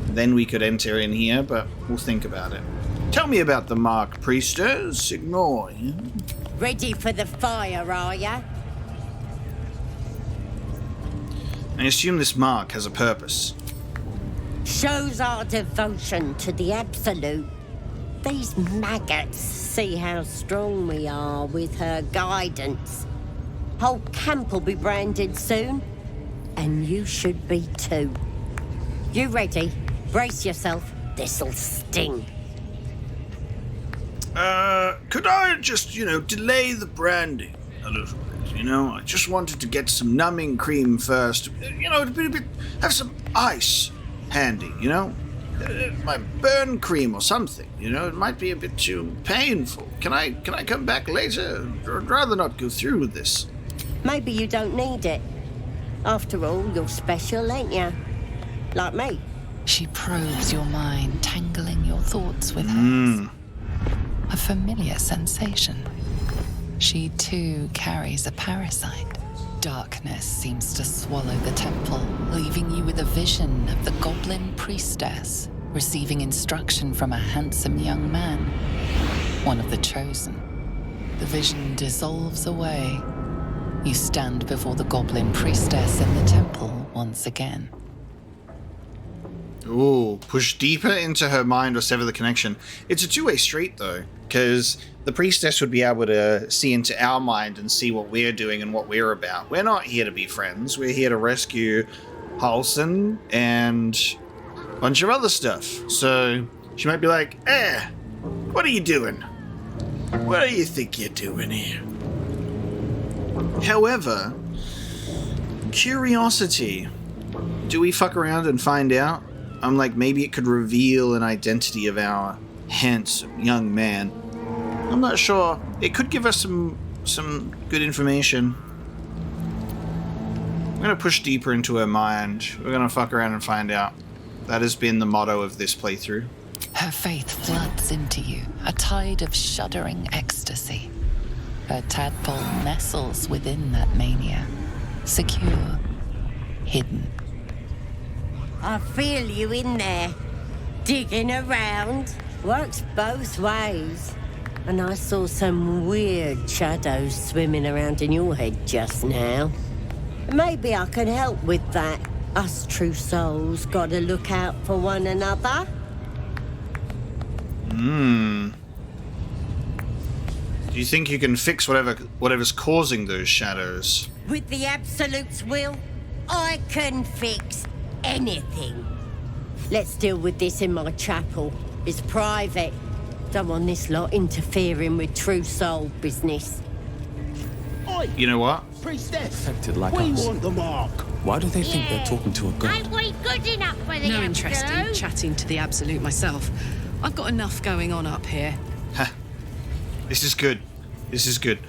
then we could enter in here, but we'll think about it. Tell me about the mark, priestess. Ignore you. Ready for the fire, are ya? I assume this mark has a purpose. Shows our devotion to the Absolute. These maggots see how strong we are with her guidance. Whole camp will be branded soon, and you should be too. You ready? Brace yourself. This'll sting. Could I just, delay the branding a little bit, I just wanted to get some numbing cream first. Have some ice handy, my burn cream or something, it might be a bit too painful. Can I come back later? I'd rather not go through with this. Maybe you don't need it. After all, you're special, ain't you? Like me. She probes your mind, tangling your thoughts with hers. A familiar sensation. She too carries a parasite. Darkness seems to swallow the temple, leaving you with a vision of the Goblin priestess receiving instruction from a handsome young man, one of the chosen. The vision dissolves away. You stand before the Goblin priestess in the temple once again. Ooh, push deeper into her mind or sever the connection. It's a two-way street, though, because the priestess would be able to see into our mind and see what we're doing and what we're about. We're not here to be friends. We're here to rescue Halson and a bunch of other stuff. So she might be like, what are you doing? What do you think you're doing here? However, curiosity. Do we fuck around and find out? I'm like, maybe it could reveal an identity of our handsome young man. I'm not sure. It could give us some good information. I'm gonna push deeper into her mind. We're gonna fuck around and find out. That has been the motto of this playthrough. Her faith floods into you, a tide of shuddering ecstasy. Her tadpole nestles within that mania, secure, hidden. I feel you in there, digging around. Works both ways. And I saw some weird shadows swimming around in your head just now. Maybe I can help with that. Us true souls gotta look out for one another. Do you think you can fix whatever's causing those shadows? With the Absolute's will, I can fix anything. Let's deal with this in my chapel. It's private. Don't want this lot interfering with true soul business. You know what? Priestess, Affected like we us. want the mark. Why do they think they're talking to a god? Ain't we good enough for the No interest in Absolute? chatting to the Absolute myself. I've got enough going on up here. This is good. This is good.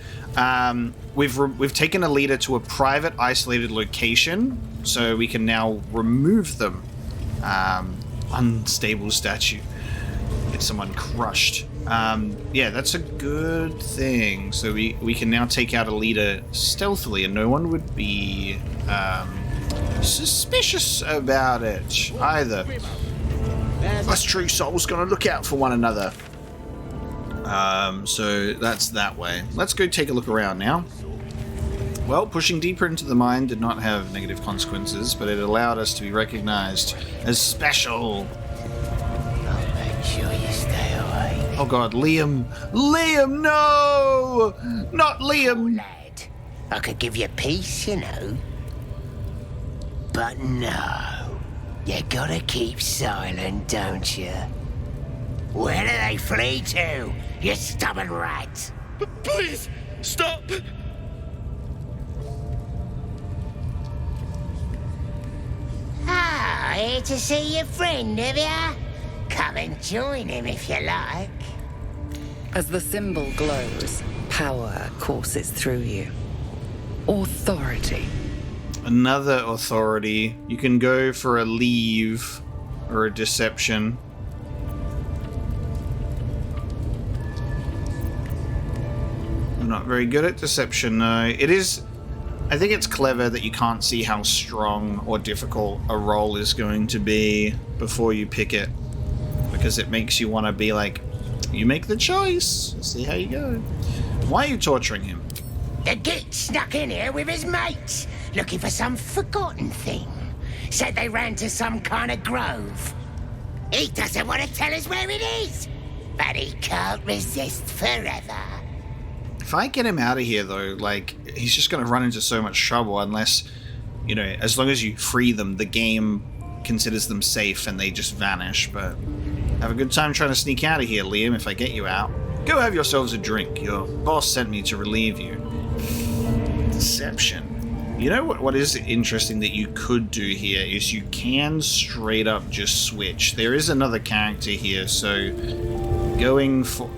We've taken a leader to a private, isolated location, so we can now remove them. Unstable statue. Get someone crushed. Yeah, that's a good thing. So we can now take out a leader stealthily, and no one would be suspicious about it either. Us true souls gonna look out for one another. So that's that way. Let's go take a look around now. Well, pushing deeper into the mine did not have negative consequences, but it allowed us to be recognized as special. I'll make sure you stay away. Oh god, Liam! Liam, no! Not Liam! Lad, I could give you peace, you know. But no. You gotta keep silent, don't you? Where do they flee to, you stubborn rat? Please, stop! Ah, here to see your friend, have ya? Come and join him if you like. As the symbol glows, power courses through you. Authority. Another authority. You can go for a leave or a deception. I'm not very good at deception, no. It is... I think it's clever that you can't see how strong or difficult a roll is going to be before you pick it. Because it makes you want to be like, you make the choice. See how you go. Why are you torturing him? The git snuck in here with his mates, looking for some forgotten thing. Said they ran to some kind of grove. He doesn't want to tell us where it is, but he can't resist forever. If I get him out of here, though, like, he's just going to run into so much trouble unless, you know, as long as you free them, the game considers them safe and they just vanish. But have a good time trying to sneak out of here, Liam, if I get you out. Go have yourselves a drink. Your boss sent me to relieve you. Deception. You know what is interesting that you could do here is you can straight up just switch. There is another character here, so going for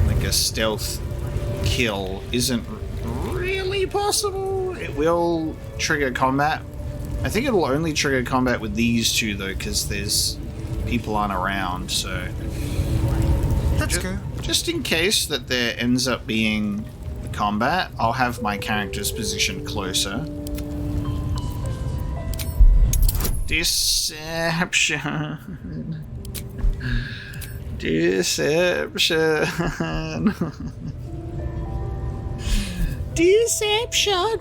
like a stealth kill isn't really possible. It will trigger combat. I think it'll only trigger combat with these two though, because there's people aren't around, so let's go. Just in case that there ends up being combat, I'll have my character's position closer. Deception. Deception. Deception.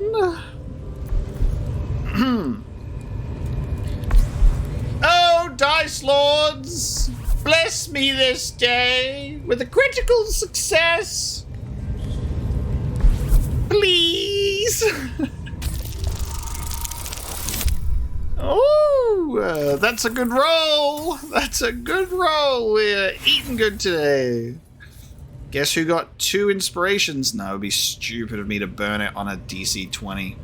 Oh, Dice Lords, bless me this day with a critical success. Please. Oh, that's a good roll. That's a good roll. We're eating good today. Guess who got 2 inspirations? No, it'd be stupid of me to burn it on a DC 20.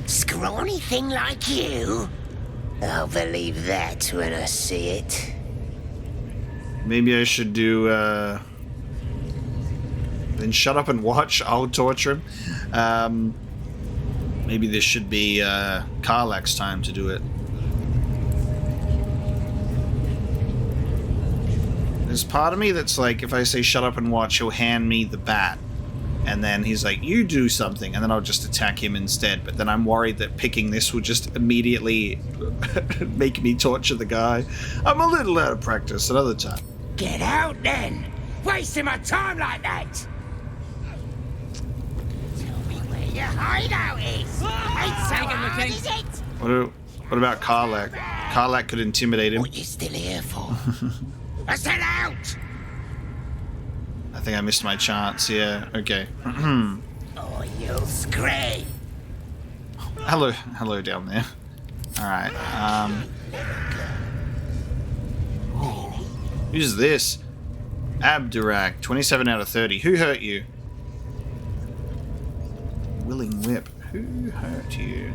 Scrawny thing like you? I'll believe that when I see it. Maybe I should do, then shut up and watch. I'll torture him. Maybe this should be Karlak's time to do it. There's part of me that's like, if I say shut up and watch, he'll hand me the bat. And then he's like, you do something, and then I'll just attack him instead. But then I'm worried that picking this will just immediately make me torture the guy. I'm a little out of practice. Another time. Get out then! Wasting my time like that! Tell me where your hideout is! Ain't so hard, is it? What about Karlak? Karlak could intimidate him. What you still here for? I said out! I think I missed my chance, yeah. Okay. Or you'll scream! Hello down there. Alright, who's this? Abdurak, 27 out of 30. Who hurt you? Willing Whip. Who hurt you?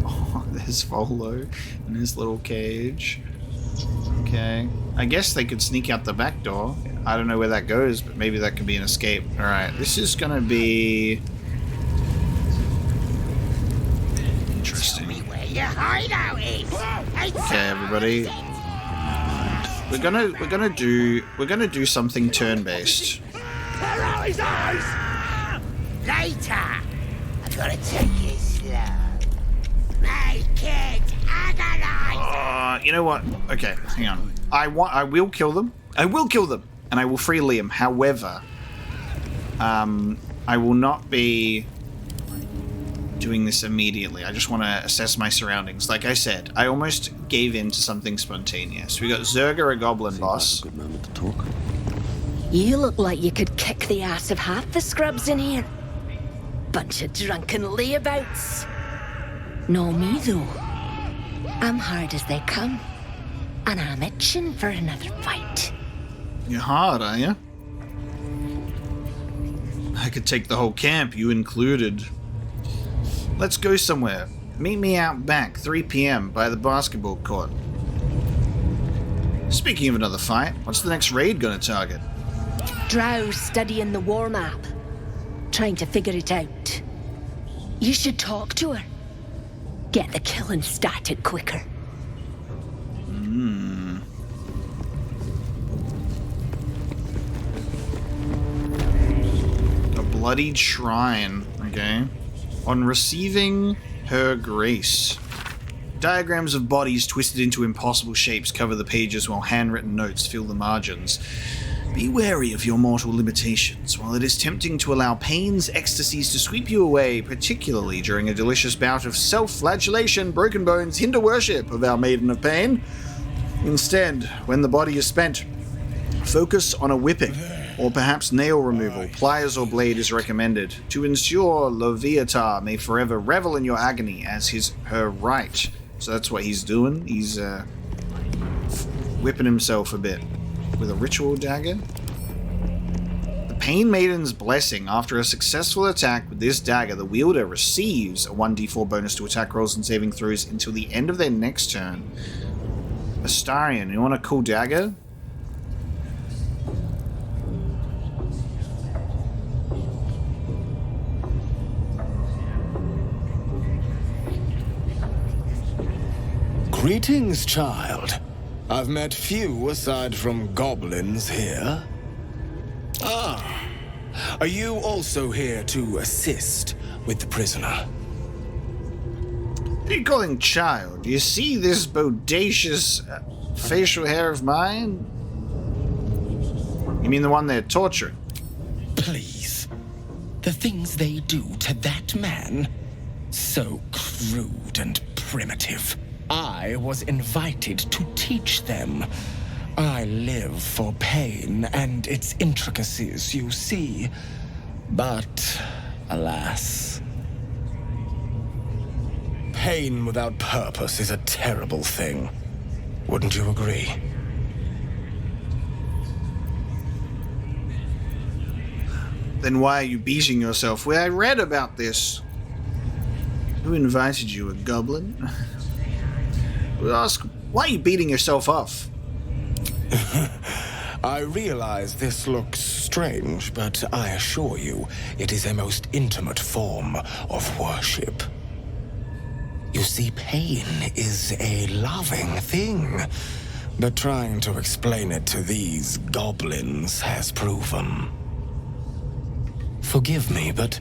Oh, there's Volo in his little cage. Okay. I guess they could sneak out the back door. I don't know where that goes, but maybe that could be an escape. Alright, this is gonna be... interesting. Tell me where your hideout is! Okay, everybody. We're gonna do something turn-based. Where are his eyes? Later! I gotta take it slow. Make it agonize! You know what? Okay, hang on. I will kill them. I will kill them, and I will free Liam. However, I will not be doing this immediately. I just want to assess my surroundings. Like I said, I almost gave in to something spontaneous. We got Zerga, a goblin boss. Like a good moment to talk. You look like you could kick the ass of half the scrubs in here. Bunch of drunken layabouts. No me, though. I'm hard as they come. And I'm itching for another fight. You're hard, are you? I could take the whole camp, you included. Let's go somewhere. Meet me out back, 3 p.m. by the basketball court. Speaking of another fight, what's the next raid gonna target? Drow's studying the war map. Trying to figure it out. You should talk to her. Get the killing started quicker. A bloodied shrine, okay. On receiving her grace. Diagrams of bodies twisted into impossible shapes cover the pages while handwritten notes fill the margins. Be wary of your mortal limitations. While it is tempting to allow pain's ecstasies to sweep you away, particularly during a delicious bout of self-flagellation, broken bones hinder worship of our Maiden of Pain. Instead, when the body is spent, focus on a whipping, or perhaps nail removal. Pliers or blade is recommended, to ensure Loviatar may forever revel in your agony as her right. So that's what he's doing. He's whipping himself a bit. With a ritual dagger? The Pain Maiden's blessing. After a successful attack with this dagger, the wielder receives a 1d4 bonus to attack rolls and saving throws until the end of their next turn. Astarion, you want a cool dagger? Greetings, child. I've met few aside from goblins here. Ah, are you also here to assist with the prisoner? What are you calling child? You see this bodacious facial hair of mine? You mean the one they're torturing? Please. The things they do to that man, so crude and primitive. I was invited to teach them. I live for pain and its intricacies, you see. But, alas, pain without purpose is a terrible thing. Wouldn't you agree? Then why are you beating yourself? Well, I read about this. Who invited you, a goblin? We'll ask, why are you beating yourself off? I realize this looks strange, but I assure you, it is a most intimate form of worship. You see, pain is a loving thing, But trying to explain it to these goblins has proven. Forgive me, but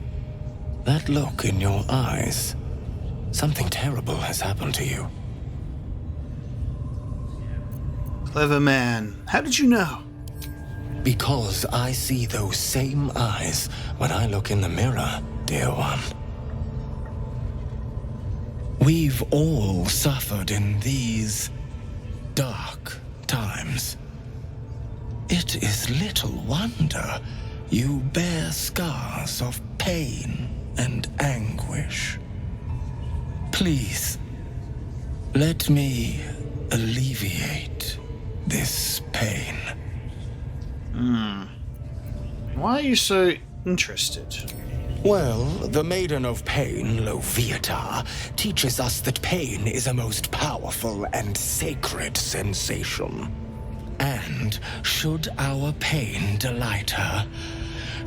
that look in your eyes, something terrible has happened to you. Clever man. How did you know? Because I see those same eyes when I look in the mirror, dear one. We've all suffered in these dark times. It is little wonder you bear scars of pain and anguish. Please, let me alleviate this pain. Why are you so interested? Well, the Maiden of Pain, Loviatar, teaches us that pain is a most powerful and sacred sensation. And should our pain delight her,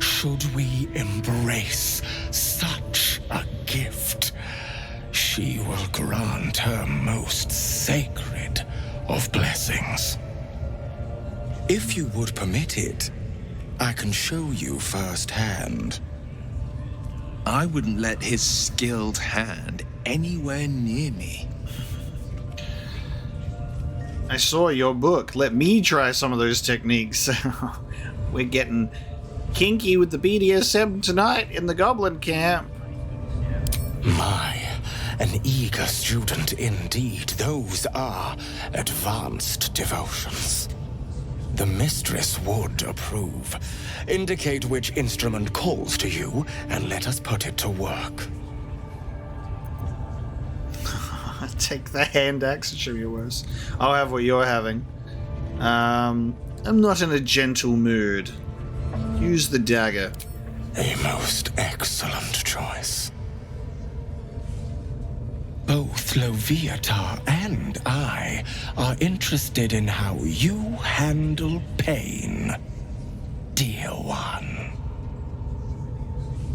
should we embrace such a gift, she will grant her most sacred of blessings. If you would permit it, I can show you firsthand. I wouldn't let his skilled hand anywhere near me. I saw your book. Let me try some of those techniques. We're getting kinky with the BDSM tonight in the Goblin camp. My, an eager student indeed. Those are advanced devotions. The mistress would approve. Indicate which instrument calls to you, and let us put it to work. Take the hand axe, it should be worse. I'll have what you're having. I'm not in a gentle mood. Use the dagger. A most excellent choice. Both Loviatar and I are interested in how you handle pain, dear one.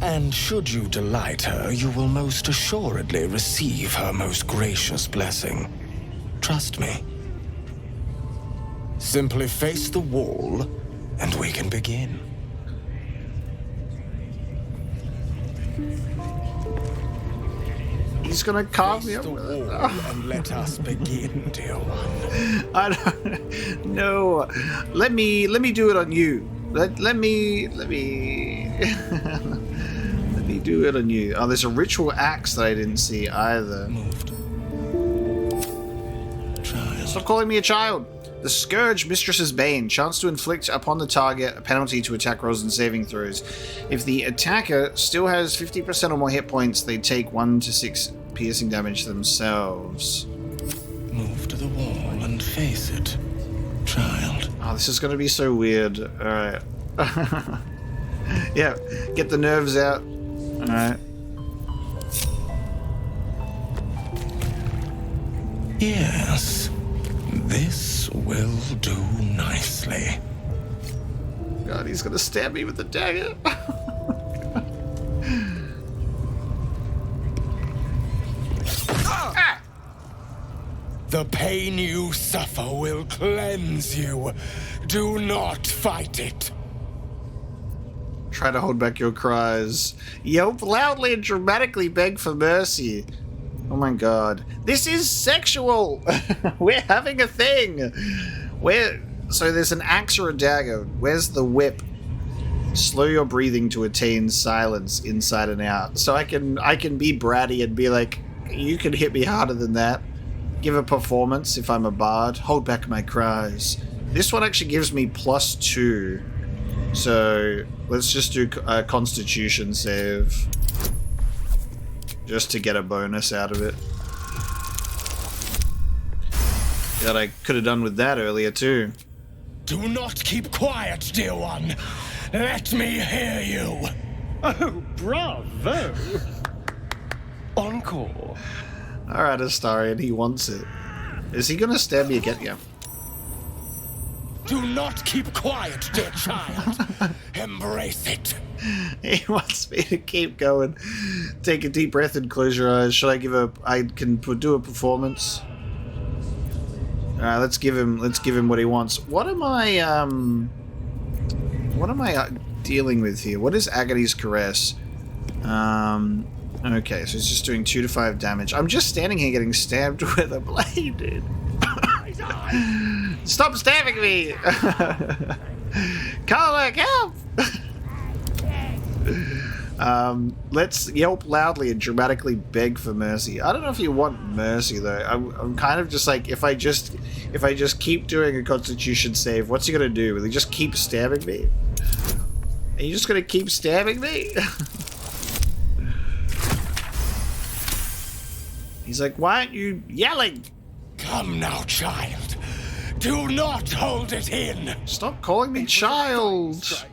And should you delight her, you will most assuredly receive her most gracious blessing. Trust me. Simply face the wall, and we can begin. He's gonna carve me up with it. And let us begin, dear one. I don't know. Let me do it on you. Let me let me do it on you. Oh, there's a ritual axe that I didn't see either. Stop calling me a child. The Scourge, Mistress's Bane. Chance to inflict upon the target a penalty to attack rolls and saving throws. If the attacker still has 50% or more hit points, they take 1 to 6 piercing damage themselves. Move to the wall and face it, child. Oh, this is going to be so weird. Alright. Yeah, get the nerves out. Alright. Yes, this will do nicely. God, he's gonna stab me with the dagger. The pain you suffer will cleanse you. Do not fight it. Try to hold back your cries. Yelp loudly and dramatically beg for mercy. Oh my god. This is sexual! We're having a thing! So there's an axe or a dagger. Where's the whip? Slow your breathing to attain silence inside and out. So I can be bratty and be like, you can hit me harder than that. Give a performance if I'm a bard. Hold back my cries. This one actually gives me +2. So let's just do a constitution save. Just to get a bonus out of it. That I could have done with that earlier too. Do not keep quiet, dear one. Let me hear you. Oh, bravo! Encore. Alright, Astarion, he wants it. Is he gonna stab me again? Yeah. Do not keep quiet, dear child. Embrace it. He wants me to keep going. Take a deep breath and close your eyes. Should I give I can do a performance? let's give him what he wants. What am I dealing with here? What is Agony's Caress? Okay, so he's just doing 2 to 5 damage. I'm just standing here getting stabbed with a blade, dude. Stop stabbing me! Karlach, help! Let's yelp loudly and dramatically beg for mercy. I don't know if you want mercy though. I'm kind of just like, if I just keep doing a Constitution save, what's he gonna do? Will he just keep stabbing me? Are you just gonna keep stabbing me? He's like, why aren't you yelling? Come now, child. Do not hold it in. Stop calling me child.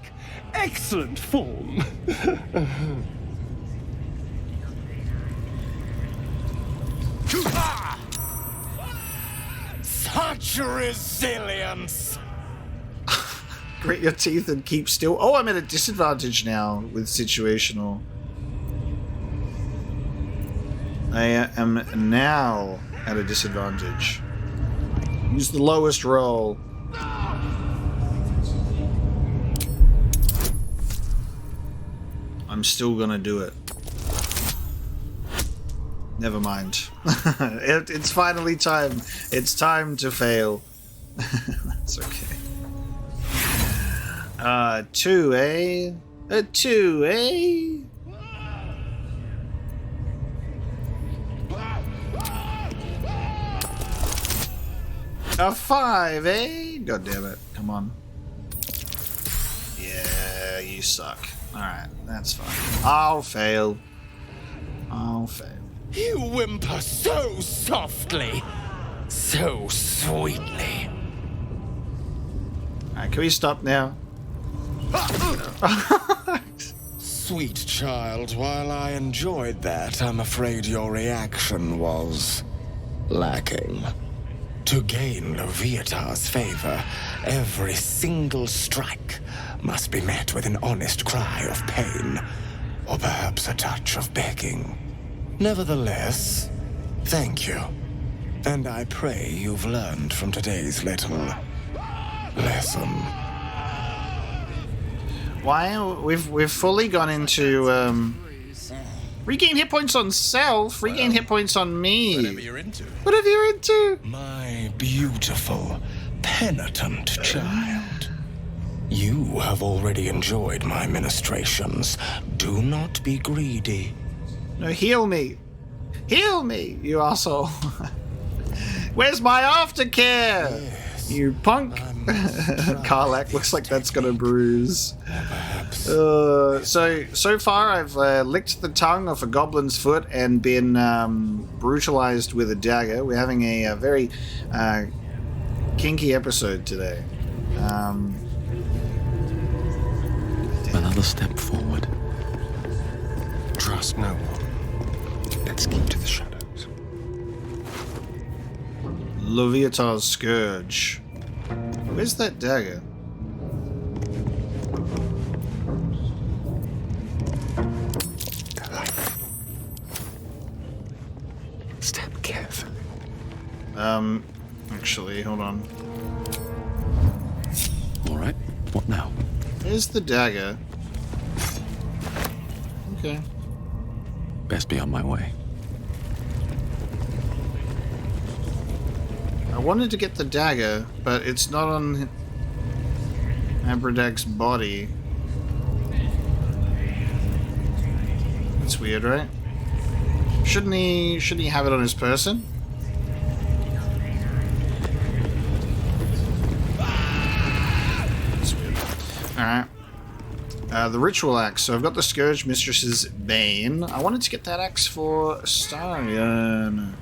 Excellent form. Such resilience. Grit your teeth and keep still. Oh, I'm at a disadvantage now with situational. I am now at a disadvantage. Use the lowest roll. I'm still gonna do it. Never mind. It's finally time. It's time to fail. That's okay. 2, eh? A 2, eh? A 5, eh? God damn it. Come on. Yeah, you suck. Alright, that's fine. I'll fail. I'll fail. You whimper so softly, so sweetly. Alright, can we stop now? Sweet child, while I enjoyed that, I'm afraid your reaction was lacking. To gain Leviathar's favor, every single strike must be met with an honest cry of pain, or perhaps a touch of begging. Nevertheless, thank you. And I pray you've learned from today's little lesson. Why? We've fully gone into regain hit points on self, regain hit points on me. Whatever you're into. Whatever you're into. My beautiful, penitent child. You have already enjoyed my ministrations. Do not be greedy. No, heal me. Heal me, you asshole. Where's my aftercare? Yes, you punk. Karlach looks like that's gonna bruise. So far I've licked the tongue off a goblin's foot and been brutalized with a dagger. We're having a very kinky episode today. Another step forward. Trust no one. Let's keep to the shadows. Leviathar's Scourge. Where's that dagger? Step carefully. Actually, hold on. All right. What now? There's the dagger. Okay. Best be on my way. I wanted to get the dagger, but it's not on Abradag's body. That's weird, right? Shouldn't he have it on his person? That's weird. Alright. The ritual axe. So I've got the Scourge Mistress's Bane. I wanted to get that axe for Starion.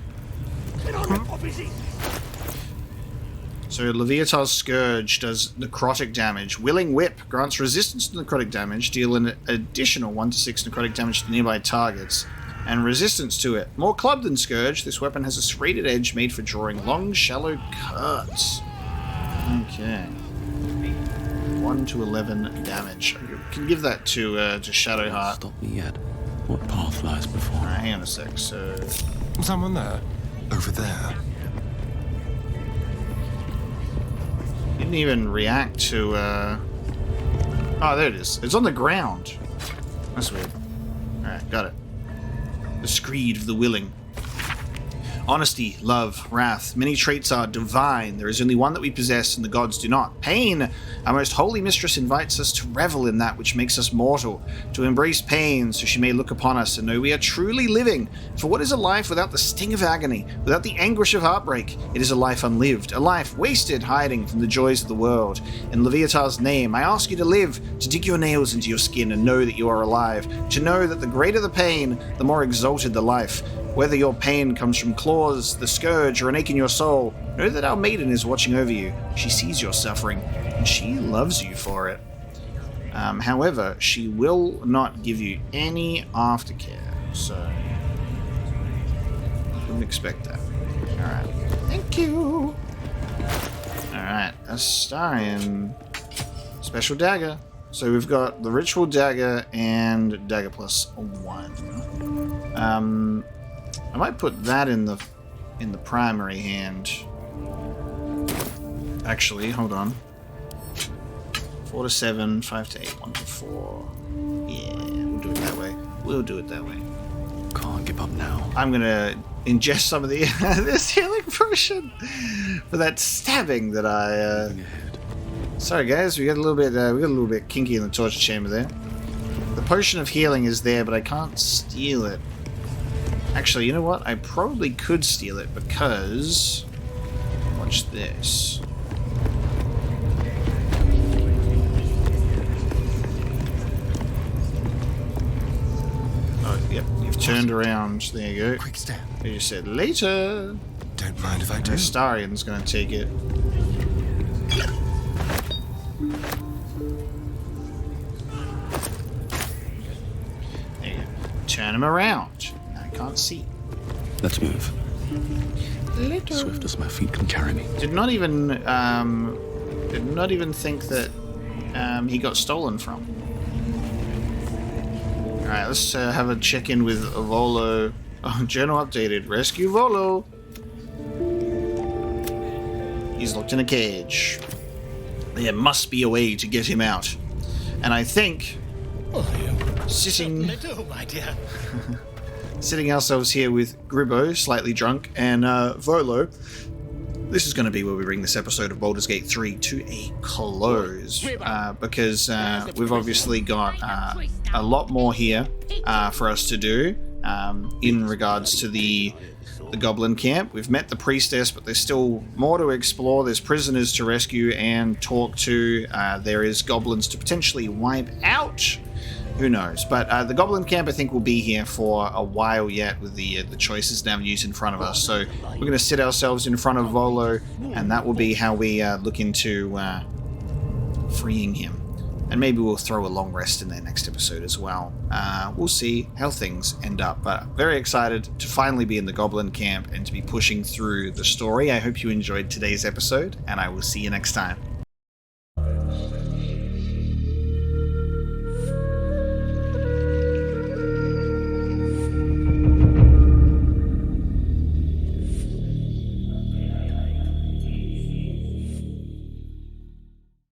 So Leviathar's Scourge does necrotic damage. Willing Whip grants resistance to necrotic damage, deal an additional 1 to 6 necrotic damage to nearby targets, and resistance to it. More clubbed than Scourge, this weapon has a serrated edge made for drawing long, shallow cuts. Okay. 1 to 11 damage. I can give that to Shadowheart. Stop me yet. What path lies before? Alright, hang on a sec. So Someone there? Over there. Didn't even react to, Oh, there it is. It's on the ground. That's weird. Alright, got it. The screed of the willing. Honesty, love, wrath. Many traits are divine. There is only one that we possess, and the gods do not. Pain, our most holy mistress, invites us to revel in that which makes us mortal, to embrace pain so she may look upon us and know we are truly living. For what is a life without the sting of agony, without the anguish of heartbreak? It is a life unlived, a life wasted hiding from the joys of the world. In Leviathar's name, I ask you to live, to dig your nails into your skin and know that you are alive, to know that the greater the pain, the more exalted the life. Whether your pain comes from claws, the scourge, or an ache in your soul, know that our maiden is watching over you. She sees your suffering, and she loves you for it. However, she will not give you any aftercare, so wouldn't expect that. Alright. Thank you! Alright, Astarion. Special dagger. So we've got the ritual dagger and dagger plus 1. I might put that in the primary hand. Actually, hold on. 4 to 7, 5 to 8, 1 to 4. Yeah, we'll do it that way. We'll do it that way. Can't give up now. I'm gonna ingest some of the this healing potion for that stabbing that I. Sorry, guys, we got a little bit kinky in the torture chamber there. The potion of healing is there, but I can't steal it. Actually, you know what? I probably could steal it because... Watch this. Oh, yep. You've turned around. There you go. Quick step. You said later. Don't mind if I do. Astarion's going to take it. There you go. Turn him around. Can't see. Let's move. Swift as my feet can carry me. Did not even think that he got stolen from. All right, let's have a check-in with Volo. Oh, journal updated. Rescue Volo. He's locked in a cage. There must be a way to get him out, and I think sitting. My dear. Sitting ourselves here with Gribbo, slightly drunk, and Volo. This is going to be where we bring this episode of Baldur's Gate 3 to a close, because we've obviously got a lot more here for us to do in regards to the Goblin camp. We've met the priestess, but there's still more to explore. There's prisoners to rescue and talk to. There is goblins to potentially wipe out. Who knows? But the Goblin camp, I think, will be here for a while yet with the choices and avenues in front of us. So we're going to sit ourselves in front of Volo, and that will be how we look into freeing him. And maybe we'll throw a long rest in their next episode as well. We'll see how things end up. But very excited to finally be in the Goblin camp and to be pushing through the story. I hope you enjoyed today's episode, and I will see you next time.